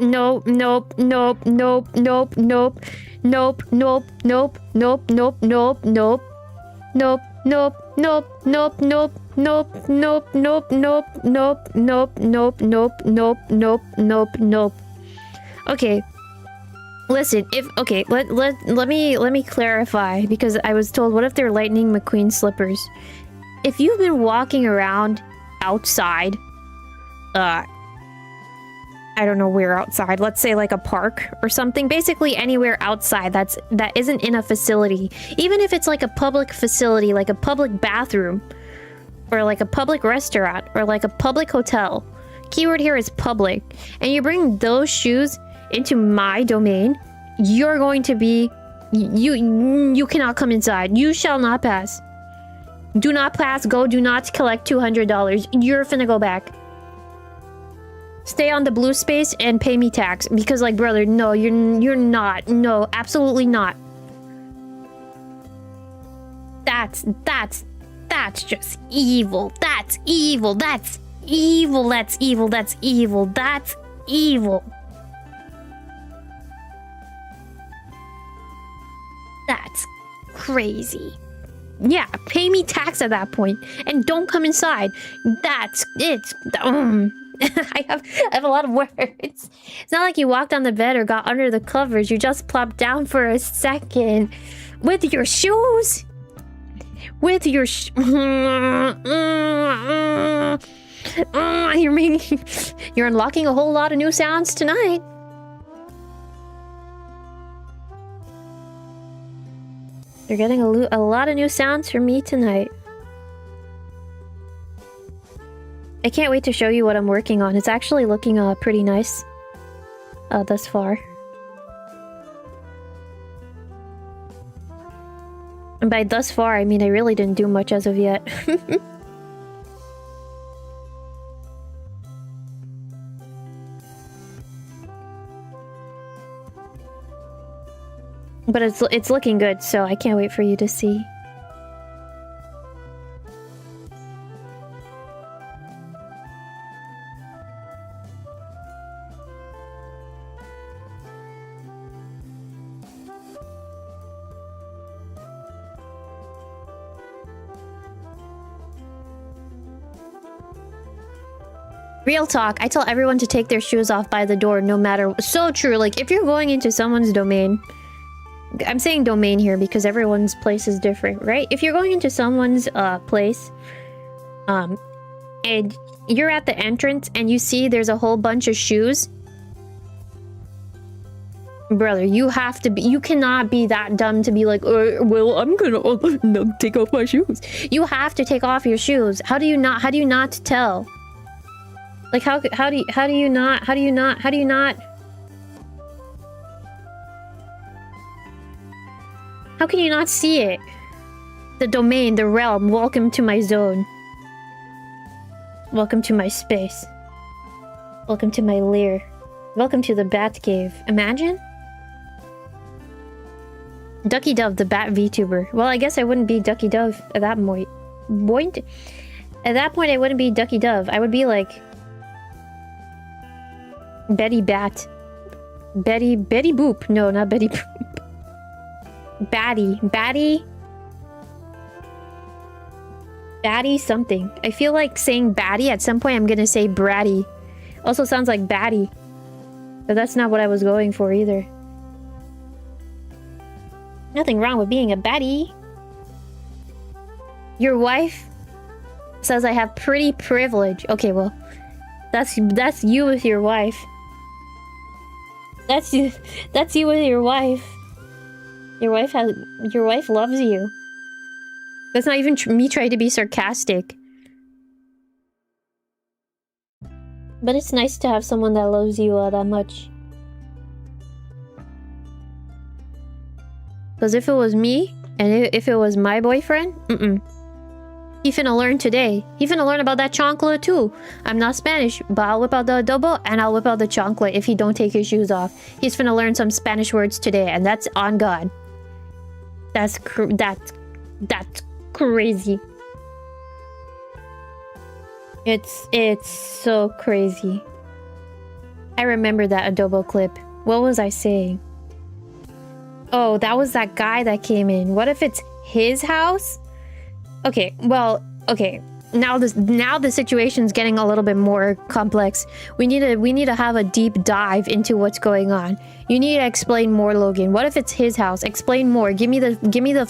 [SPEAKER 1] Okay. Listen, let me clarify, because I was told, what if they're Lightning McQueen slippers? If you've been walking around outside, I don't know where outside, let's say like a park or something, basically anywhere outside that isn't in a facility, even if it's like a public facility, like a public bathroom, or like a public restaurant, or like a public hotel, Keyword here is public. And you bring those shoes into my domain, you're going to be... You cannot come inside. You shall not pass. Do not pass, go, do not collect $200. You're finna go back. Stay on the blue space and pay me tax. Because, like, brother, no, you're not. No, absolutely not. That's just evil. That's evil. That's evil. That's evil. That's evil. That's evil. That's crazy. Yeah, pay me tax at that point, and don't come inside. That's it's. I have a lot of words. It's not like you walked on the bed or got under the covers. You just plopped down for a second with your shoes. With your you're unlocking a whole lot of new sounds tonight. You're getting a lot of new sounds from me tonight. I can't wait to show you what I'm working on. It's actually looking pretty nice thus far. And by thus far, I mean I really didn't do much as of yet. But it's looking good, so I can't wait for you to see. Real talk, I tell everyone to take their shoes off by the door no matter... So true, like if you're going into someone's domain... I'm saying domain here because everyone's place is different, right? If you're going into someone's place, and you're at the entrance and you see there's a whole bunch of shoes, brother, you have to be, you cannot be that dumb to be like, well, I'm gonna take off my shoes. You have to take off your shoes. How do you not tell? Like how do you not? How can you not see it? The domain, the realm, welcome to my zone. Welcome to my space. Welcome to my lair. Welcome to the bat cave. Imagine? Duckie Dove, the bat VTuber. Well, I guess I wouldn't be Duckie Dove at that point. At that point, I wouldn't be Duckie Dove. I would be like... Betty Bat. Betty Boop. No, not Betty Boop. Batty something. I feel like saying batty at some point. I'm gonna say bratty. Also sounds like batty, but that's not what I was going for either. Nothing wrong with being a batty. Your wife says I have pretty privilege. Okay, well, that's you with your wife. That's you with your wife. Your wife loves you. That's not even me trying to be sarcastic. But it's nice to have someone that loves you that much. Because if it was me, and if it was my boyfriend, he finna learn today. He finna learn about that chancla too. I'm not Spanish, but I'll whip out the adobo and I'll whip out the chancla if he don't take his shoes off. He's finna learn some Spanish words today, and that's on God. That's crazy. It's so crazy. I remember that adobo clip. What was I saying? Oh, that was that guy that came in. What if it's his house? Okay, well, okay. Now the situation's getting a little bit more complex. We need to have a deep dive into what's going on. You need to explain more, Logan. What if it's his house? Explain more. Give me the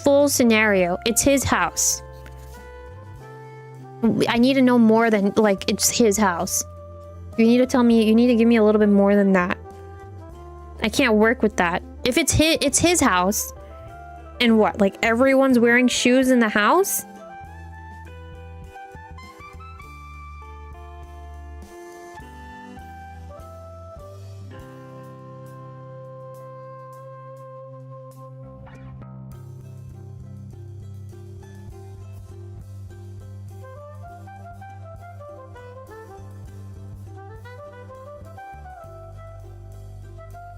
[SPEAKER 1] full scenario. It's his house. I need to know more than like it's his house. You need to tell me, you need to give me a little bit more than that. I can't work with that. If it's his house. And what, like everyone's wearing shoes in the house?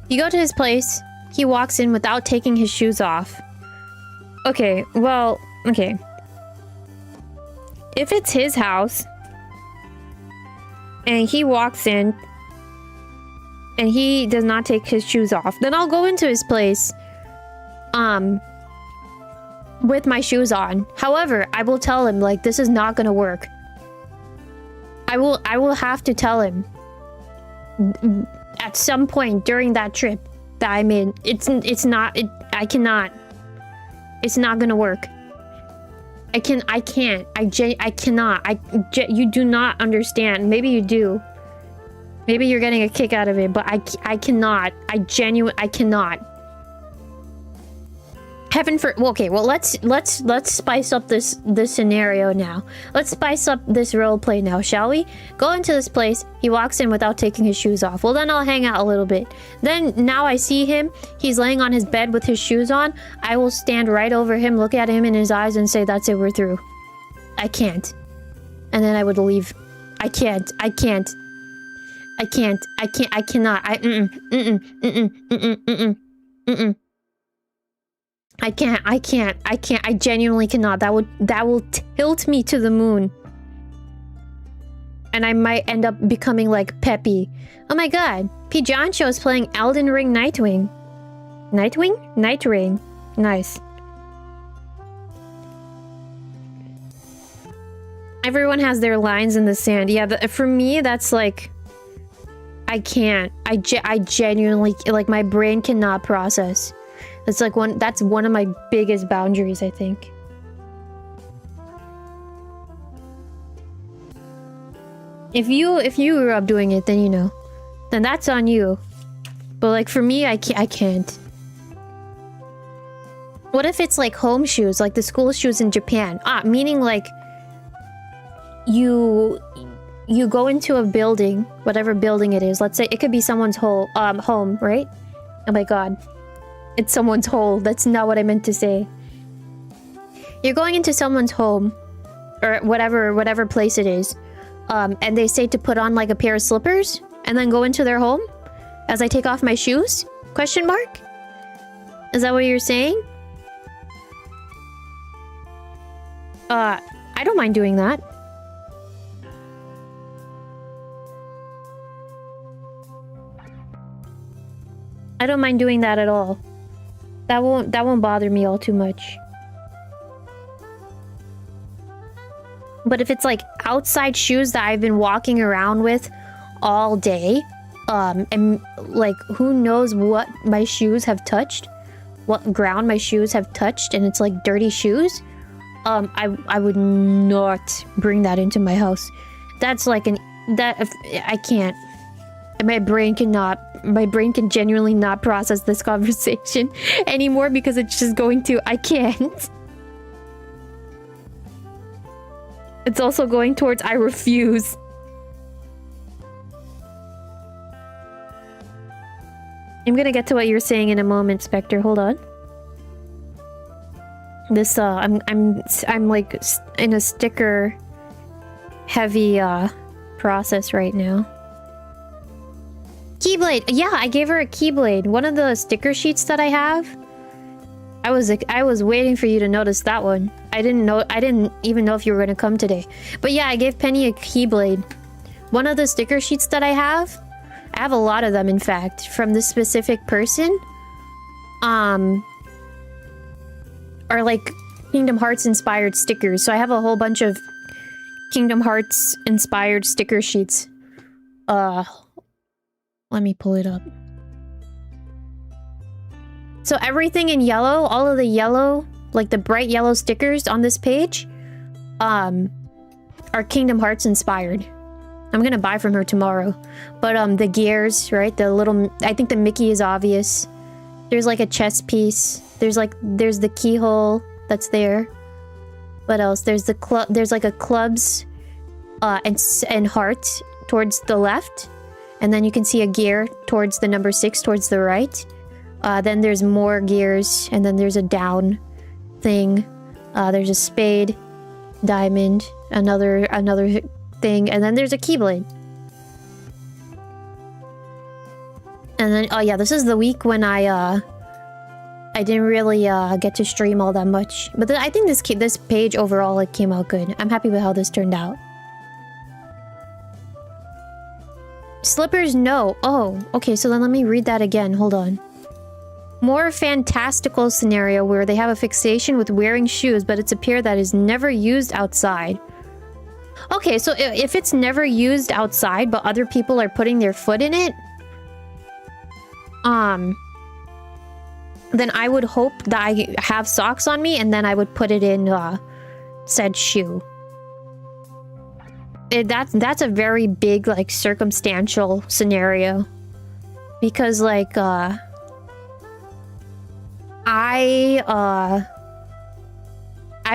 [SPEAKER 1] You go to his place. He walks in without taking his shoes off. Okay, well, okay. If it's his house and he walks in and he does not take his shoes off, then I'll go into his place with my shoes on. However, I will tell him, like, this is not gonna work. I will have to tell him at some point during that trip that I'm in. I cannot. It's not gonna work. I cannot. You do not understand. Maybe you do. Maybe you're getting a kick out of it, but I cannot. I cannot. Heaven for... Okay, well, let's spice up this scenario now. Let's spice up this roleplay now, shall we? Go into this place. He walks in without taking his shoes off. Well, then I'll hang out a little bit. Then, now I see him. He's laying on his bed with his shoes on. I will stand right over him, look at him in his eyes, and say, that's it, we're through. I can't. And then I would leave. I can't. I cannot. I can't. I genuinely cannot. That will tilt me to the moon. And I might end up becoming like Peppy. Oh my god. Pijancho is playing Elden Ring Nightwing. Nightwing? Night Rain. Nice. Everyone has their lines in the sand. Yeah, for me, that's like... I can't. I genuinely... Like, my brain cannot process. That's like that's one of my biggest boundaries, I think. If you grew up doing it, then you know. Then that's on you. But like for me, I can't. What if it's like home shoes, like the school shoes in Japan? Meaning like you go into a building, whatever building it is. Let's say it could be someone's home, right? Oh my god. It's someone's hole. That's not what I meant to say. You're going into someone's home, or whatever place it is, and they say to put on like a pair of slippers and then go into their home as I take off my shoes? Question mark? Is that what you're saying? I don't mind doing that. I don't mind doing that at all. That won't bother me all too much. But if it's like outside shoes that I've been walking around with all day, and like who knows what my shoes have touched, what ground my shoes have touched, and it's like dirty shoes, I would not bring that into my house. That's like I can't. My brain can genuinely not process this conversation anymore because it's just going to... I can't. It's also going towards I refuse. I'm gonna get to what you're saying in a moment, Spectre. Hold on. This, I'm like in a sticker heavy, process right now. Keyblade! Yeah, I gave her a Keyblade. One of the sticker sheets that I have. I was waiting for you to notice that one. I didn't even know if you were gonna come today. But yeah, I gave Penny a Keyblade. One of the sticker sheets that I have a lot of them, in fact, from this specific person. Are like Kingdom Hearts inspired stickers. So I have a whole bunch of Kingdom Hearts inspired sticker sheets. Let me pull it up. So everything in yellow, all of the yellow, like the bright yellow stickers on this page, are Kingdom Hearts inspired. I'm gonna buy from her tomorrow. But the gears, right? The little, I think the Mickey is obvious. There's like a chess piece. There's the keyhole that's there. What else? There's like a clubs, and heart towards the left. And then you can see a gear towards the number 6 towards the right. Then there's more gears, and then there's a down thing. There's a spade, diamond, another thing, and then there's a Keyblade. And then, oh yeah, this is the week when I didn't really get to stream all that much. But I think this page overall, it came out good. I'm happy with how this turned out. Slippers, no. Oh, okay, so then let me read that again. Hold on. More fantastical scenario where they have a fixation with wearing shoes, but it's a pair that is never used outside. Okay, so if it's never used outside, but other people are putting their foot in it, then I would hope that I have socks on me, and then I would put it in said shoe. That's a very big, like, circumstantial scenario. Because, like, I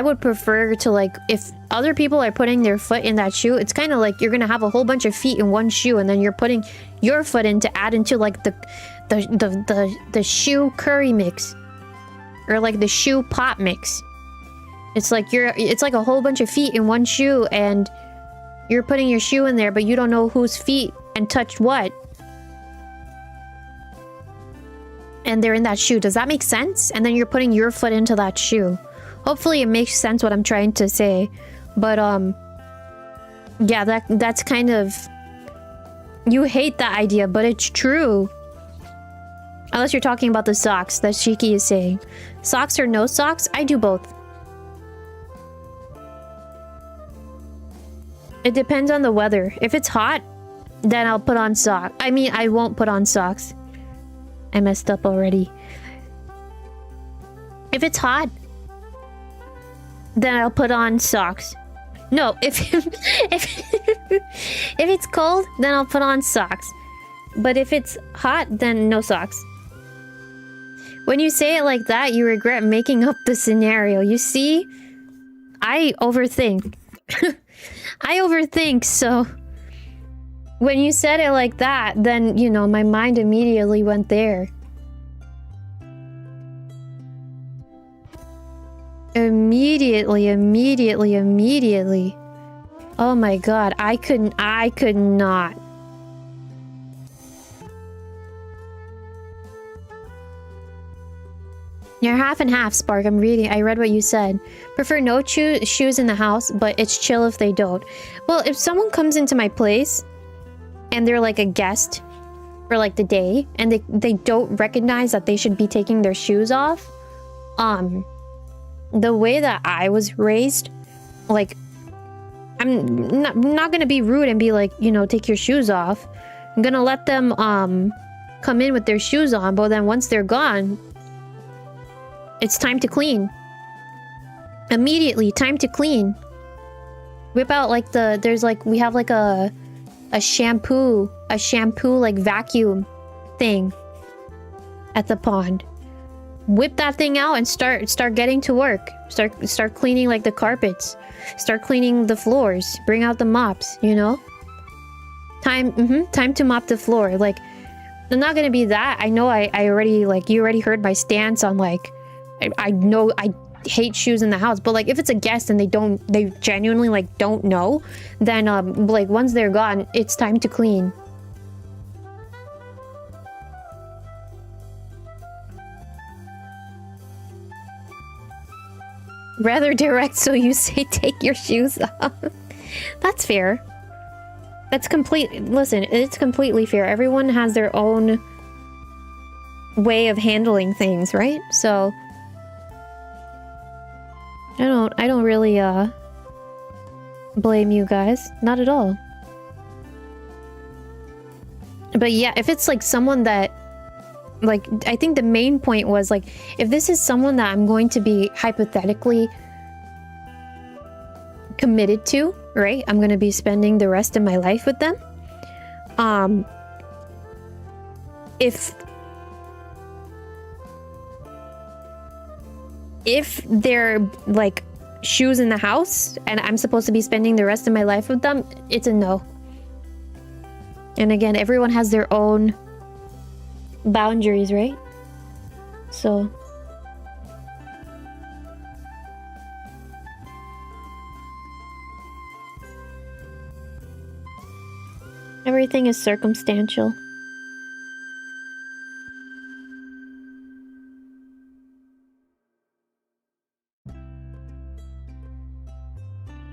[SPEAKER 1] would prefer to, like, if other people are putting their foot in that shoe, it's kind of like you're gonna have a whole bunch of feet in one shoe, and then you're putting your foot in to add into, like, the shoe curry mix. Or, like, the shoe pot mix. It's like it's like a whole bunch of feet in one shoe, and you're putting your shoe in there, but you don't know whose feet and touched what. And they're in that shoe. Does that make sense? And then you're putting your foot into that shoe. Hopefully it makes sense what I'm trying to say. But, yeah, that's kind of... You hate that idea, but it's true. Unless you're talking about the socks that Shiki is saying. Socks or no socks? I do both. It depends on the weather. If it's hot, then I'll put on socks. I mean, I won't put on socks. I messed up already. If it's hot, then I'll put on socks. No, if it's cold, then I'll put on socks. But if it's hot, then no socks. When you say it like that, you regret making up the scenario. You see? I overthink. I overthink, so... When you said it like that, then, you know, my mind immediately went there. Immediately. Oh my god, I could not. You're half and half, Spark. I read what you said. Prefer no shoes in the house, but it's chill if they don't. Well, if someone comes into my place and they're like a guest for like the day, and they don't recognize that they should be taking their shoes off, the way that I was raised, like, I'm not gonna be rude and be like, you know, take your shoes off. I'm gonna let them come in with their shoes on, but then once they're gone, it's time to clean. Immediately, time to clean. Whip out like we have like a shampoo like vacuum thing at the pond. Whip that thing out and start getting to work. Start cleaning like the carpets. Start cleaning the floors. Bring out the mops, you know? Time to mop the floor. Like, I'm not gonna be that. I know I already, like, you already heard my stance on, like, I know I hate shoes in the house, but like if it's a guest and they genuinely like don't know, then like once they're gone, it's time to clean. Rather direct, so you say take your shoes off. That's fair. Listen, it's completely fair. Everyone has their own way of handling things, right? So I don't really blame you guys. Not at all. But yeah, if it's like someone that, like, I think the main point was like, if this is someone that I'm going to be hypothetically committed to, right? I'm going to be spending the rest of my life with them. If they're like shoes in the house and I'm supposed to be spending the rest of my life with them, it's a no. And again, everyone has their own boundaries, right? So everything is circumstantial.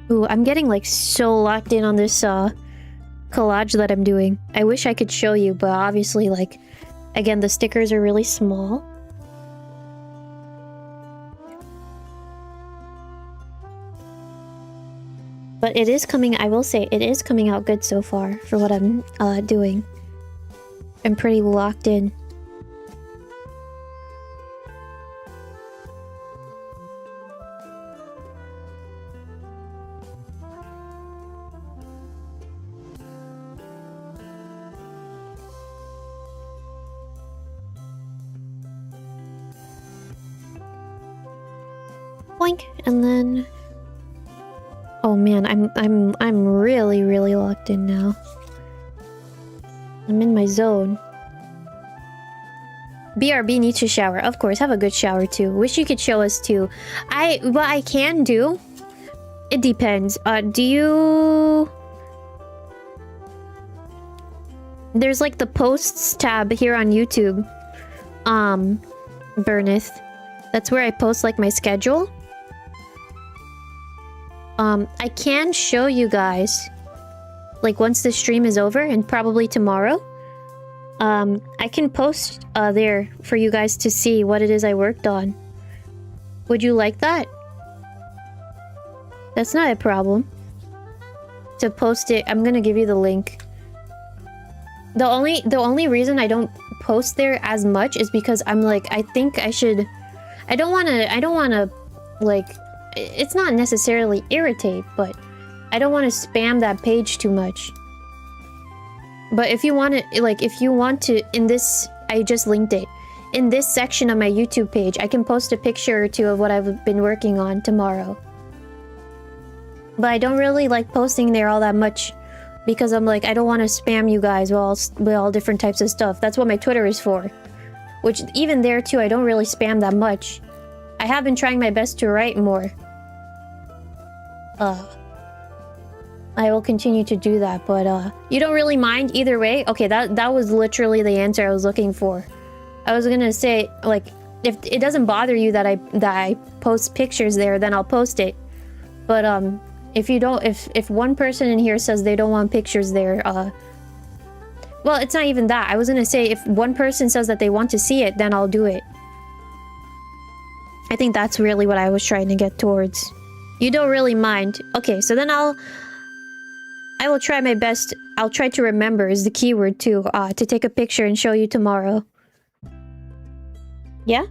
[SPEAKER 1] Ooh, I'm getting like so locked in on this collage that I'm doing. I wish I could show you, but obviously, like, again, the stickers are really small. But it is coming, I will say, it is coming out good so far for what I'm doing. I'm pretty locked in. Boink, and then oh man, I'm really locked in now. I'm in my zone. BRB needs to shower. Of course, have a good shower too. Wish you could show us too. What I can do, it depends. Do you... There's like the posts tab here on YouTube. Burneth. That's where I post like my schedule. I can show you guys, like, once the stream is over, and probably tomorrow, I can post there for you guys to see what it is I worked on. Would you like that? That's not a problem. To post it, I'm gonna give you the link. The only reason I don't post there as much is because I'm like, I think I should... I don't wanna, like... It's not necessarily irritate, but I don't want to spam that page too much. But if you want to, like, if you want to, in this, I just linked it. In this section of my YouTube page, I can post a picture or two of what I've been working on tomorrow. But I don't really like posting there all that much, because I'm like, I don't want to spam you guys with all different types of stuff. That's what my Twitter is for. Which, even there too, I don't really spam that much. I have been trying my best to write more. I will continue to do that, but you don't really mind either way? Okay, that was literally the answer I was looking for. I was gonna say, like, if it doesn't bother you that I post pictures there, then I'll post it. But if you don't, if one person in here says they don't want pictures there, well, it's not even that. I was gonna say, if one person says that they want to see it, then I'll do it. I think that's really what I was trying to get towards. You don't really mind. Okay, so then I will try my best. I'll try to remember is the keyword too, to take a picture and show you tomorrow. Yeah?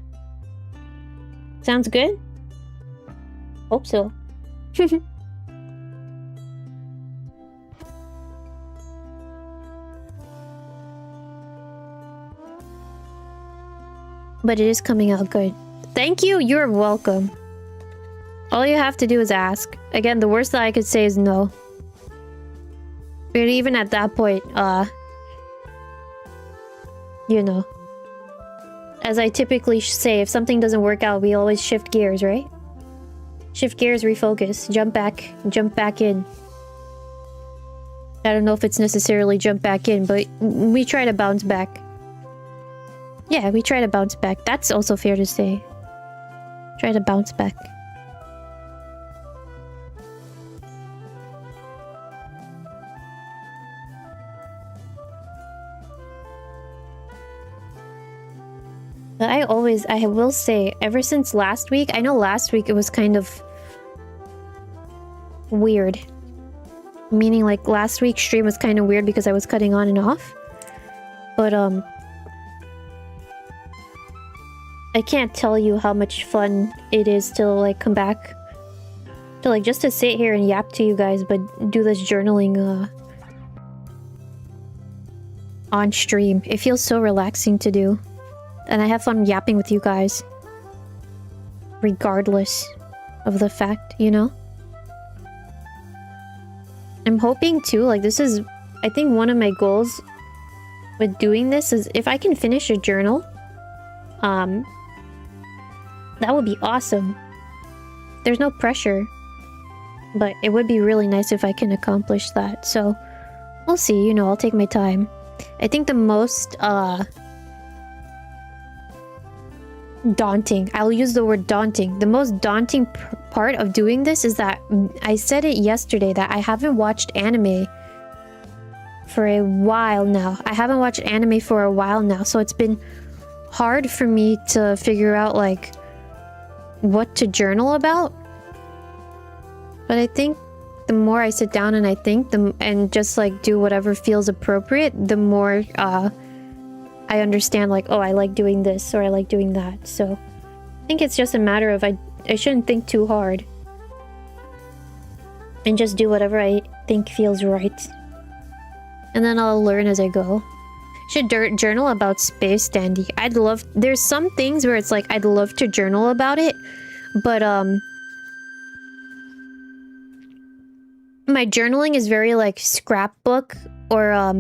[SPEAKER 1] Sounds good? Hope so. But it is coming out good. Thank you, you're welcome. All you have to do is ask. Again, the worst that I could say is no. But even at that point, you know. As I typically say, if something doesn't work out, we always shift gears, right? Shift gears, refocus, jump back in. I don't know if it's necessarily jump back in, but we try to bounce back. Yeah, we try to bounce back. That's also fair to say. Try to bounce back. But I will say, ever since last week, I know last week it was kind of weird. Meaning, like, last week's stream was kind of weird because I was cutting on and off. But, I can't tell you how much fun it is to, like, come back. To, like, just to sit here and yap to you guys, but do this journaling, on stream. It feels so relaxing to do. And I have fun yapping with you guys. Regardless of the fact, you know? I'm hoping too, like, this is... I think one of my goals with doing this is if I can finish a journal, that would be awesome. There's no pressure. But it would be really nice if I can accomplish that. So, we'll see, you know, I'll take my time. I think the most, daunting. I'll use the word daunting. The most daunting part of doing this is that I said it yesterday that I haven't watched anime for a while now. I haven't watched anime for a while now, so it's been hard for me to figure out like what to journal about. But I think the more I sit down and I think and just like do whatever feels appropriate, the more I understand like, oh, I like doing this or I like doing that. So I think it's just a matter of I shouldn't think too hard and just do whatever I think feels right. And then I'll learn as I go. Should journal about Space Dandy. I'd love... There's some things where it's like, I'd love to journal about it. But, my journaling is very, like, scrapbook or,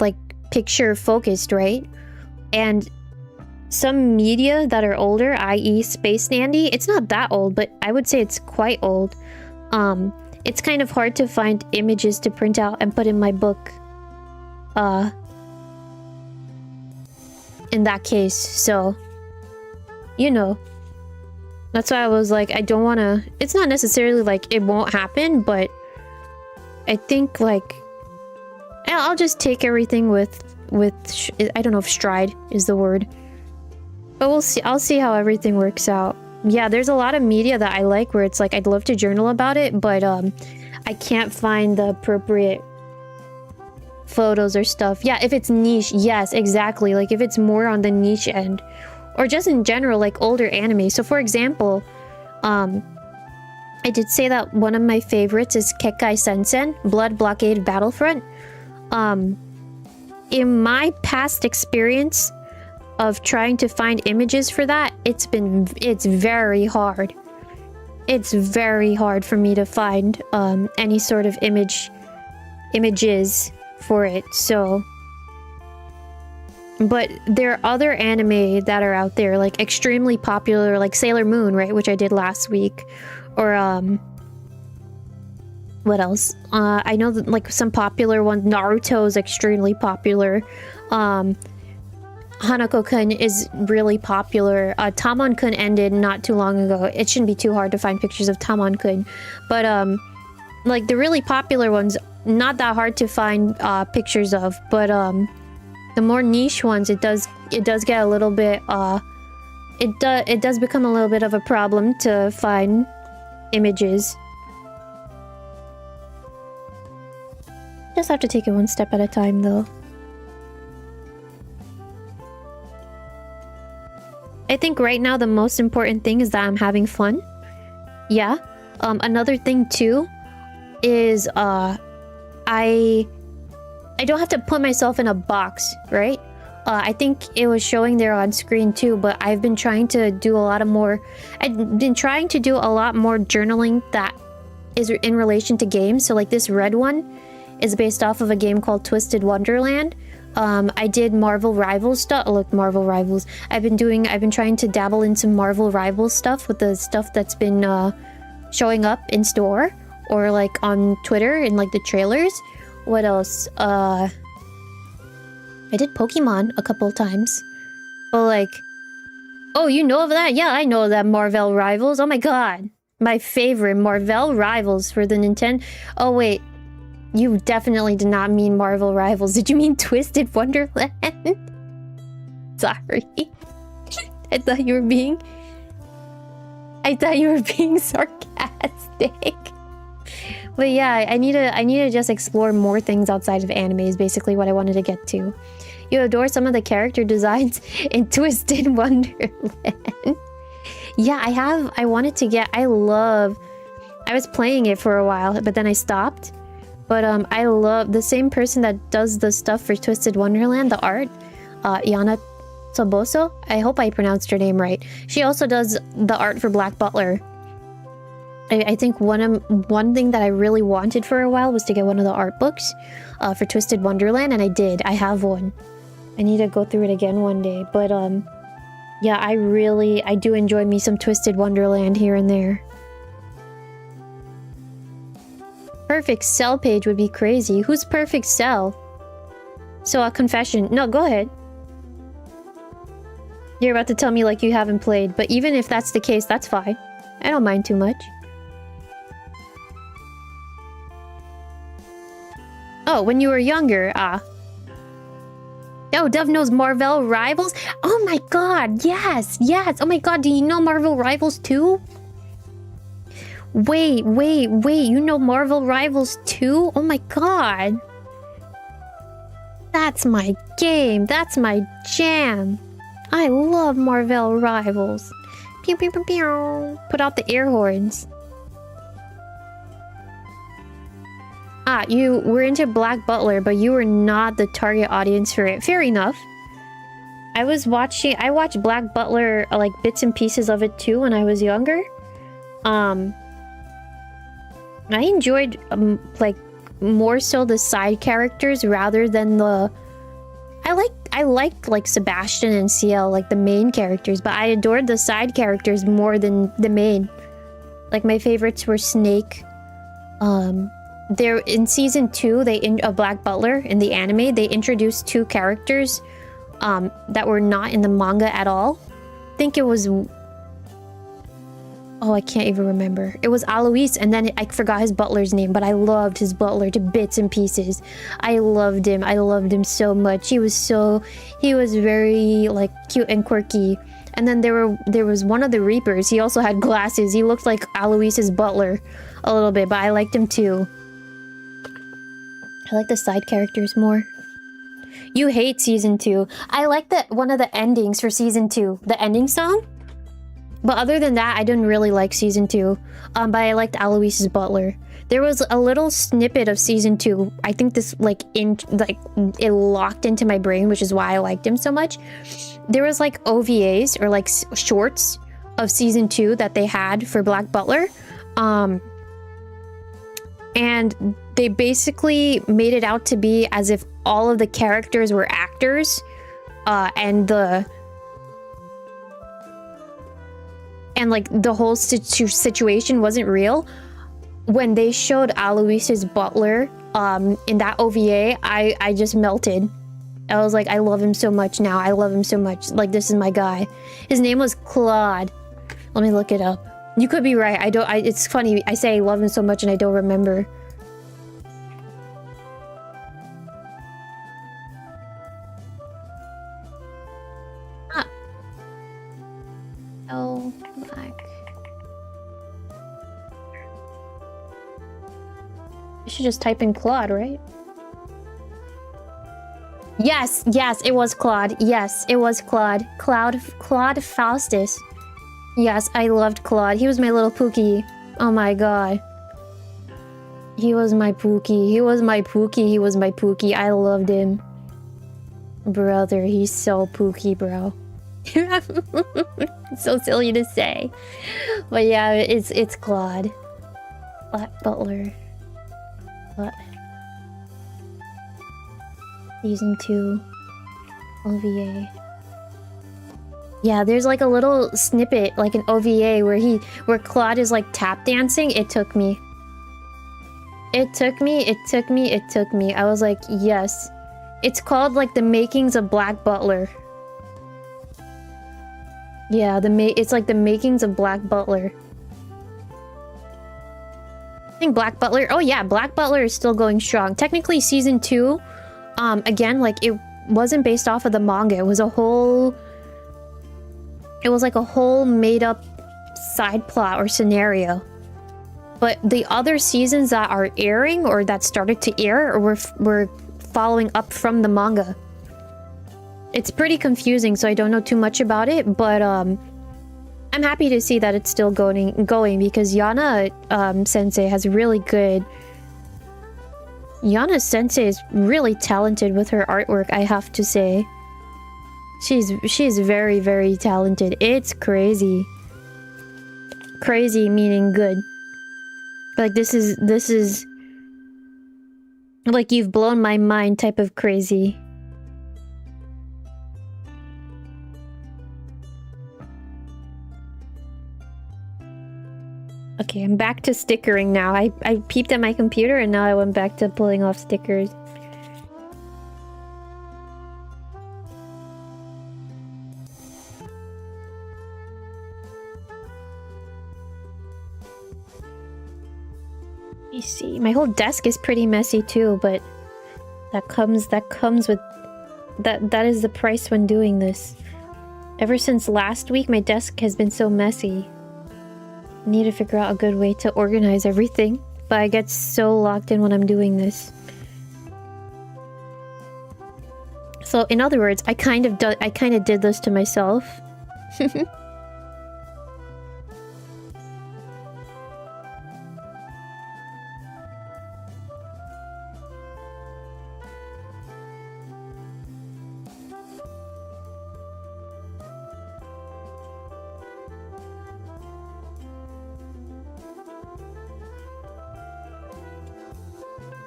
[SPEAKER 1] like, picture-focused, right? And some media that are older, i.e. Space Dandy, it's not that old, but I would say it's quite old. It's kind of hard to find images to print out and put in my book. In that case, so you know, that's why I was like, I don't want to. It's not necessarily like it won't happen, but I think like I'll just take everything with I don't know if stride is the word, but we'll see. I'll see how everything works out. Yeah, there's a lot of media that I like where it's like I'd love to journal about it, but I can't find the appropriate photos or stuff. Yeah, if it's niche, yes, exactly. Like if it's more on the niche end, or just in general, like older anime. So for example, I did say that one of my favorites is Kekkai Sensen, Blood Blockade Battlefront. In my past experience of trying to find images for that, it's very hard. It's very hard for me to find any sort of images for it. So, but there are other anime that are out there, like extremely popular, like Sailor Moon, right, which I did last week, or what else? I know that like some popular ones. Naruto is extremely popular. Hanako-kun is really popular. Tamon-kun ended not too long ago. It shouldn't be too hard to find pictures of Tamon-kun, but like the really popular ones, not that hard to find pictures of, but the more niche ones, it does get a little bit it does become a little bit of a problem to find images. Just have to take it one step at a time though. I think right now the most important thing is that I'm having fun. Yeah. Another thing too is I don't have to put myself in a box, right? I think it was showing there on screen too, but I've been trying to do a lot more journaling that is in relation to games. So like this red one is based off of a game called Twisted Wonderland. I did Marvel Rivals stuff. Look, Marvel Rivals. I've been trying to dabble in some Marvel Rivals stuff with the stuff that's been showing up in store or like on Twitter in like the trailers. What else? I did Pokemon a couple times. But like, oh, you know of that? Yeah, I know that Marvel Rivals. Oh my god, my favorite Marvel Rivals for the Nintendo. Oh wait. You definitely did not mean Marvel Rivals. Did you mean Twisted Wonderland? Sorry. I thought you were being sarcastic. But yeah, I need to just explore more things outside of anime is basically what I wanted to get to. You adore some of the character designs in Twisted Wonderland. Yeah, I was playing it for a while, but then I stopped. But I love the same person that does the stuff for Twisted Wonderland, the art, Yana Toboso. I hope I pronounced her name right. She also does the art for Black Butler. I think one thing that I really wanted for a while was to get one of the art books for Twisted Wonderland, and I did. I have one. I need to go through it again one day. But yeah, I do enjoy me some Twisted Wonderland here and there. Perfect Cell page would be crazy. Who's Perfect Cell? So a confession. No, go ahead. You're about to tell me like you haven't played, but even if that's the case, that's fine. I don't mind too much. Oh, when you were younger. Ah. Oh, Dove knows Marvel Rivals? Oh my god, yes, yes. Oh my god, do you know Marvel Rivals too? Wait, you know Marvel Rivals too? Oh my god. That's my game. That's my jam. I love Marvel Rivals. Pew pew pew pew. Put out the air horns. Ah, you were into Black Butler, but you were not the target audience for it. Fair enough. I watched Black Butler, like, bits and pieces of it too when I was younger. I enjoyed, like, more so the side characters rather than the... I liked, like, Sebastian and CL, like, the main characters, but I adored the side characters more than the main. Like, my favorites were Snake, There in season 2, of Black Butler in the anime, they introduced 2 characters that were not in the manga at all. I think it was... Oh, I can't even remember. It was Alois, and then I forgot his butler's name, but I loved his butler to bits and pieces. I loved him. I loved him so much. He was very, like, cute and quirky. And then there was one of the Reapers. He also had glasses. He looked like Alois's butler a little bit, but I liked him too. I like the side characters more. You hate season 2. I like one of the endings for season 2. The ending song. But other than that, I didn't really like season 2. But I liked Alois's butler. There was a little snippet of season 2. I think this it locked into my brain, which is why I liked him so much. There was like OVAs or like shorts of season 2 that they had for Black Butler. And they basically made it out to be as if all of the characters were actors, and like the whole situation wasn't real. When they showed Alois's butler in that OVA, I just melted. I was like, I love him so much now. I love him so much. Like, this is my guy. His name was Claude. Let me look it up. You could be right. It's funny. I say I love him so much and I don't remember. Oh, black. You should just type in Claude, right? Yes, it was Claude. Yes, it was Claude. Claude Faustus. Yes, I loved Claude. He was my little Pookie. Oh my god. He was my Pookie. He was my Pookie. I loved him. Brother, he's so Pookie, bro. It's so silly to say. But yeah, it's Claude. Black Butler. What? Season 2. OVA. Yeah, there's like a little snippet, like an OVA, where Claude is like tap dancing. It took me. I was like, yes. It's called like The Makings of Black Butler. Yeah, it's like The Makings of Black Butler. I think Black Butler... Oh yeah, Black Butler is still going strong. Technically, season 2, again, like, it wasn't based off of the manga. It was like a whole made-up side plot or scenario. But the other seasons that are airing, or that started to air, were following up from the manga. It's pretty confusing, so I don't know too much about it, but I'm happy to see that it's still going because Yana Sensei has really good... Yana Sensei is really talented with her artwork, I have to say. She's very, very talented. It's crazy. Crazy meaning good. Like, this is... like, you've blown my mind type of crazy. Okay, I'm back to stickering now. I peeped at my computer and now I went back to pulling off stickers. Let me see. My whole desk is pretty messy too, but That comes with... That is the price when doing this. Ever since last week, my desk has been so messy. I need to figure out a good way to organize everything. But I get so locked in when I'm doing this. So, in other words, I kind of did this to myself.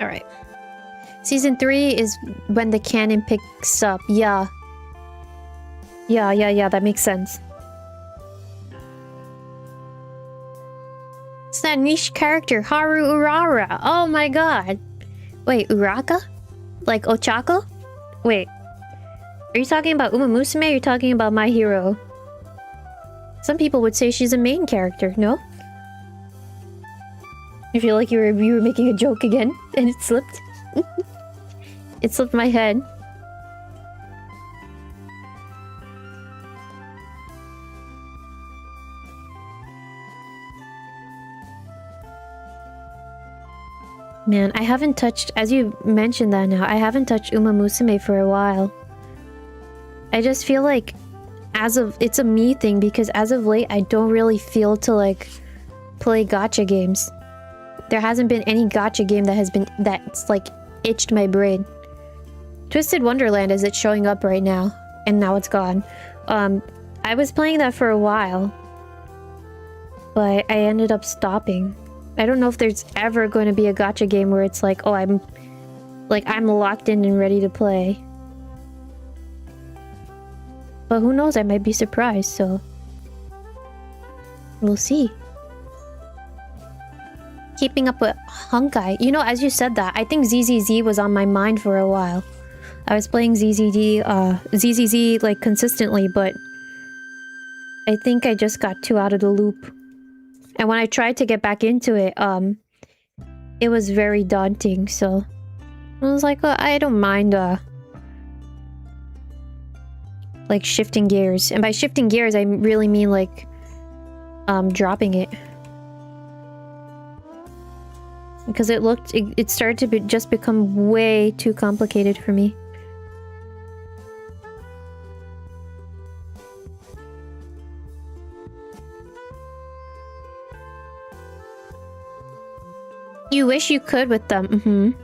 [SPEAKER 1] Alright. Season 3 is when the canon picks up. Yeah. Yeah, that makes sense. It's that niche character, Haru Urara. Oh my god. Wait, Uraka? Like Ochako? Wait. Are you talking about Uma Musume or are you talking about My Hero? Some people would say she's a main character, no? I feel like you were making a joke again, and it slipped. It slipped my head. Man, I haven't touched, as you mentioned that now, I haven't touched Uma Musume for a while. I just feel like, it's a me thing, because as of late, I don't really feel to, like, play gacha games. There hasn't been any gacha game that's like itched my brain. Twisted Wonderland is showing up right now, and now it's gone. I was playing that for a while, but I ended up stopping. I don't know if there's ever going to be a gacha game where it's like, oh, I'm locked in and ready to play. But who knows, I might be surprised, so we'll see. Keeping up with Honkai. You know, as you said that, I think ZZZ was on my mind for a while. I was playing ZZZ like consistently, but I think I just got too out of the loop. And when I tried to get back into it, it was very daunting, so I was like, well, I don't mind like shifting gears. And by shifting gears, I really mean like dropping it. Because it started to just become way too complicated for me. You wish you could with them,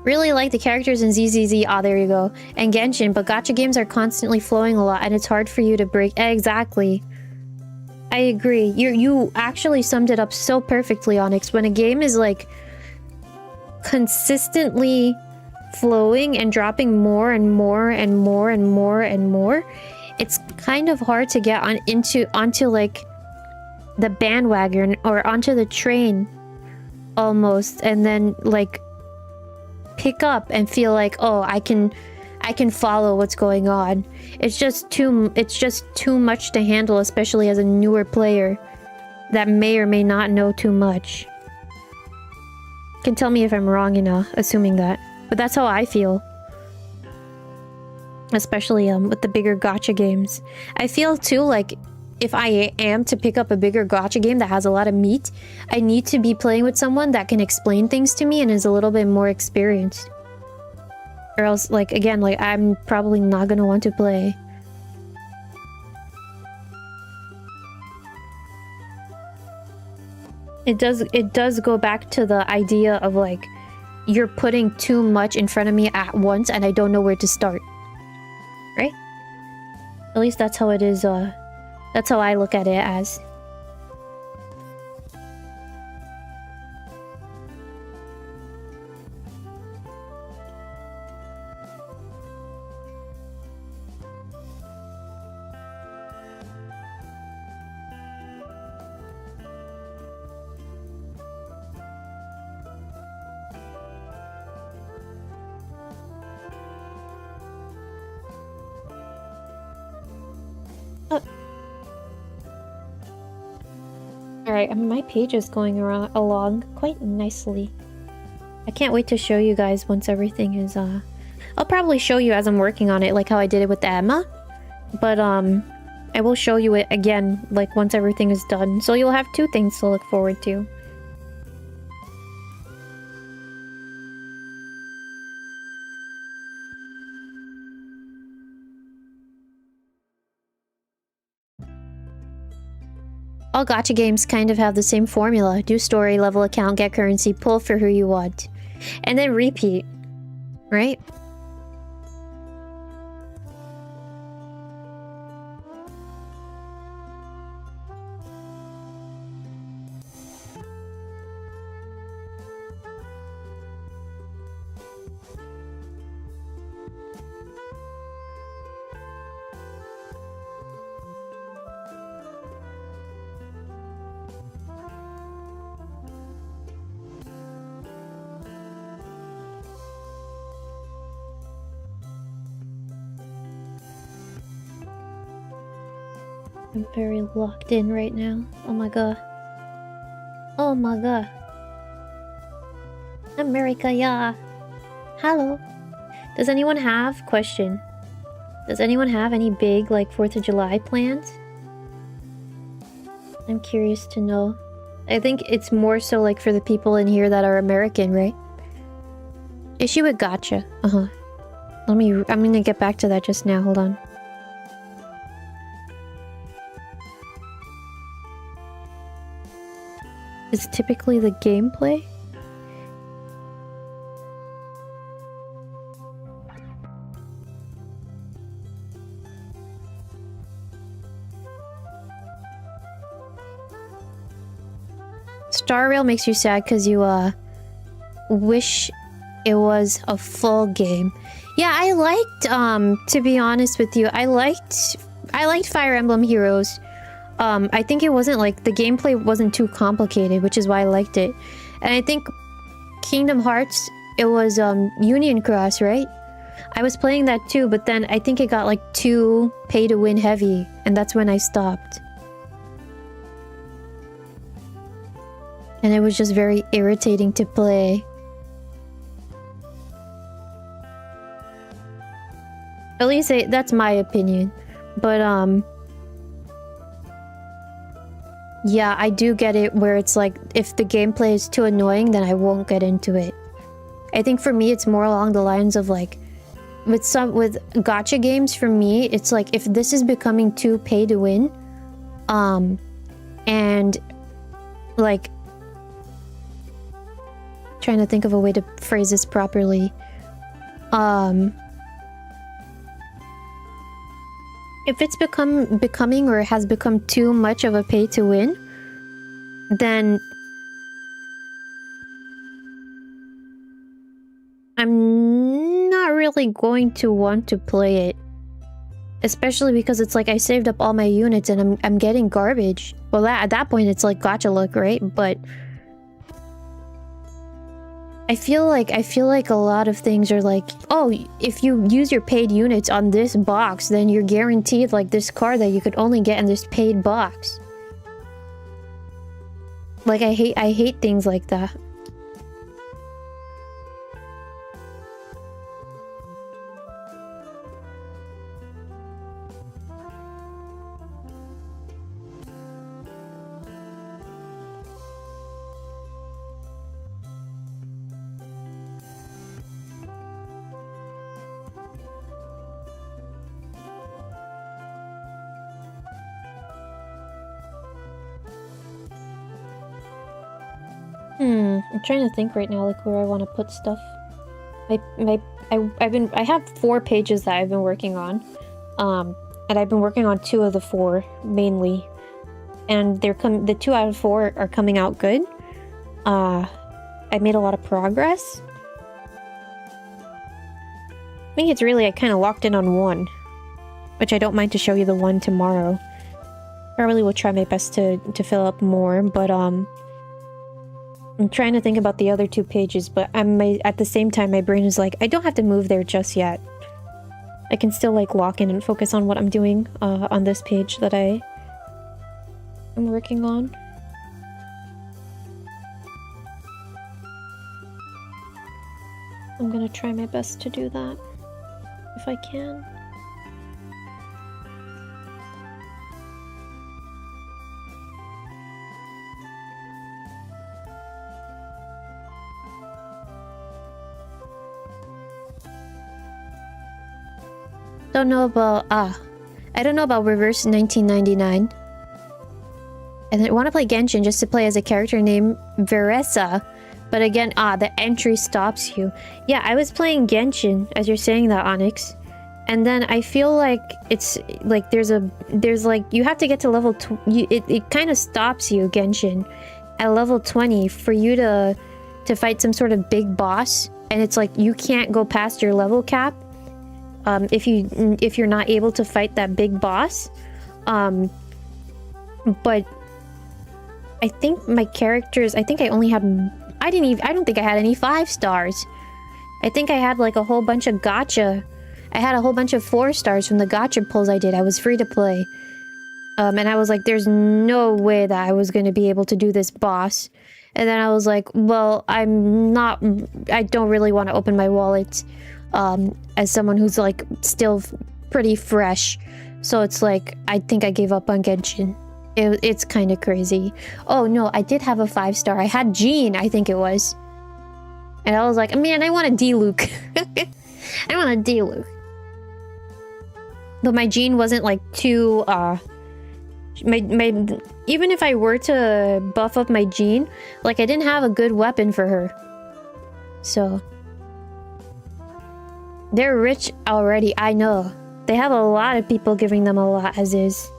[SPEAKER 1] Really like the characters in ZZZ, there you go. And Genshin, but gacha games are constantly flowing a lot and it's hard for you to break. Exactly. I agree. You actually summed it up so perfectly, Onyx. When a game is like consistently flowing and dropping more and more and more and more and more, it's kind of hard to get onto like the bandwagon or onto the train almost, and then like pick up and feel like, oh, I can follow what's going on. It's just too much to handle, especially as a newer player that may or may not know too much. You can tell me if I'm wrong in assuming that, but that's how I feel. Especially with the bigger gacha games. I feel too like if I am to pick up a bigger gacha game that has a lot of meat, I need to be playing with someone that can explain things to me and is a little bit more experienced. Or else, like, again, like, I'm probably not gonna want to play. It does go back to the idea of, like, you're putting too much in front of me at once and I don't know where to start. Right? At least that's how it is, that's how I look at it as. Alright, my page is going along quite nicely. I can't wait to show you guys once everything is, I'll probably show you as I'm working on it, like how I did it with the Emma. But, I will show you it again, like, once everything is done. So you'll have two things to look forward to. All gacha games kind of have the same formula. Do story, level account, get currency, pull for who you want. And then repeat. Right? I'm very locked in right now. Oh my god. Oh my god. America, yeah. Hello. Does anyone have... Question. Does anyone have any big, like, 4th of July plans? I'm curious to know. I think it's more so, like, for the people in here that are American, right? Issue with gacha. Uh-huh. I'm gonna get back to that just now. Hold on. Is typically the gameplay? Star Rail makes you sad because you wish it was a full game. Yeah, I liked to be honest with you, I liked Fire Emblem Heroes. I think it wasn't like, the gameplay wasn't too complicated, which is why I liked it. And I think Kingdom Hearts, it was Union Cross, right? I was playing that too, but then I think it got like too pay to win heavy, and that's when I stopped. And it was just very irritating to play. At least that's my opinion. But yeah, I do get it where it's like, if the gameplay is too annoying, then I won't get into it. I think for me, it's more along the lines of like, with gacha games, for me, it's like, if this is becoming too pay to win, and like, trying to think of a way to phrase this properly. If it's becoming or has become too much of a pay to win, then I'm not really going to want to play it. Especially because it's like I saved up all my units and I'm getting garbage. Well, at that point it's like gacha luck, right? But I feel like a lot of things are like, oh, if you use your paid units on this box, then you're guaranteed like this card that you could only get in this paid box. Like I hate things like that. I'm trying to think right now, like where I want to put stuff. I have 4 pages that I've been working on, and I've been working on 2 of the 4 mainly, and the 2 out of 4 are coming out good. I made a lot of progress. I think it's really, I kind of locked in on 1, which I don't mind to show you the one tomorrow. I really will try my best to fill up more, but I'm trying to think about the other 2 pages, but at the same time, my brain is like, I don't have to move there just yet. I can still like lock in and focus on what I'm doing on this page that I'm working on. I'm gonna try my best to do that. If I can. Don't know about I don't know about Reverse 1999. And I want to play Genshin just to play as a character named Veresa. But again, the entry stops you. Yeah, I was playing Genshin as you're saying that, Onyx. And then I feel like it's like there's like you have to get to level it kind of stops you, Genshin, at level 20 for you to fight some sort of big boss, and it's like you can't go past your level cap if you're not able to fight that big boss. But I think my characters, I think I only had I don't think I had any 5 stars. I think I had like a whole bunch of gacha. I had a whole bunch of 4 stars from the gacha pulls I did. I was free to play. And I was like, there's no way that I was going to be able to do this boss. And then I was like, well, I don't really want to open my wallet as someone who's like still pretty fresh. So it's like, I think I gave up on Genshin. It's kind of crazy. Oh no, I did have a 5 star. I had Jean, I think it was. And I was like, man, I want a D-Luke. I want a D-Luke. But my Jean wasn't like too even if I were to buff up my Jean, like I didn't have a good weapon for her. So they're rich already, I know. They have a lot of people giving them a lot as is.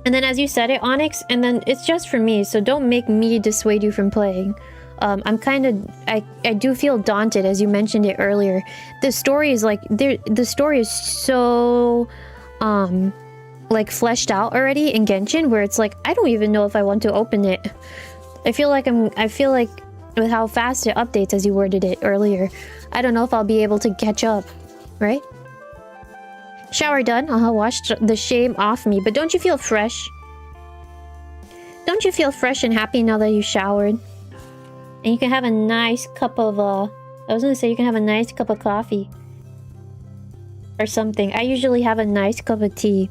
[SPEAKER 1] And then as you said it, Onyx, and then it's just for me, so don't make me dissuade you from playing. I'm kind of... I do feel daunted, as you mentioned it earlier. The story is like... The story is so... like, fleshed out already in Genshin, where it's like, I don't even know if I want to open it. I feel like with how fast it updates, as you worded it earlier, I don't know if I'll be able to catch up, right? Shower done. Washed the shame off me. But don't you feel fresh? Don't you feel fresh and happy now that you showered? And you can have a nice cup of, I was gonna say you can have a nice cup of coffee. Or something. I usually have a nice cup of tea.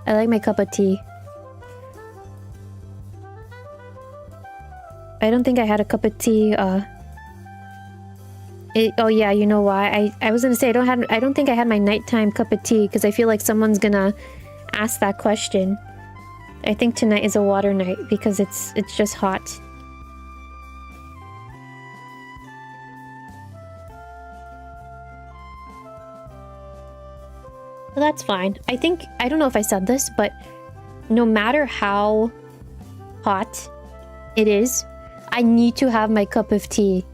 [SPEAKER 1] I like my cup of tea. I don't think I had a cup of tea, oh yeah, you know why? I was gonna say I don't think I had my nighttime cup of tea because I feel like someone's gonna ask that question. I think tonight is a water night because it's just hot. Well, that's fine. I don't know if I said this, but no matter how hot it is, I need to have my cup of tea.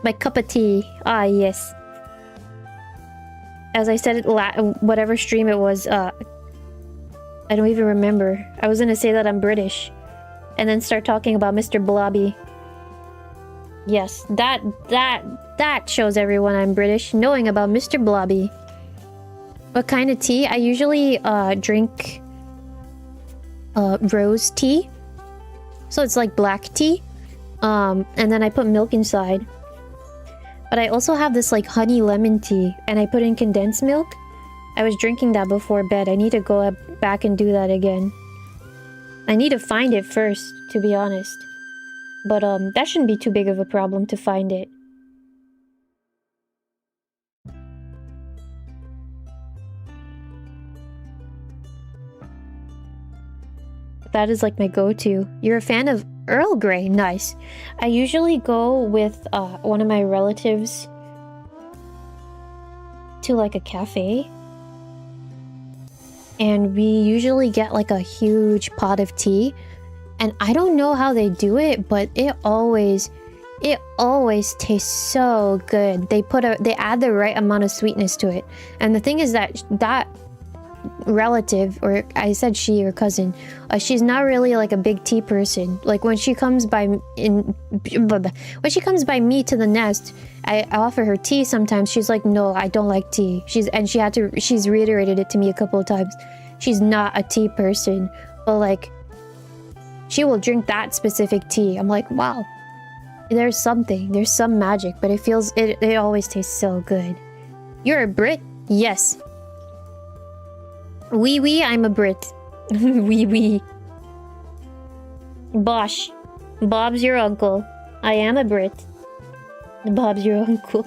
[SPEAKER 1] My cup of tea. Ah, yes. As I said it whatever stream it was, I don't even remember. I was gonna say that I'm British. And then start talking about Mr. Blobby. Yes, that shows everyone I'm British, knowing about Mr. Blobby. What kind of tea? I usually drink rose tea. So it's like black tea. And then I put milk inside. But I also have this like honey lemon tea, and I put in condensed milk. I was drinking that before bed. I need to go back and do that again. I need to find it first, to be honest. But that shouldn't be too big of a problem to find it. That is like my go-to. You're a fan of Earl Grey? Nice. I usually go with one of my relatives to like a cafe. And we usually get like a huge pot of tea. And I don't know how they do it, but it always tastes so good. They add the right amount of sweetness to it. And the thing is that relative, or I said she or cousin, she's not really like a big tea person. Like when she comes by me to the nest, I offer her tea sometimes. She's like, no, I don't like tea. She's reiterated it to me a couple of times. She's not a tea person. But like she will drink that specific tea. I'm like, wow. There's something. There's some magic, but it always tastes so good. You're a Brit? Yes. Oui, I'm a Brit. Oui. Bosh. Bob's your uncle. I am a Brit. Bob's your uncle.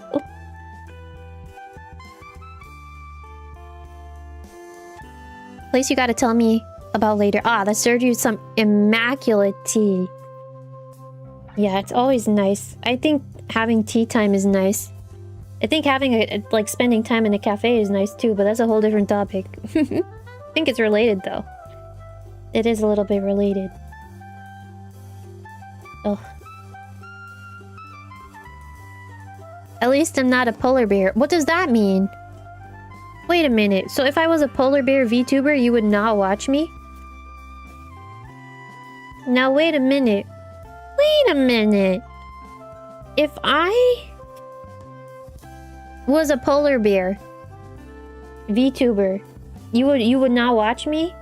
[SPEAKER 1] Place you gotta tell me about later. Ah, that served you some immaculate tea. Yeah, it's always nice. I think having tea time is nice. I think having like spending time in a cafe is nice too, but that's a whole different topic. I think it's related though. It is a little bit related. Oh. At least I'm not a polar bear. What does that mean? Wait a minute. So if I was a polar bear VTuber, you would not watch me? Now wait a minute. Wait a minute. If I was a polar bear VTuber, you would not watch me?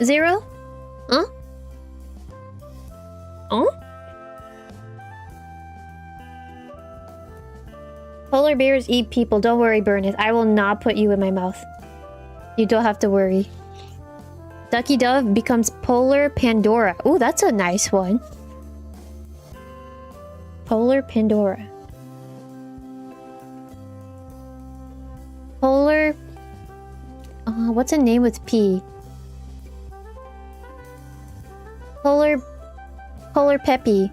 [SPEAKER 1] Zero? Huh? Huh? Polar bears eat people. Don't worry, Burneth. I will not put you in my mouth. You don't have to worry. Ducky Dove becomes Polar Pandora. Ooh, that's a nice one. Polar Pandora. Polar... what's a name with P? Polar Peppy.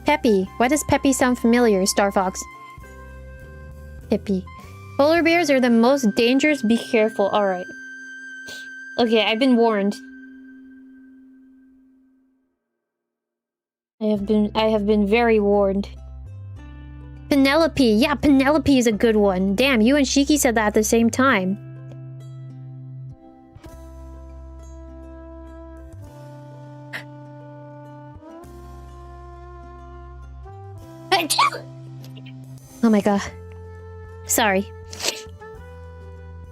[SPEAKER 1] Peppy. Why does Peppy sound familiar, Star Fox? Peppy. Polar bears are the most dangerous. Be careful. Alright. Okay, I've been warned. I have been very warned. Penelope. Yeah, Penelope is a good one. Damn, you and Shiki said that at the same time. Oh my god. Sorry.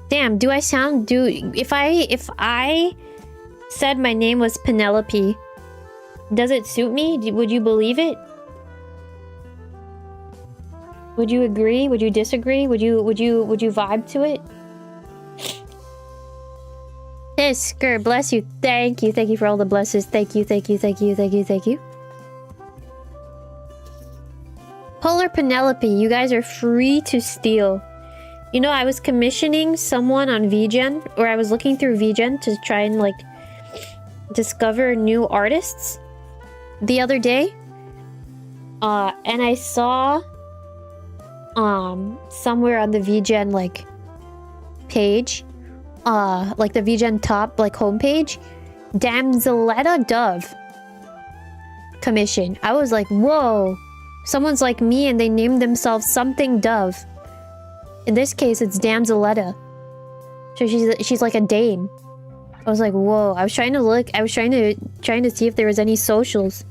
[SPEAKER 1] Damn, do I sound... If I said my name was Penelope, does it suit me? Would you believe it? Would you agree? Would you disagree? Would you vibe to it? Hisker, bless you. Thank you. Thank you for all the blesses. Thank you. Polar Penelope, you guys are free to steal. You know, I was commissioning someone on VGen, or I was looking through VGen to try and, like, discover new artists the other day. And I saw, somewhere on the VGen, like, page, like the VGen top, like, homepage, 𝙎𝙤 commission. I was like, whoa. Someone's like me and they named themselves something Dove. In this case, it's 𝙎𝙤. So she's like a dame. I was like, whoa. I was trying to look. I was trying to see if there was any socials.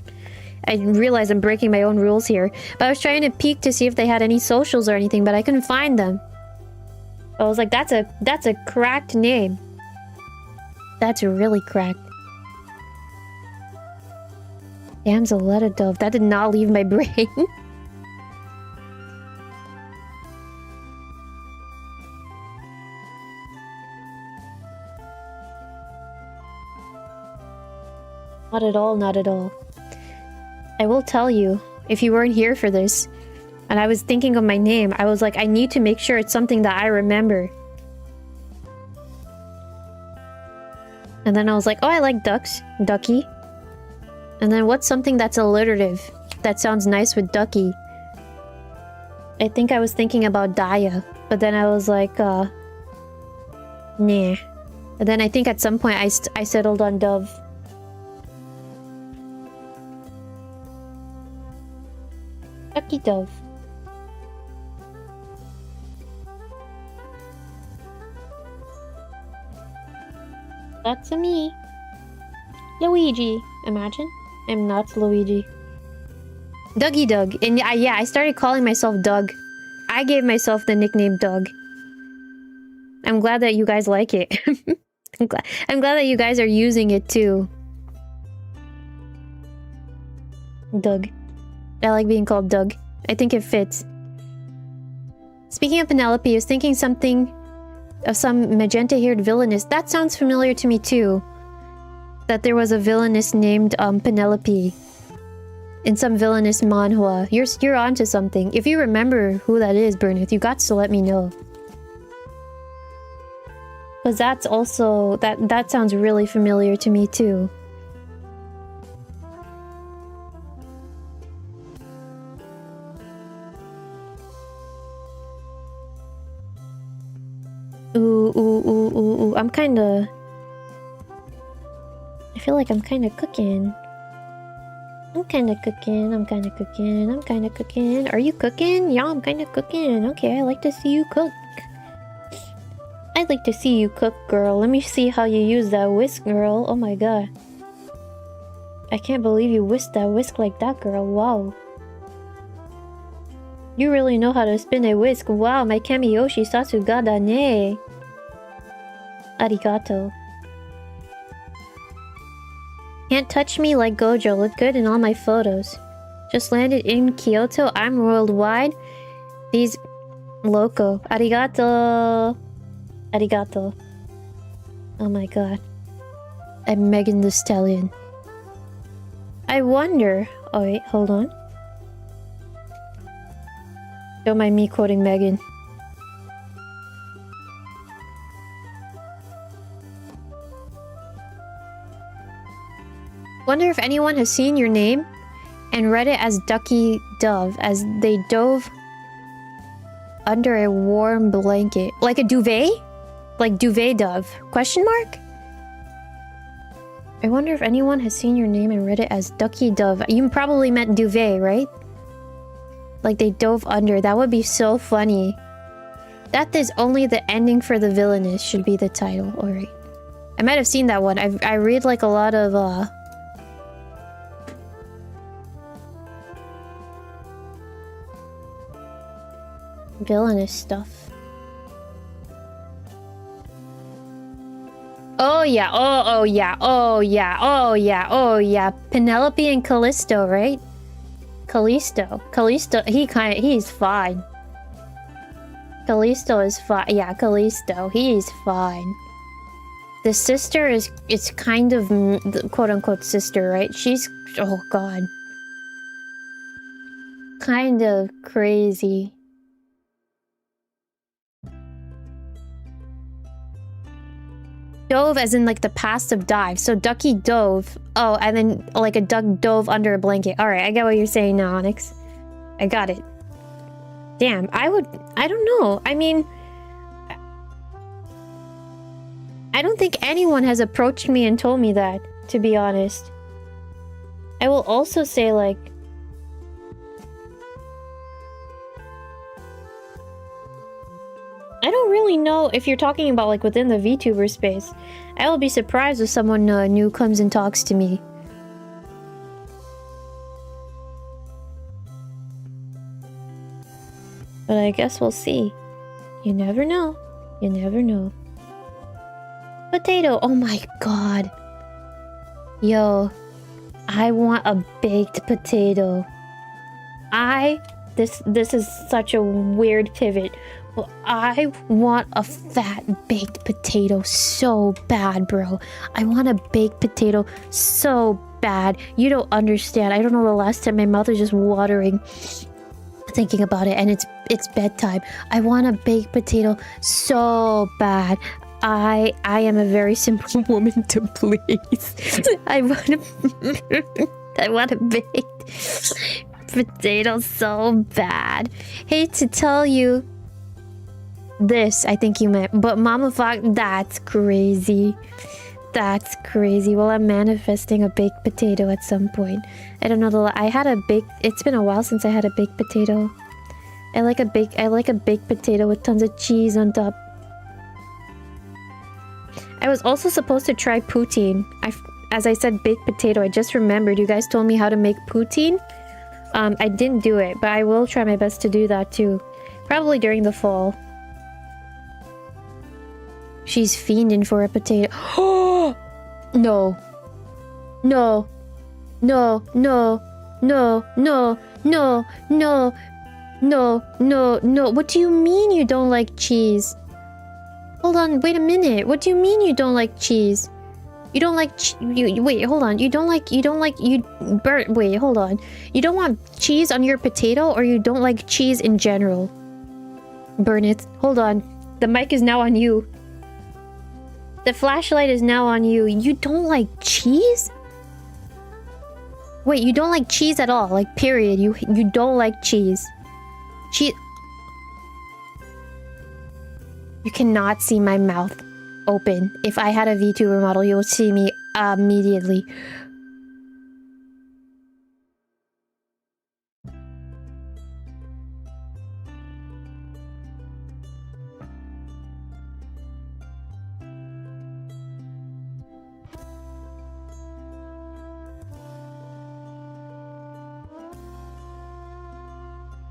[SPEAKER 1] I realized I'm breaking my own rules here. But I was trying to peek to see if they had any socials or anything, but I couldn't find them. I was like, that's a cracked name. That's really cracked. 𝙎𝙤. That did not leave my brain. Not at all, not at all. I will tell you, if you weren't here for this, and I was thinking of my name, I was like, I need to make sure it's something that I remember. And then I was like, oh, I like ducks. Ducky. And then what's something that's alliterative? That sounds nice with Ducky. I think I was thinking about Daya. But then I was like, nah. And then I think at some point I settled on Dove. Ducky Dove. That's a me. Luigi. Imagine. I'm not Luigi. Dougie Doug. And yeah, I started calling myself Doug. I gave myself the nickname Doug. I'm glad that you guys like it. I'm glad that you guys are using it too. Doug. I like being called Doug. I think it fits. Speaking of Penelope, I was thinking something of some magenta-haired villainess. That sounds familiar to me too. That there was a villainess named Penelope in some villainous manhwa. You're onto something. If you remember who that is, Burneth, you got to let me know. Because that's also... That sounds really familiar to me too. Ooh. I'm kinda... I feel like I'm kinda cooking. I'm kinda cooking. Are you cooking? Yeah, I'm kinda cooking. Okay, I like to see you cook. I'd like to see you cook, girl. Let me see how you use that whisk, girl. Oh my god. I can't believe you whisked that whisk like that, girl. Wow. You really know how to spin a whisk. Wow, my Kamiyoshi Satsugada ne. Arigato. Can't touch me like Gojo. Look good in all my photos. Just landed in Kyoto. I'm worldwide. These... Loco. Arigato. Arigato. Oh my god. I'm Megan Thee Stallion. I wonder... Oh wait, hold on. Don't mind me quoting Megan. Wonder if anyone has seen your name and read it as Ducky Dove, as they dove under a warm blanket. Like a duvet? Like duvet dove? Question mark? I wonder if anyone has seen your name and read it as Ducky Dove. You probably meant duvet, right? Like they dove under. That would be so funny. That is only the ending for the villainess should be the title. Alright. I might have seen that one. I read like a lot of villainous stuff. Oh yeah, oh yeah. Penelope and Callisto, right? Callisto, he's fine. Callisto is fine. Yeah, Callisto, he's fine. The sister is kind of the quote-unquote sister, right? She's, oh god, kind of crazy. Dove as in like the past of dive. So Ducky dove. Oh, and then like a duck dove under a blanket. Alright, I get what you're saying now, Onyx. I got it. Damn, I don't know. I mean... I don't think anyone has approached me and told me that, to be honest. I will also say like... I don't really know if you're talking about like within the VTuber space. I will be surprised if someone new comes and talks to me. But I guess we'll see. You never know. You never know. Potato! Oh my god. Yo. I want a baked potato. This is such a weird pivot. Well, I want a fat baked potato so bad, bro. I want a baked potato so bad. You don't understand. I don't know the last time my mouth is just watering thinking about it, and it's bedtime. I want a baked potato so bad. I am a very simple woman to please. I want a baked potato so bad. Hate to tell you this, I think you meant, but Mama Fox, that's crazy. That's crazy. Well, I'm manifesting a baked potato at some point. I don't know I had a baked... It's been a while since I had a baked potato. I like a baked potato with tons of cheese on top. I was also supposed to try poutine. As I said, baked potato. I just remembered. You guys told me how to make poutine. I didn't do it, but I will try my best to do that too. Probably during the fall. She's fiending for a potato. Oh! No. No. No. No. no, no, no, no, no, no, no. What do you mean you don't like cheese? Hold on, wait a minute. What do you mean you don't like cheese? You don't like wait, hold on. Wait, hold on. You don't want cheese on your potato, or you don't like cheese in general? Burn it. Hold on. The mic is now on you. The flashlight is now on you. You don't like cheese? Wait, you don't like cheese at all? Like, period. You don't like cheese. Cheese. You cannot see my mouth open. If I had a VTuber model, you will see me immediately.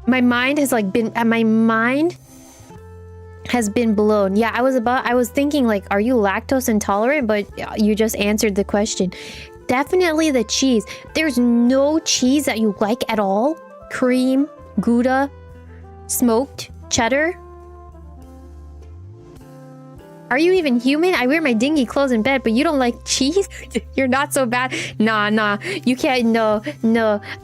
[SPEAKER 1] My mind has like been blown. Yeah, I was thinking like, are you lactose intolerant? But you just answered the question. Definitely the cheese. There's no cheese that you like at all? Cream, Gouda, smoked, cheddar? Are you even human? I wear my dingy clothes in bed, but you don't like cheese? You're not so bad. Nah. You can't. No.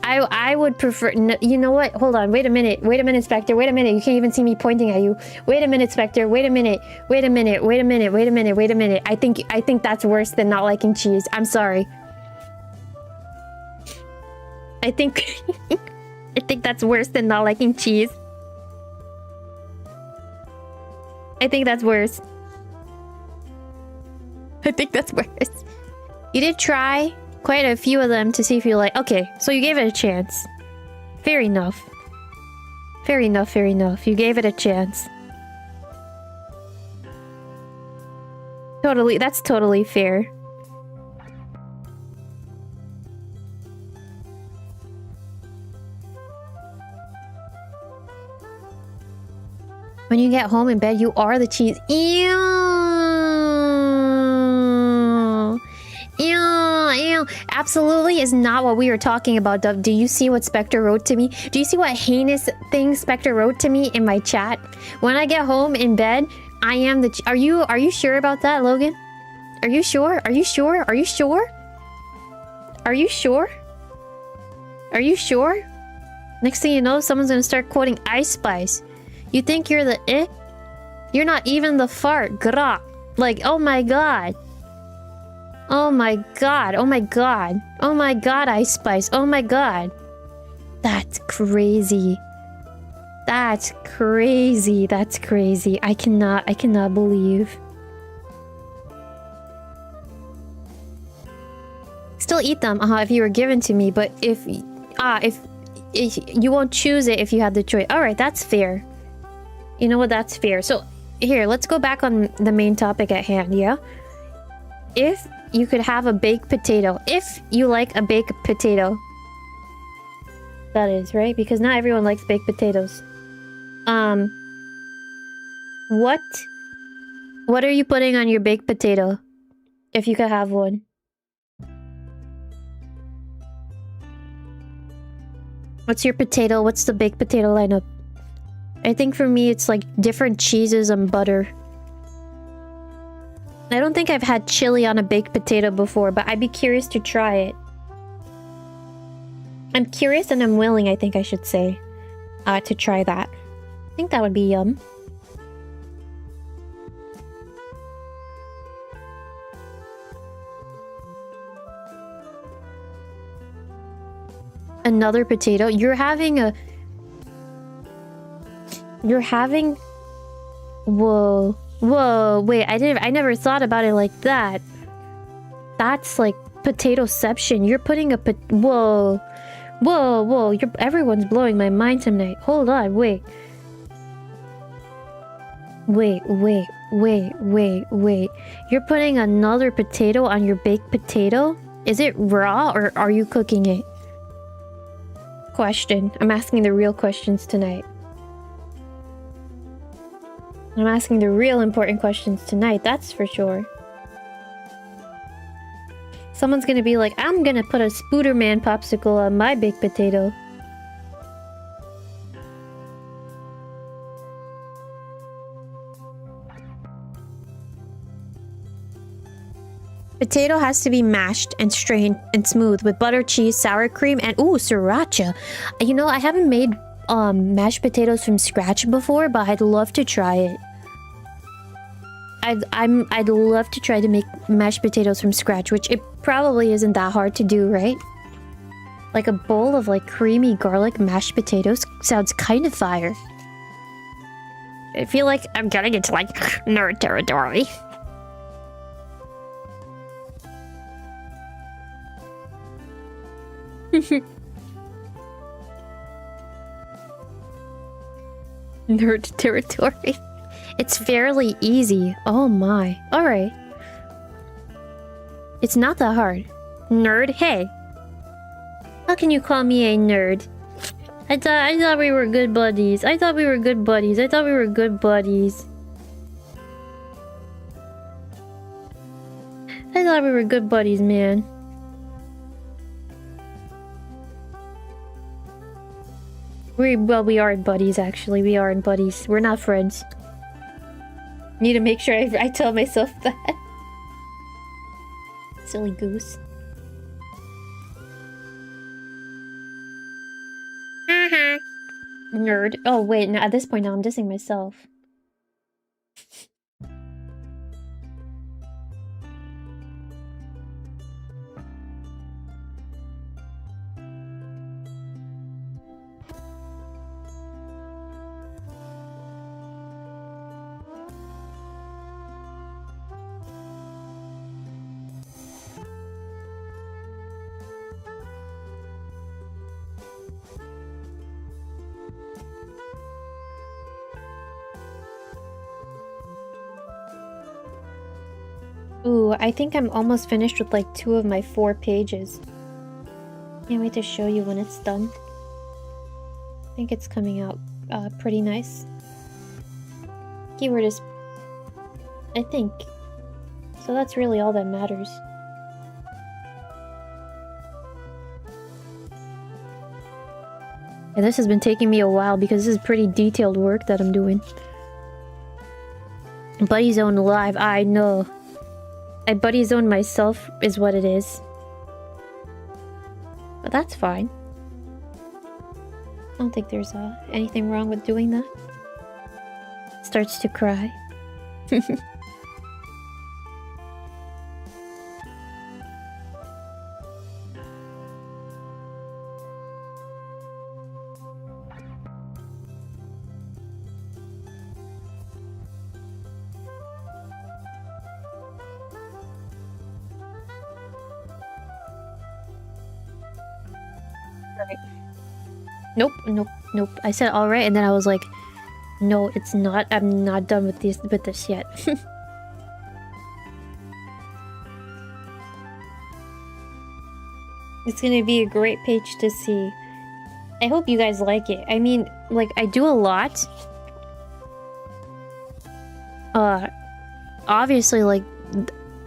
[SPEAKER 1] I would prefer. No, you know what? Hold on. Wait a minute, Spectre. Wait a minute. You can't even see me pointing at you. Wait a minute, Spectre. Wait a minute. I think that's worse than not liking cheese. I'm sorry. I think that's worse than not liking cheese. I think that's worse. I think that's worse. You did try quite a few of them to see if you like. Okay, so you gave it a chance. Fair enough. Fair enough. You gave it a chance. Totally, that's totally fair. When you get home in bed, you are the cheese. Ew. Absolutely is not what we were talking about, Dove. Do you see what Spectre wrote to me? Do you see what heinous thing Spectre wrote to me in my chat? When I get home in bed, I am the... Are you sure about that, Logan? Are you sure? Are you sure? Next thing you know, someone's gonna start quoting Ice Spice. You think you're the eh? You're not even the fart. Gra. Like, oh my god. Oh my god, Ice Spice. Oh my god. That's crazy. I cannot believe. Still eat them, if you were given to me, but if you won't choose it if you had the choice. Alright, that's fair. You know what, that's fair. So, here, let's go back on the main topic at hand, yeah? If you could have a baked potato. If you like a baked potato. That is, right? Because not everyone likes baked potatoes. What are you putting on your baked potato? If you could have one. What's your potato? What's the baked potato lineup? I think for me it's like different cheeses and butter. I don't think I've had chili on a baked potato before, but I'd be curious to try it. I'm curious and I'm willing, I think I should say, to try that. I think that would be yum. Another potato? You're having... Whoa, wait, I never thought about it like that. That's like potatoception. You're putting a whoa, everyone's blowing my mind tonight. Hold on, wait. You're putting another potato on your baked potato? Is it raw or are you cooking it? Question. I'm asking the real questions tonight. I'm asking the real important questions tonight, that's for sure. Someone's gonna be like, I'm gonna put a Spooderman popsicle on my baked potato. Potato has to be mashed and strained and smooth with butter, cheese, sour cream, and ooh, sriracha. You know, I haven't made mashed potatoes from scratch before, but I'd love to try it. I'd love to try to make mashed potatoes from scratch, which it probably isn't that hard to do, right? Like a bowl of like creamy garlic mashed potatoes sounds kind of fire. I feel like I'm getting into like nerd territory. Nerd territory. It's fairly easy. Oh my. Alright. It's not that hard. Nerd? Hey. How can you call me a nerd? I thought we were good buddies. I thought we were good buddies. I thought we were good buddies. I thought we were good buddies, man. Well, we aren't buddies, actually. We aren't buddies. We're not friends. Need to make sure I tell myself that. Silly goose. Nerd. Oh, wait. No, at this point now, I'm dissing myself. Ooh, I think I'm almost finished with like 2 of my 4 pages. Can't wait to show you when it's done. I think it's coming out pretty nice. Keyword is... I think. So that's really all that matters. And this has been taking me a while because this is pretty detailed work that I'm doing. Buddy Zone Live, I know. I Buddy Zone myself is what it is. But that's fine. I don't think there's anything wrong with doing that. Starts to cry. Nope, nope, nope. I said alright, and then I was like, no, it's not. I'm not done with this yet. It's gonna be a great page to see. I hope you guys like it. I mean, like, I do a lot. Obviously, like,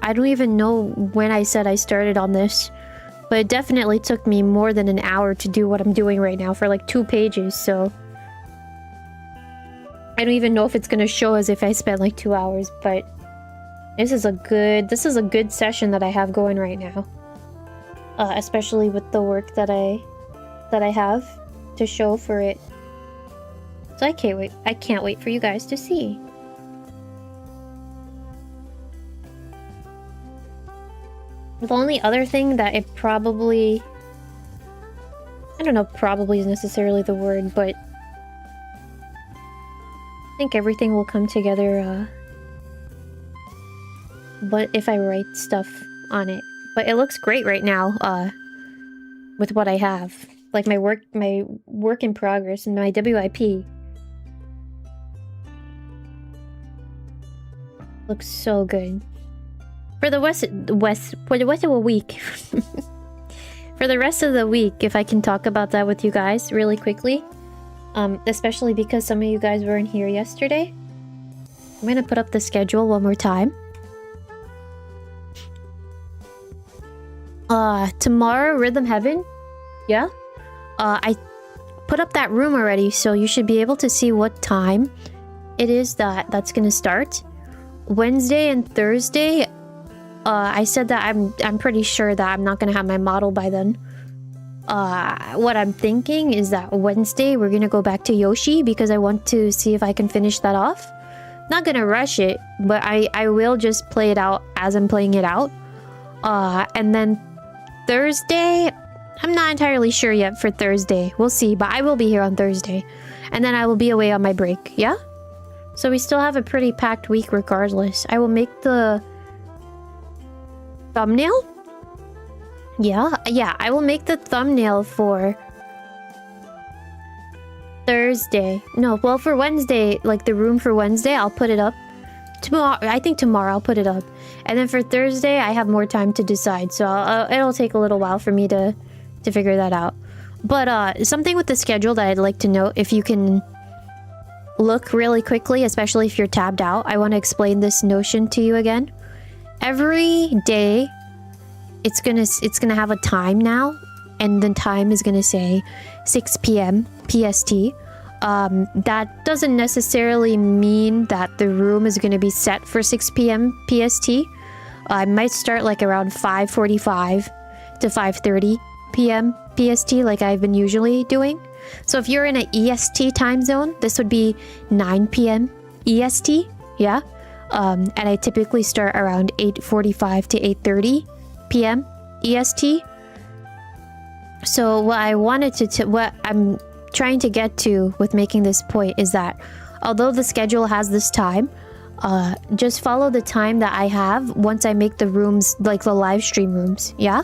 [SPEAKER 1] I don't even know when I said I started on this. But it definitely took me more than an hour to do what I'm doing right now for like 2 pages, so... I don't even know if it's gonna show as if I spent like 2 hours, but... This is a good session that I have going right now. Especially with the work that I have to show for it. So I can't wait for you guys to see. The only other thing that it probably... I don't know, probably is necessarily the word, but... I think everything will come together, but if I write stuff on it. But it looks great right now, with what I have. Like my work in progress and my WIP. Looks so good. For the rest of a week. For the rest of the week, if I can talk about that with you guys really quickly. Especially because some of you guys weren't here yesterday. I'm gonna put up the schedule one more time. Tomorrow, Rhythm Heaven? Yeah? I put up that room already, so you should be able to see what time it is that's gonna start. Wednesday and Thursday, I said that I'm pretty sure that I'm not gonna have my model by then. What I'm thinking is that Wednesday we're gonna go back to Yoshi because I want to see if I can finish that off. Not gonna rush it, but I will just play it out as I'm playing it out. And then Thursday, I'm not entirely sure yet for Thursday. We'll see, but I will be here on Thursday. And then I will be away on my break, yeah? So we still have a pretty packed week regardless. I will make the thumbnail? Yeah, I will make the thumbnail for Thursday. No, well, for Wednesday, like the room for Wednesday, I'll put it up. Tomorrow, I think tomorrow I'll put it up. And then for Thursday, I have more time to decide. So it'll take a little while for me to figure that out. But something with the schedule that I'd like to note, if you can look really quickly, especially if you're tabbed out, I want to explain this notion to you again. Every day, it's gonna have a time now, and the time is gonna say 6 p.m. PST. That doesn't necessarily mean that the room is gonna be set for 6 p.m. PST. I might start like around 5:45 to 5:30 p.m. PST, like I've been usually doing. So if you're in an EST time zone, this would be 9 p.m. EST, yeah. And I typically start around 8:45 to 8:30 p.m. EST. So what I wanted to what I'm trying to get to with making this point is that although the schedule has this time, just follow the time that I have once I make the rooms, like the live stream rooms, yeah?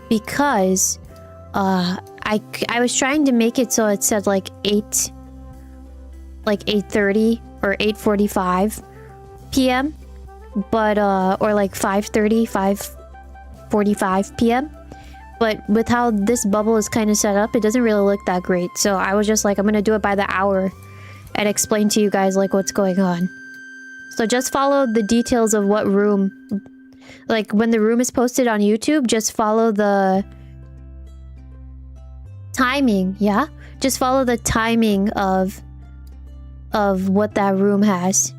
[SPEAKER 1] Because I was trying to make it so it said like 8:30 or 8:45 p.m. but or like 5:30, 5:45 p.m. But with how this bubble is kind of set up, it doesn't really look that great. So I was just like, I'm gonna do it by the hour and explain to you guys like what's going on. So just follow the details of what room, like when the room is posted on YouTube, just follow the timing, yeah? Just follow the timing of what that room has.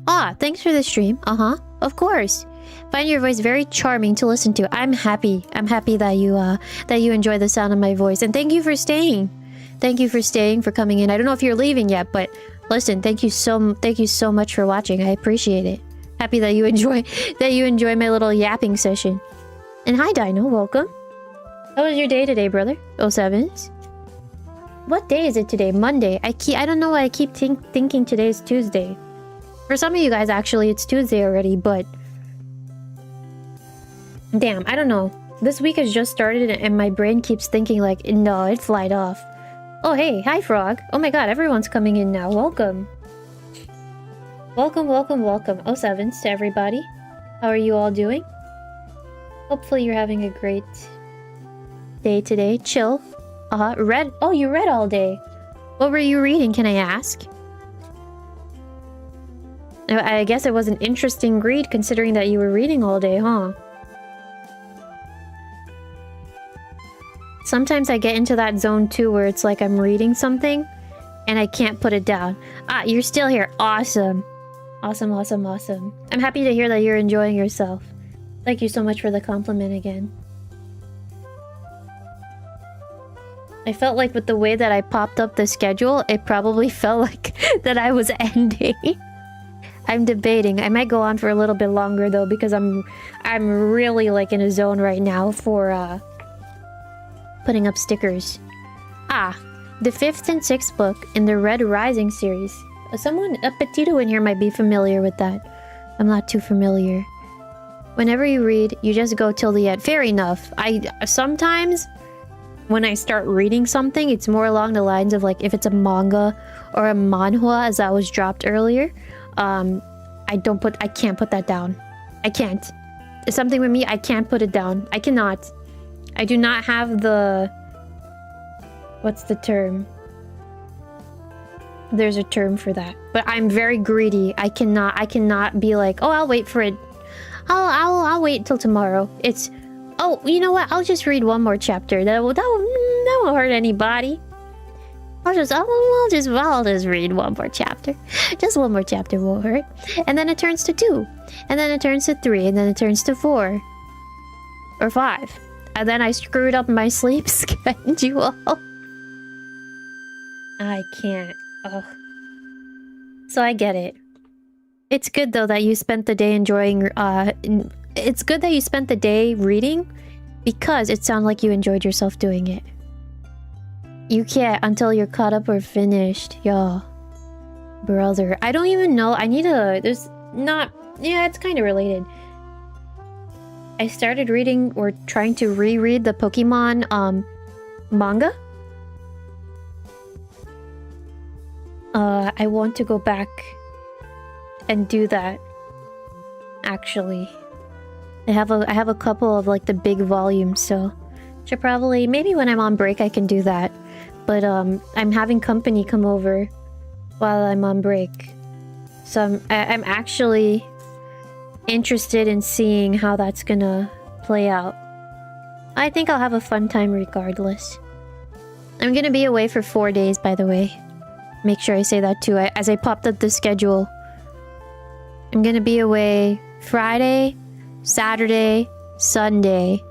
[SPEAKER 1] Ah, thanks for the stream. Of course. Find your voice very charming to listen to. I'm happy that you enjoy the sound of my voice, and thank you for staying. Thank you for staying, for coming in. I don't know if you're leaving yet, but listen, thank you so much for watching. I appreciate it. Happy that you enjoy my little yapping session. And hi Dino, welcome. How was your day today, brother? 07s. What day is it today? Monday. I don't know why I keep thinking today is Tuesday. For some of you guys, actually, it's Tuesday already, but damn, I don't know. This week has just started and my brain keeps thinking like, no, it flied off. Oh, hey, hi, Frog. Oh my god, everyone's coming in now. Welcome. Welcome. 07s to everybody. How are you all doing? Hopefully you're having a great day today. Chill. Read. Oh, you read all day. What were you reading, can I ask? I guess it was an interesting read considering that you were reading all day, huh? Sometimes I get into that zone too where it's like I'm reading something and I can't put it down. Ah, you're still here. Awesome. Awesome. I'm happy to hear that you're enjoying yourself. Thank you so much for the compliment again. I felt like with the way that I popped up the schedule, it probably felt like that I was ending. I'm debating. I might go on for a little bit longer though because I'm really like in a zone right now for putting up stickers. Ah, the 5th and 6th book in the Red Rising series. A Petito in here might be familiar with that. I'm not too familiar. Whenever you read, you just go till the end. Fair enough. Sometimes when I start reading something, it's more along the lines of like if it's a manga or a manhwa, as that was dropped earlier. I can't put that down. I can't. It's something with me, I can't put it down. I cannot. I do not have the... What's the term? There's a term for that. But I'm very greedy. I cannot be like, oh, I'll wait for it. I'll wait till tomorrow. It's, Oh, you know what? I'll just read one more chapter. That won't hurt anybody. I'll just read one more chapter. Just one more chapter won't hurt. And then it turns to 2. And then it turns to 3. And then it turns to 4. Or 5. And then I screwed up my sleep schedule. I can't. Oh. So I get it. It's good though that you spent the day enjoying... It's good that you spent the day reading, because it sounded like you enjoyed yourself doing it. You can't until you're caught up or finished. Yo. Brother. I don't even know. I need a... There's not... Yeah, it's kind of related. I started reading or trying to reread the Pokemon manga. I want to go back and do that. Actually, I have a couple of like the big volumes, so should probably, maybe when I'm on break I can do that. But I'm having company come over while I'm on break, so I'm actually interested in seeing how that's gonna play out. I think I'll have a fun time regardless. I'm gonna be away for 4 days, by the way. Make sure I say that too, as I popped up the schedule. I'm gonna be away Friday, Saturday, Sunday,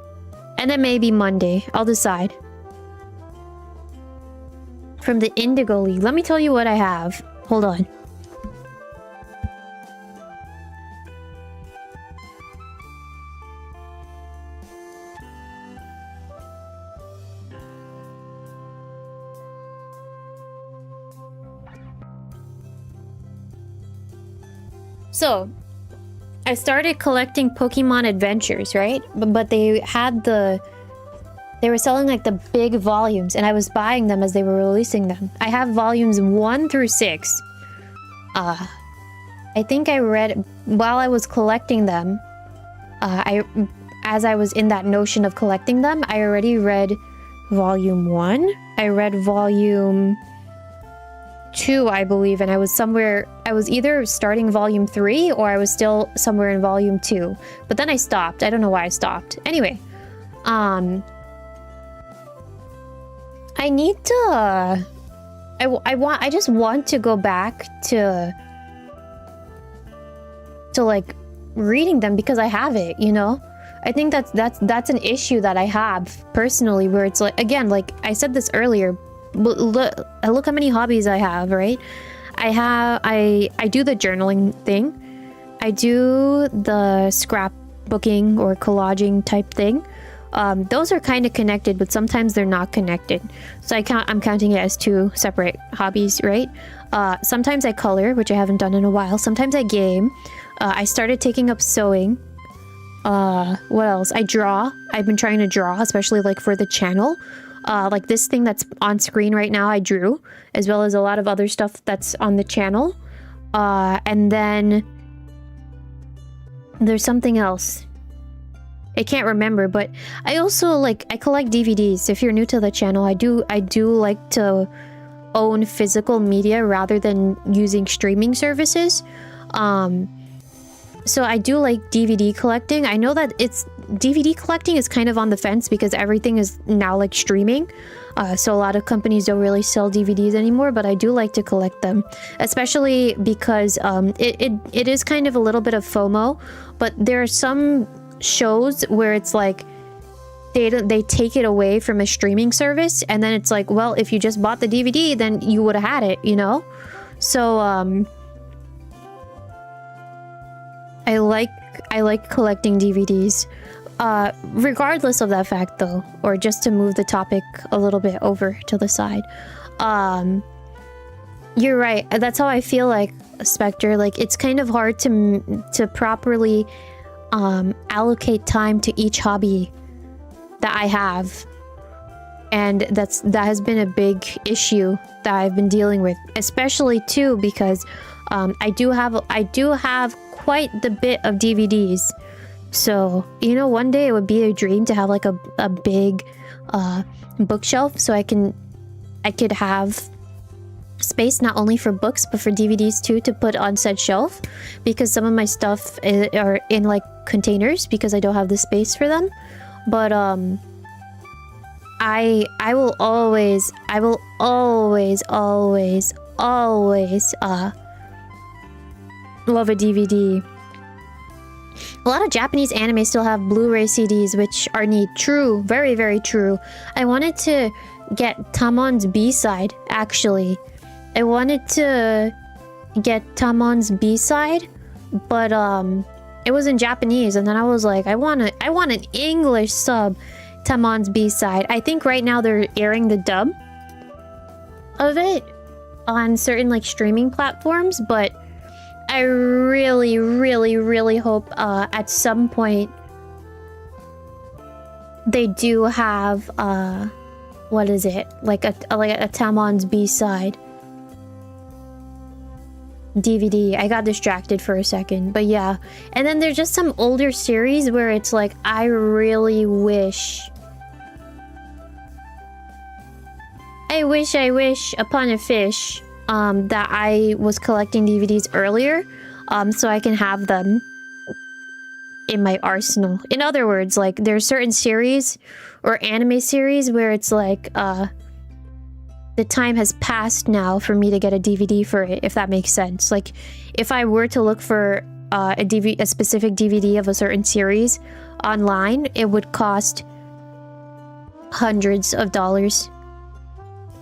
[SPEAKER 1] and then maybe Monday. I'll decide. From the Indigo League. Let me tell you what I have. Hold on. So, I started collecting Pokemon Adventures, right? But they had they were selling like the big volumes, and I was buying them as they were releasing them. I have volumes 1 through 6. I think I read, while I was collecting them, as I was in that notion of collecting them, I already read volume 1. I read volume 2, I believe, and I was either starting volume 3 or I was still somewhere in volume 2. But then I stopped. I don't know why I stopped. Anyway, I need to... I just want to go back to like reading them because I have it, you know? I think that's an issue that I have personally, where it's like, again, like I said this earlier, look how many hobbies I have, right? I do the journaling thing. I do the scrapbooking or collaging type thing. Those are kind of connected, but sometimes they're not connected. So I'm counting it as 2 separate hobbies, right? Sometimes I color, which I haven't done in a while. Sometimes I game. I started taking up sewing. What else? I draw. I've been trying to draw, especially like for the channel. Like this thing that's on screen right now, I drew, as well as a lot of other stuff that's on the channel. And then there's something else. I can't remember, but I also I collect DVDs. If you're new to the channel, I do like to own physical media rather than using streaming services. So I do like DVD collecting. I know that DVD collecting is kind of on the fence because everything is now like streaming. So a lot of companies don't really sell DVDs anymore, but I do like to collect them, especially because it is kind of a little bit of FOMO. But there are some shows where it's like they take it away from a streaming service, and then it's like, well, if you just bought the DVD, then you would have had it, you know? So I like collecting DVDs. Regardless of that fact, though, or just to move the topic a little bit over to the side, you're right. That's how I feel like, Spectre. Like, it's kind of hard to properly allocate time to each hobby that I have, and that has been a big issue that I've been dealing with, especially too because I do have quite the bit of DVDs. So, you know, one day it would be a dream to have like a big bookshelf, so I could have space not only for books but for DVDs too, to put on said shelf, because some of my stuff are in like containers because I don't have the space for them. But I will always love a DVD. A lot of Japanese anime still have Blu-ray CDs, which are neat. True, very, very true. I wanted to get Tamon's B-side, actually. I wanted to get Tamon's B-side, but it was in Japanese, and then I was like, I want an English sub Tamon's B-side. I think right now they're airing the dub of it on certain like streaming platforms, but I really, really, really hope at some point they do have what is it? Like a Tamon's B-side DVD. I got distracted for a second, but yeah. And then there's just some older series where it's like, I really wish upon a fish that I was collecting DVDs earlier, so I can have them in my arsenal. In other words, like, there are certain series or anime series where it's like, the time has passed now for me to get a DVD for it, if that makes sense. Like, if I were to look for a specific DVD of a certain series online, it would cost hundreds of dollars.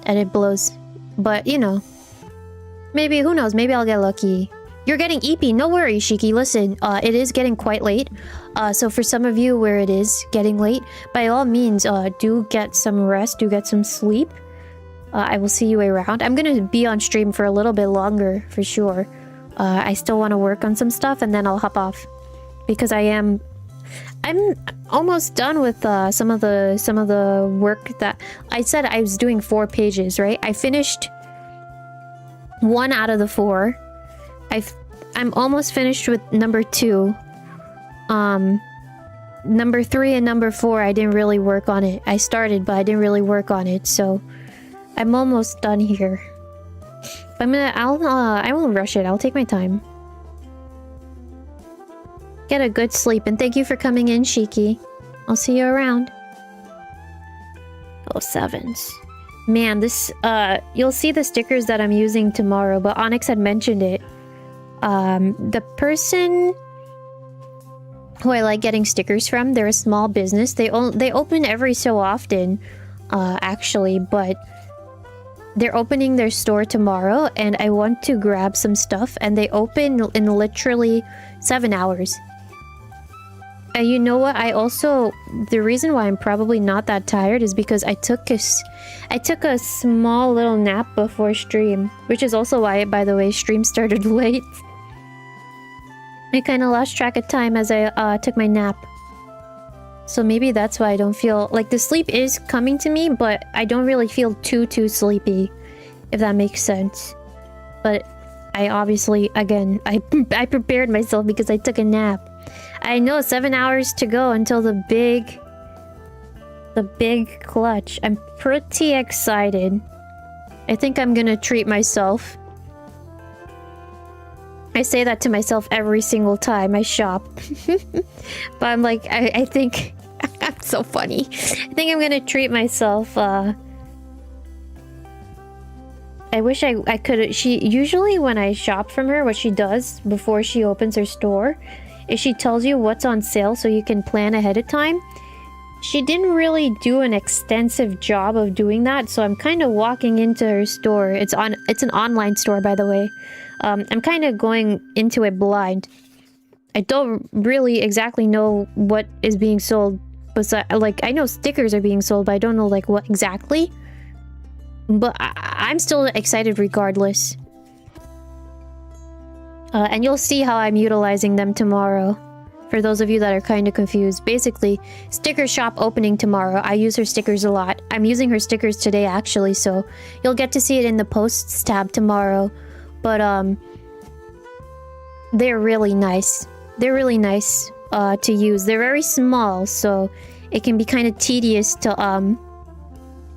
[SPEAKER 1] And it blows. But, you know, maybe, who knows, maybe I'll get lucky. You're getting EP, no worries, Shiki. Listen, it is getting quite late. So for some of you where it is getting late, by all means, do get some rest, do get some sleep. I will see you around. I'm gonna be on stream for a little bit longer, for sure. I still want to work on some stuff, and then I'll hop off. Because I'm almost done with some of the work that I said I was doing 4 pages, right? I finished 1 out of the 4. I'm almost finished with number 2. Number 3 and number 4, I didn't really work on it. I started, but I didn't really work on it, so I'm almost done here. I won't rush it. I'll take my time. Get a good sleep, and thank you for coming in, Shiki. I'll see you around. Oh, 7s. Man, this, you'll see the stickers that I'm using tomorrow, but Onyx had mentioned it. The person who I like getting stickers from, they're a small business. They open every so often, actually, but they're opening their store tomorrow, and I want to grab some stuff, and they open in literally 7 hours. And you know what? The reason why I'm probably not that tired is because I took a small little nap before stream, which is also why, by the way, stream started late. I kind of lost track of time as I took my nap. So maybe that's why I don't feel... Like, the sleep is coming to me, but I don't really feel too sleepy, if that makes sense. But I obviously, again, I prepared myself because I took a nap. I know 7 hours to go until the big clutch. I'm pretty excited. I think I'm gonna treat myself. I say that to myself every single time I shop. But I'm like, I think... I'm so funny. I think I'm gonna treat myself, I wish I could... She... Usually when I shop from her, what she does before she opens her store is she tells you what's on sale so you can plan ahead of time. She didn't really do an extensive job of doing that, so I'm kind of walking into her store. It's an online store, by the way. I'm kind of going into it blind. I don't really exactly know what is being sold. Like, I know stickers are being sold, but I don't know, like, what exactly. But I'm still excited regardless. And you'll see how I'm utilizing them tomorrow. For those of you that are kind of confused. Basically, sticker shop opening tomorrow. I use her stickers a lot. I'm using her stickers today, actually, so you'll get to see it in the posts tab tomorrow. But, they're really nice. They're really nice to use. They're very small, so it can be kind of tedious to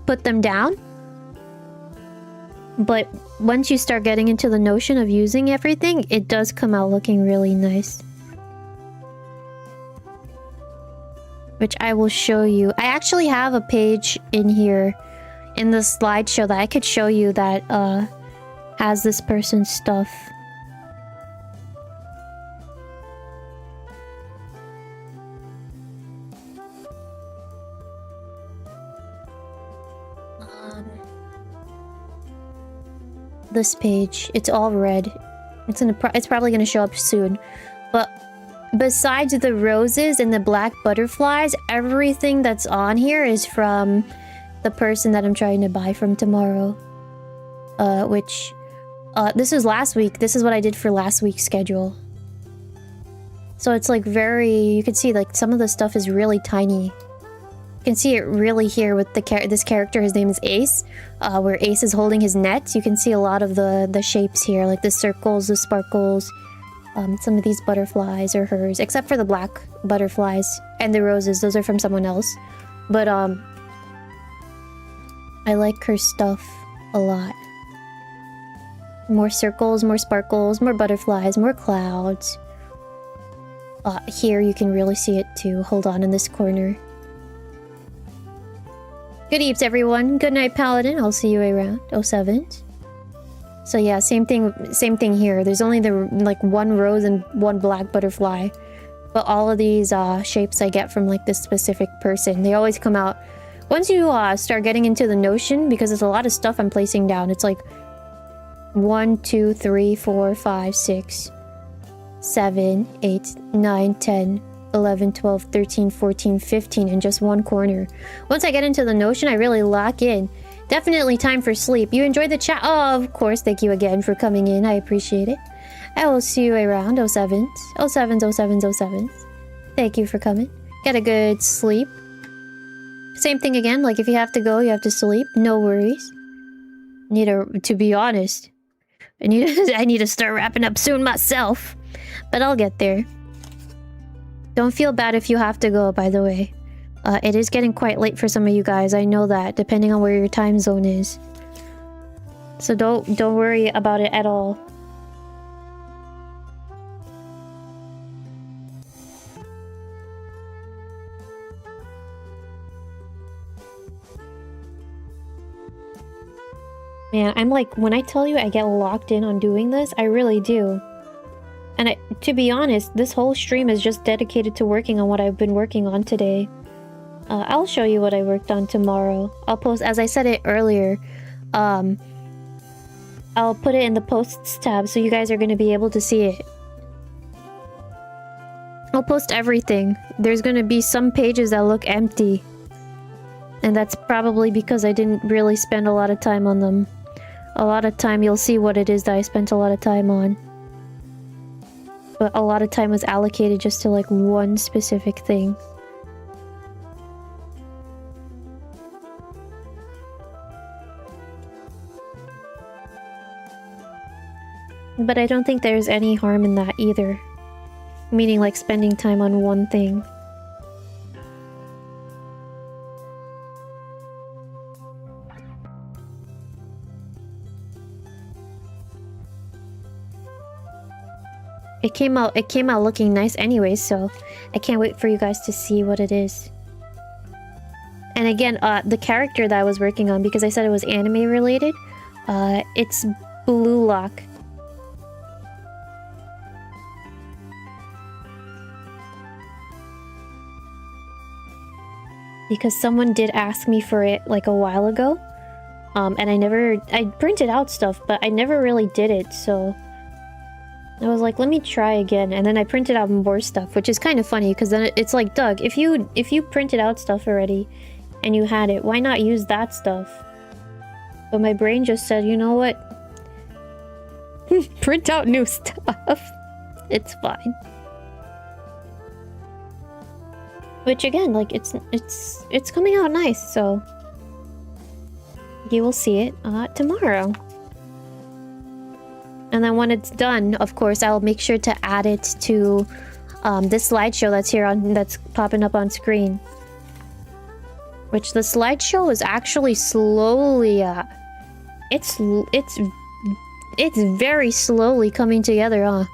[SPEAKER 1] put them down. But once you start getting into the notion of using everything, it does come out looking really nice. which I will show you. I actually have a page in here in the slideshow that I could show you that has this person's stuff. This page, it's all red. It's probably gonna show up soon. But besides the roses and the black butterflies, everything that's on here is from the person that I'm trying to buy from tomorrow. This was last week. This is what I did for last week's schedule. So it's like very, you can see like some of the stuff is really tiny. You can see it really here with this character. His name is Ace, where Ace is holding his net. You can see a lot of the shapes here, like the circles, the sparkles. Some of these butterflies are hers, except for the black butterflies and the roses. Those are from someone else. But I like her stuff a lot. More circles, more sparkles, more butterflies, more clouds. Here you can really see it too. Hold on in this corner. Good evening, everyone. Good night, Paladin. I'll see you around. 07. So yeah, same thing here. There's only like one rose and one black butterfly. But all of these shapes I get from like this specific person. They always come out. Once you start getting into the notion, because there's a lot of stuff I'm placing down. It's like 1, 2, 3, 4, 5, 6, 7, 8, 9, 10, 11, 12, 13, 14, 15 in just one corner. Once I get into the notion, I really lock in. Definitely time for sleep. You enjoyed the chat? Oh, of course. Thank you again for coming in. I appreciate it. I will see you around. 07s. 07s, 07s, 07s. Thank you for coming. Get a good sleep. Same thing again. Like, if you have to go, you have to sleep. No worries. To be honest, I need to start wrapping up soon myself. But I'll get there. Don't feel bad if you have to go, by the way. It is getting quite late for some of you guys. I know that, depending on where your time zone is. So don't worry about it at all. Man, I'm like, when I tell you I get locked in on doing this, I really do. And to be honest, this whole stream is just dedicated to working on what I've been working on today. I'll show you what I worked on tomorrow. I'll post, as I said it earlier, I'll put it in the posts tab so you guys are going to be able to see it. I'll post everything. There's going to be some pages that look empty. And that's probably because I didn't really spend a lot of time on them. A lot of time, you'll see what it is that I spent a lot of time on. But a lot of time was allocated just to like one specific thing. But I don't think there's any harm in that either. Meaning like spending time on one thing. It came out looking nice anyway, so I can't wait for you guys to see what it is. And again, the character that I was working on, because I said it was anime related, it's Blue Lock. Because someone did ask me for it like a while ago. And I printed out stuff, but I never really did it, so I was like, let me try again. And then I printed out more stuff, which is kind of funny, because then it's like, Doug, if you printed out stuff already and you had it, why not use that stuff? But my brain just said, you know what? Print out new stuff. It's fine. Which again, like, it's coming out nice, so you will see it tomorrow. And then when it's done, of course, I'll make sure to add it to this slideshow that's popping up on screen. Which the slideshow is actually slowly it's very slowly coming together, huh?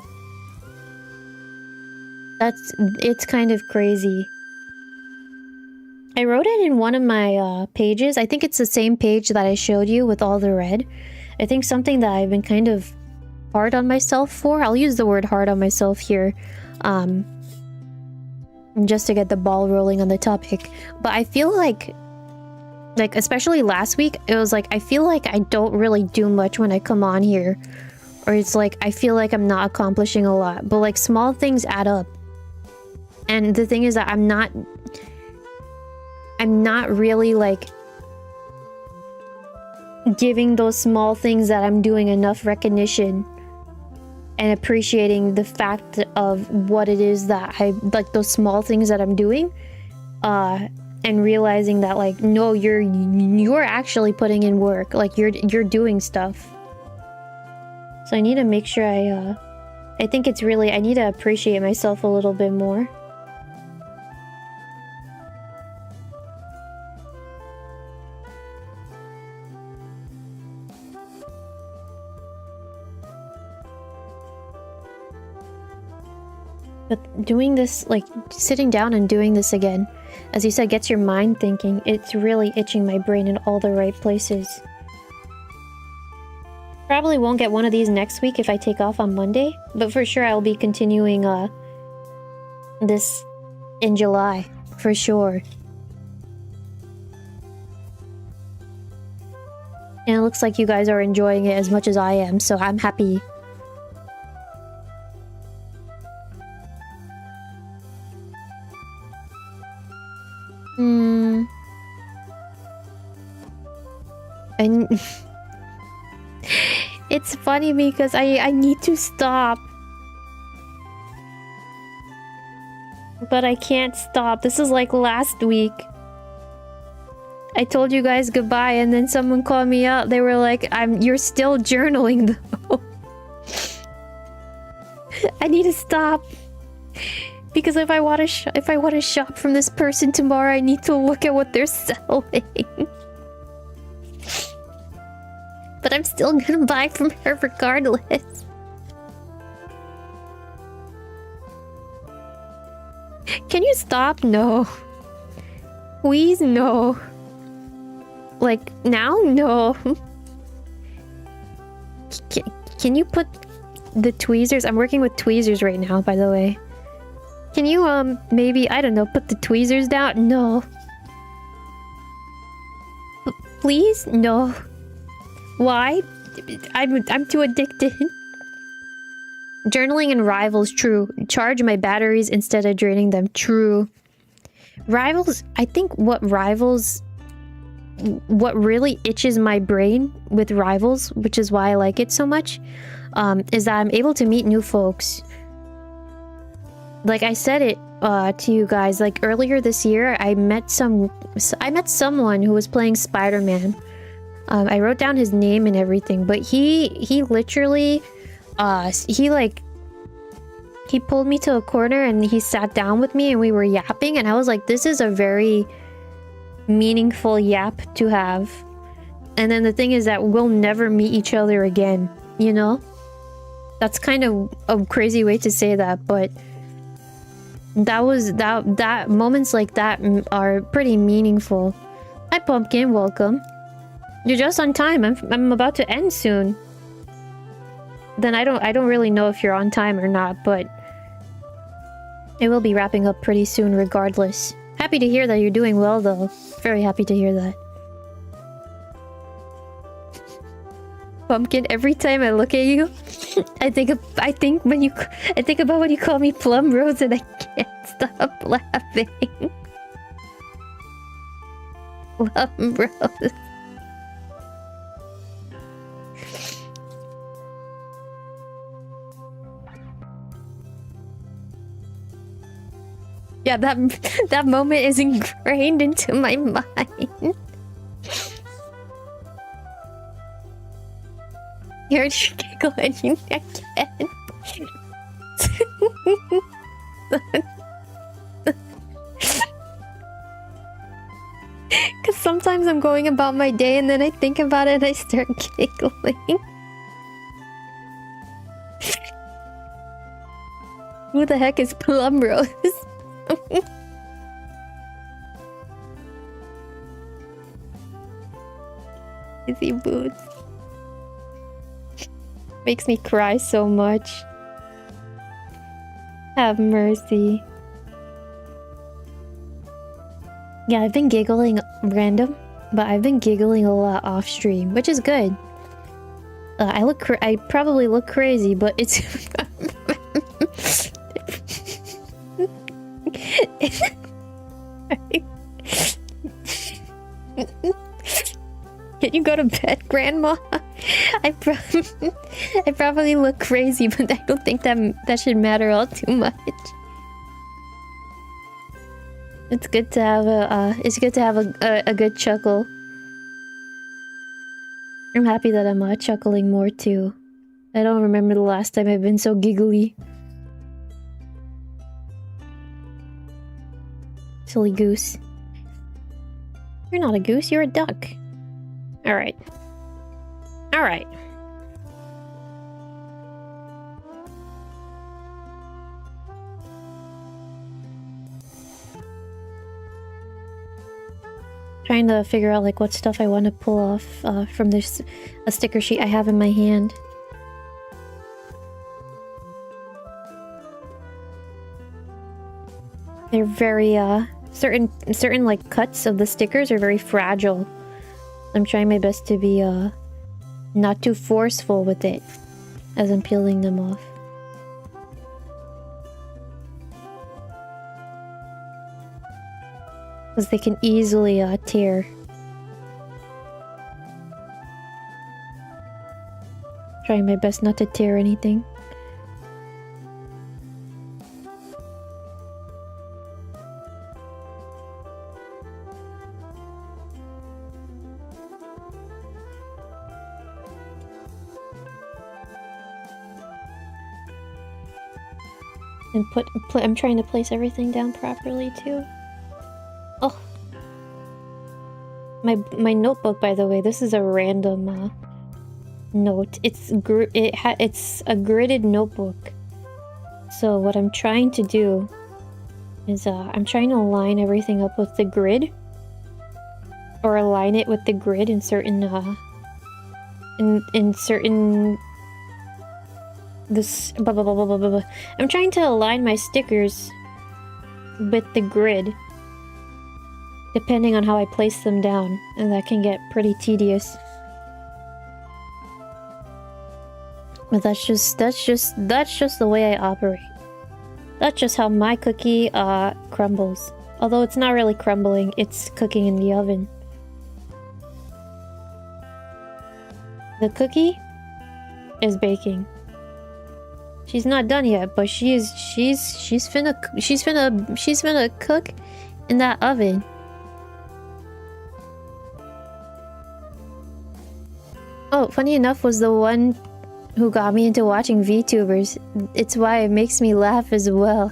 [SPEAKER 1] It's kind of crazy. I wrote it in one of my pages. I think it's the same page that I showed you with all the red. I think something that I've been kind of hard on myself for. I'll use the word hard on myself here. Just to get the ball rolling on the topic. But I feel like especially last week, it was like, I feel like I don't really do much when I come on here. Or it's like, I feel like I'm not accomplishing a lot. But like, small things add up. And the thing is that I'm not really like giving those small things that I'm doing enough recognition and appreciating the fact of what it is that I like, those small things that I'm doing, and realizing that like, no, you're actually putting in work, like you're doing stuff. So I need to make sure I think it's really, I need to appreciate myself a little bit more. But doing this, like sitting down and doing this again, as you said, gets your mind thinking. It's really itching my brain in all the right places. Probably won't get one of these next week if I take off on Monday, but for sure I'll be continuing this in July, for sure. And it looks like you guys are enjoying it as much as I am, so I'm happy. And it's funny because I need to stop. But I can't stop. This is like last week. I told you guys goodbye and then someone called me out. They were like, you're still journaling though. I need to stop. Because if I want to shop from this person tomorrow, I need to look at what they're selling. But I'm still gonna buy from her regardless. Can you stop? No. Please, no. Like, now? No. Can you put the tweezers? I'm working with tweezers right now, by the way. Can you, maybe, I don't know, put the tweezers down? No. Please? No. Why? I'm too addicted. Journaling and Rivals, true. Charge my batteries instead of draining them, true. Rivals, I think what really itches my brain with Rivals, which is why I like it so much, is that I'm able to meet new folks. Like I said it to you guys, like earlier this year, I met someone who was playing Spider-Man. I wrote down his name and everything, but he literally, he pulled me to a corner and he sat down with me and we were yapping and I was like, this is a very meaningful yap to have. And then the thing is that we'll never meet each other again, you know? That's kind of a crazy way to say that, but that moments like that are pretty meaningful. Hi Pumpkin, welcome. You're just on time. I'm about to end soon. Then I don't really know if you're on time or not, but it will be wrapping up pretty soon regardless. Happy to hear that you're doing well though. Very happy to hear that. Pumpkin, every time I look at you, I think about when you call me Plum Rose and I can't stop laughing. Plum Rose. Yeah, that moment is ingrained into my mind. You're giggling again. Because sometimes I'm going about my day and then I think about it and I start giggling. Who the heck is Plum Rose? Crazy boots. Makes me cry so much. Have mercy. Yeah, I've been giggling random, but I've been giggling a lot off stream, which is good. I probably look crazy, but it's... Can you go to bed, Grandma? I probably look crazy, but I don't think that should matter all too much. It's good to have a good chuckle. I'm happy that I'm chuckling more too. I don't remember the last time I've been so giggly. Silly goose. You're not a goose, you're a duck. Alright. Alright. Trying to figure out like what stuff I want to pull off from this a sticker sheet I have in my hand. They're very certain like cuts of the stickers are very fragile. I'm trying my best to be not too forceful with it as I'm peeling them off. Because they can easily tear. Trying my best not to tear anything. And I'm trying to place everything down properly too. Oh, my notebook, by the way. This is a random note. It's a gridded notebook. So what I'm trying to do is I'm trying to line everything up with the grid, or align it with the grid in certain in certain this blah, blah, blah, blah, blah, blah. I'm trying to align my stickers with the grid, depending on how I place them down, and that can get pretty tedious. But that's just the way I operate. That's just how my cookie crumbles. Although it's not really crumbling, it's cooking in the oven. The cookie is baking. She's not done yet, but she's finna cook in that oven. Oh, funny enough, was the one who got me into watching VTubers. It's why it makes me laugh as well.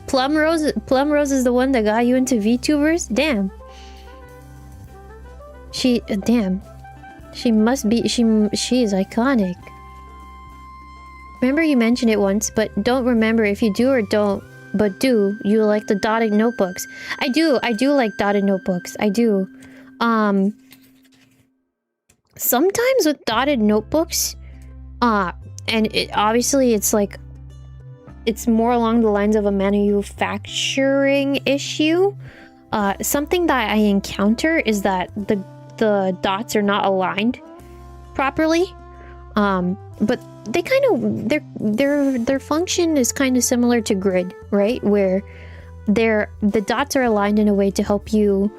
[SPEAKER 1] Plum Rose is the one that got you into VTubers? Damn. Damn. She must be, she is iconic. Remember you mentioned it once, but don't remember if you do or don't, but do you like the dotted notebooks? I do like dotted notebooks. I do. Sometimes with dotted notebooks, and obviously it's like, it's more along the lines of a manufacturing issue. Something that I encounter is that the dots are not aligned properly. But they kind of, their function is kind of similar to grid, right? Where the dots are aligned in a way to help you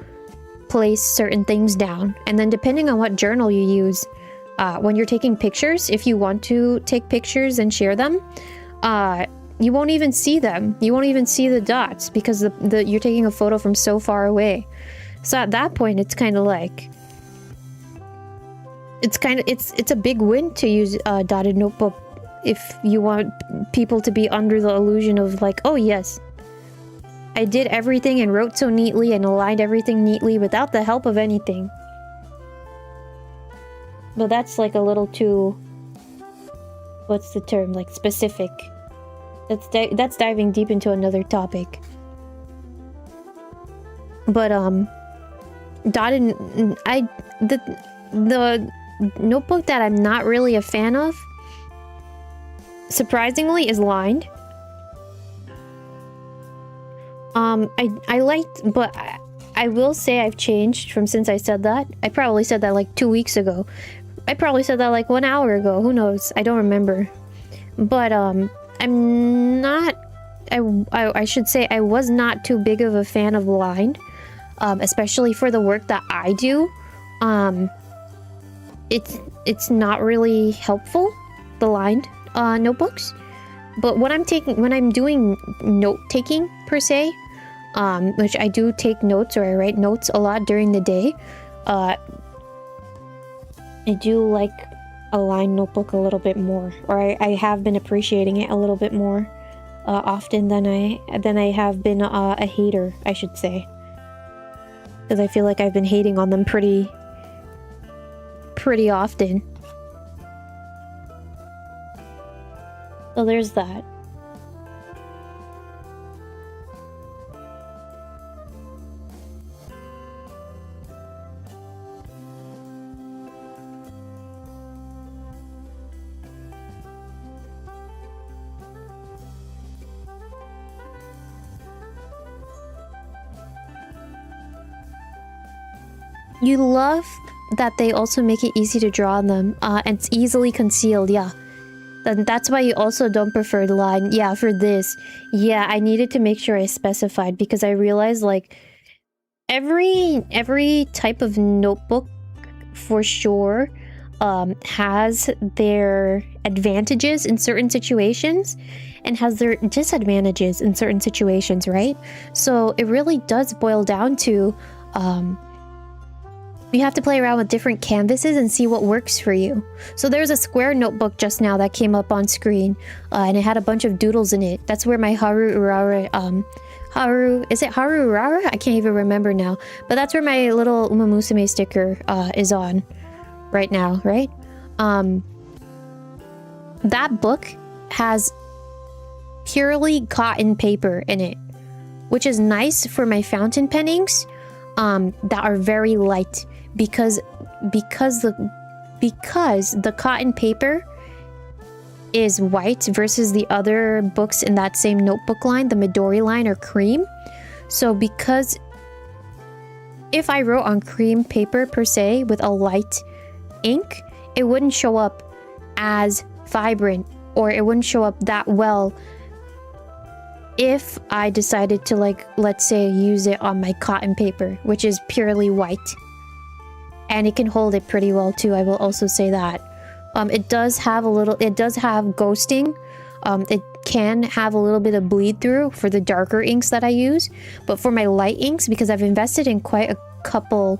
[SPEAKER 1] place certain things down. And then depending on what journal you use, when you're taking pictures, if you want to take pictures and share them, you won't even see them. You won't even see the dots because you're taking a photo from so far away. So at that point, it's kind of like, it's a big win to use a dotted notebook if you want people to be under the illusion of like, oh yes, I did everything and wrote so neatly and aligned everything neatly without the help of anything. But that's like a little too, what's the term, like specific. That's diving deep into another topic. But dotted, notebook that I'm not really a fan of, surprisingly, is lined. I liked, but I will say I've changed from since I said that. I probably said that like 2 weeks ago. I probably said that like 1 hour ago. Who knows? I don't remember. But I'm not. I should say I was not too big of a fan of lined, especially for the work that I do. It's not really helpful, the lined notebooks. But when I'm doing note taking per se, which I do take notes, or I write notes a lot during the day, I do like a lined notebook a little bit more, or I have been appreciating it a little bit more often than I have been a hater, I should say, because I feel like I've been hating on them pretty often. So there's that. You love that they also make it easy to draw on them, and it's easily concealed, yeah. Then that's why you also don't prefer the line. Yeah, for this. Yeah, I needed to make sure I specified, because I realized, like, every type of notebook, for sure, has their advantages in certain situations, and has their disadvantages in certain situations, right? So it really does boil down to, you have to play around with different canvases and see what works for you. So there's a square notebook just now that came up on screen, and it had a bunch of doodles in it. That's where my is it Haru Urara? I can't even remember now. But that's where my little Uma Musume sticker is on right now, right? That book has purely cotton paper in it, which is nice for my fountain pennings that are very light. Because the cotton paper is white versus the other books in that same notebook line, the Midori line, are cream. So because if I wrote on cream paper per se with a light ink, it wouldn't show up as vibrant, or it wouldn't show up that well if I decided to, like, let's say, use it on my cotton paper, which is purely white. And it can hold it pretty well too, I will also say that. It does have ghosting. It can have a little bit of bleed through for the darker inks that I use. But for my light inks, because I've invested in quite a couple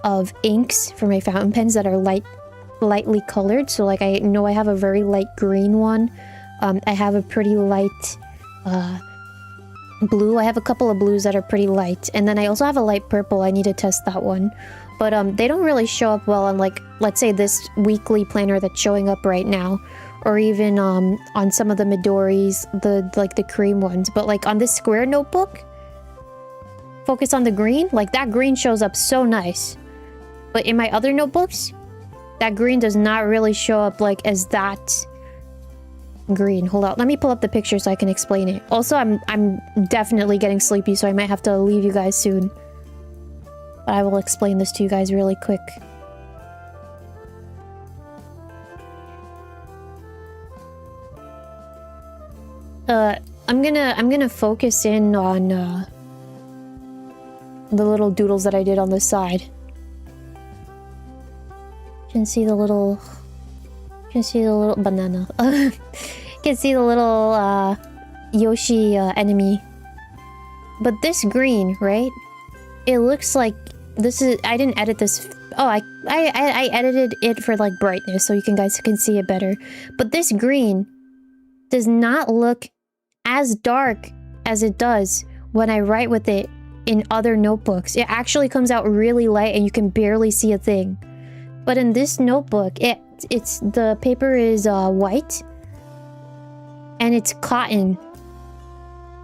[SPEAKER 1] of inks for my fountain pens that are lightly colored. So like, I know I have a very light green one. I have a pretty light blue. I have a couple of blues that are pretty light. And then I also have a light purple. I need to test that one. But they don't really show up well on, like, let's say this weekly planner that's showing up right now, or even on some of the Midoris, the cream ones. But like on this square notebook, focus on the green, like that green shows up so nice. But in my other notebooks, that green does not really show up like as that green. Hold on, let me pull up the picture so I can explain it. Also, I'm definitely getting sleepy, so I might have to leave you guys soon. But I will explain this to you guys really quick. I'm gonna focus in on the little doodles that I did on the side. You can see the little banana. You can see the little Yoshi enemy. But this green, right? It looks like this is, I didn't edit this. Oh, I edited it for like brightness so you guys can see it better. But this green does not look as dark as it does when I write with it in other notebooks. It actually comes out really light and you can barely see a thing. But in this notebook, it's the paper is white and it's cotton.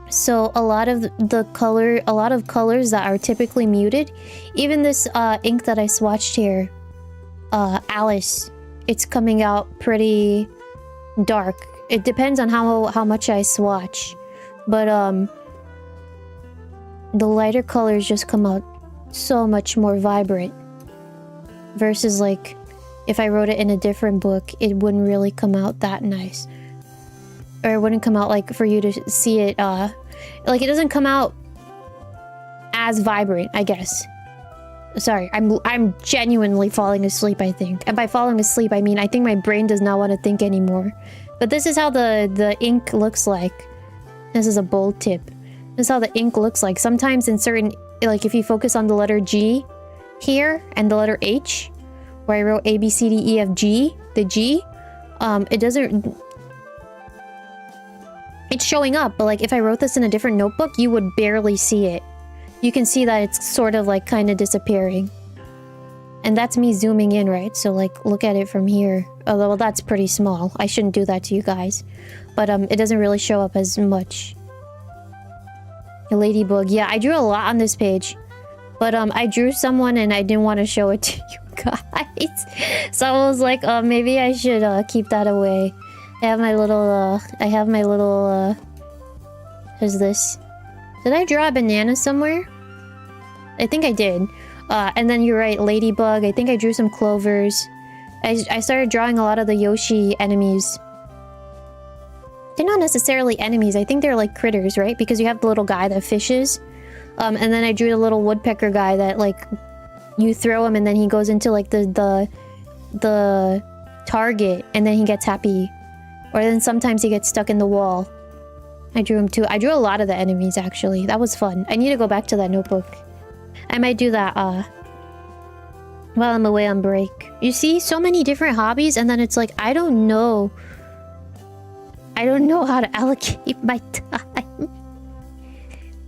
[SPEAKER 1] So a lot of colors that are typically muted, even this ink that I swatched here, Alice, it's coming out pretty dark. It depends on how much I swatch. But, the lighter colors just come out so much more vibrant. Versus, like, if I wrote it in a different book, it wouldn't really come out that nice. Or it wouldn't come out, like, for you to see it, like, it doesn't come out as vibrant, I guess. Sorry, I'm genuinely falling asleep, I think. And by falling asleep, I mean, I think my brain does not want to think anymore. But this is how the ink looks like. This is a bold tip. This is how the ink looks like. Sometimes in certain, like, if you focus on the letter G here and the letter H, where I wrote A, B, C, D, E, F, G, the G, it doesn't... It's showing up, but, like, if I wrote this in a different notebook, you would barely see it. You can see that it's sort of, like, kind of disappearing. And that's me zooming in, right? So, like, look at it from here. Although, well, that's pretty small. I shouldn't do that to you guys. But, it doesn't really show up as much. A ladybug. Yeah, I drew a lot on this page. But, I drew someone and I didn't want to show it to you guys. So I was like, maybe I should, keep that away. I have my little, what's this? Did I draw a banana somewhere? I think I did. And then you're right, ladybug. I think I drew some clovers. I started drawing a lot of the Yoshi enemies. They're not necessarily enemies. I think they're like critters, right? Because you have the little guy that fishes. And then I drew the little woodpecker guy that, like, you throw him and then he goes into, like, the target and then he gets happy. Or then sometimes he gets stuck in the wall. I drew him too. I drew a lot of the enemies, actually. That was fun. I need to go back to that notebook. I might do that, while I'm away on break. You see, so many different hobbies, and then it's like, I don't know how to allocate my time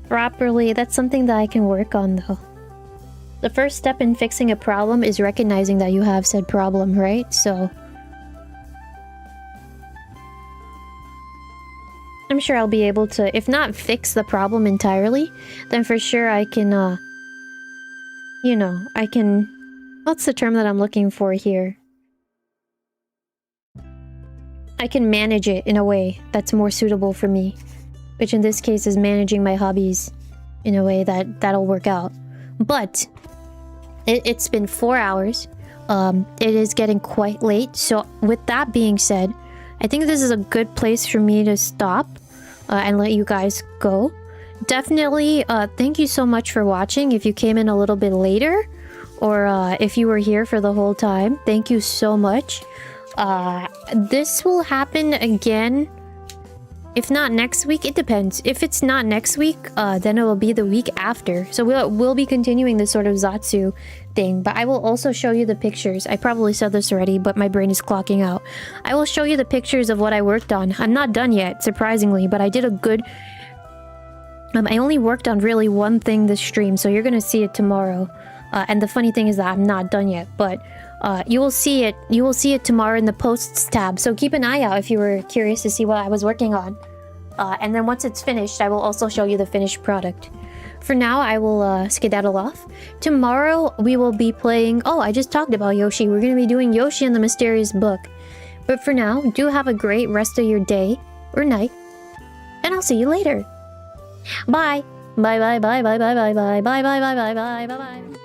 [SPEAKER 1] properly. That's something that I can work on, though. The first step in fixing a problem is recognizing that you have said problem, right? So... I'm sure I'll be able to, if not fix the problem entirely, then for sure I can, you know, I can... What's the term that I'm looking for here? I can manage it in a way that's more suitable for me. Which in this case is managing my hobbies in a way that'll work out. But, it's been 4 hours. It is getting quite late. So with that being said, I think this is a good place for me to stop and let you guys go. Definitely, thank you so much for watching. If you came in a little bit later, or if you were here for the whole time, thank you so much. This will happen again. If not next week, it depends. If it's not next week, then it will be the week after. So we'll be continuing this sort of Zatsu thing, but I will also show you the pictures. I probably said this already, but my brain is clocking out. I will show you the pictures of what I worked on. I'm not done yet, surprisingly, but I did a good... I only worked on really one thing this stream, so you're gonna see it tomorrow. And the funny thing is that I'm not done yet, but you will see it. You will see it tomorrow in the posts tab. So keep an eye out if you were curious to see what I was working on. And then once it's finished, I will also show you the finished product. For now, I will skedaddle off. Tomorrow, we will be playing... Oh, I just talked about Yoshi. We're going to be doing Yoshi and the Mysterious Book. But for now, do have a great rest of your day or night. And I'll see you later. Bye. Bye bye bye bye bye bye bye bye bye bye bye bye bye bye bye.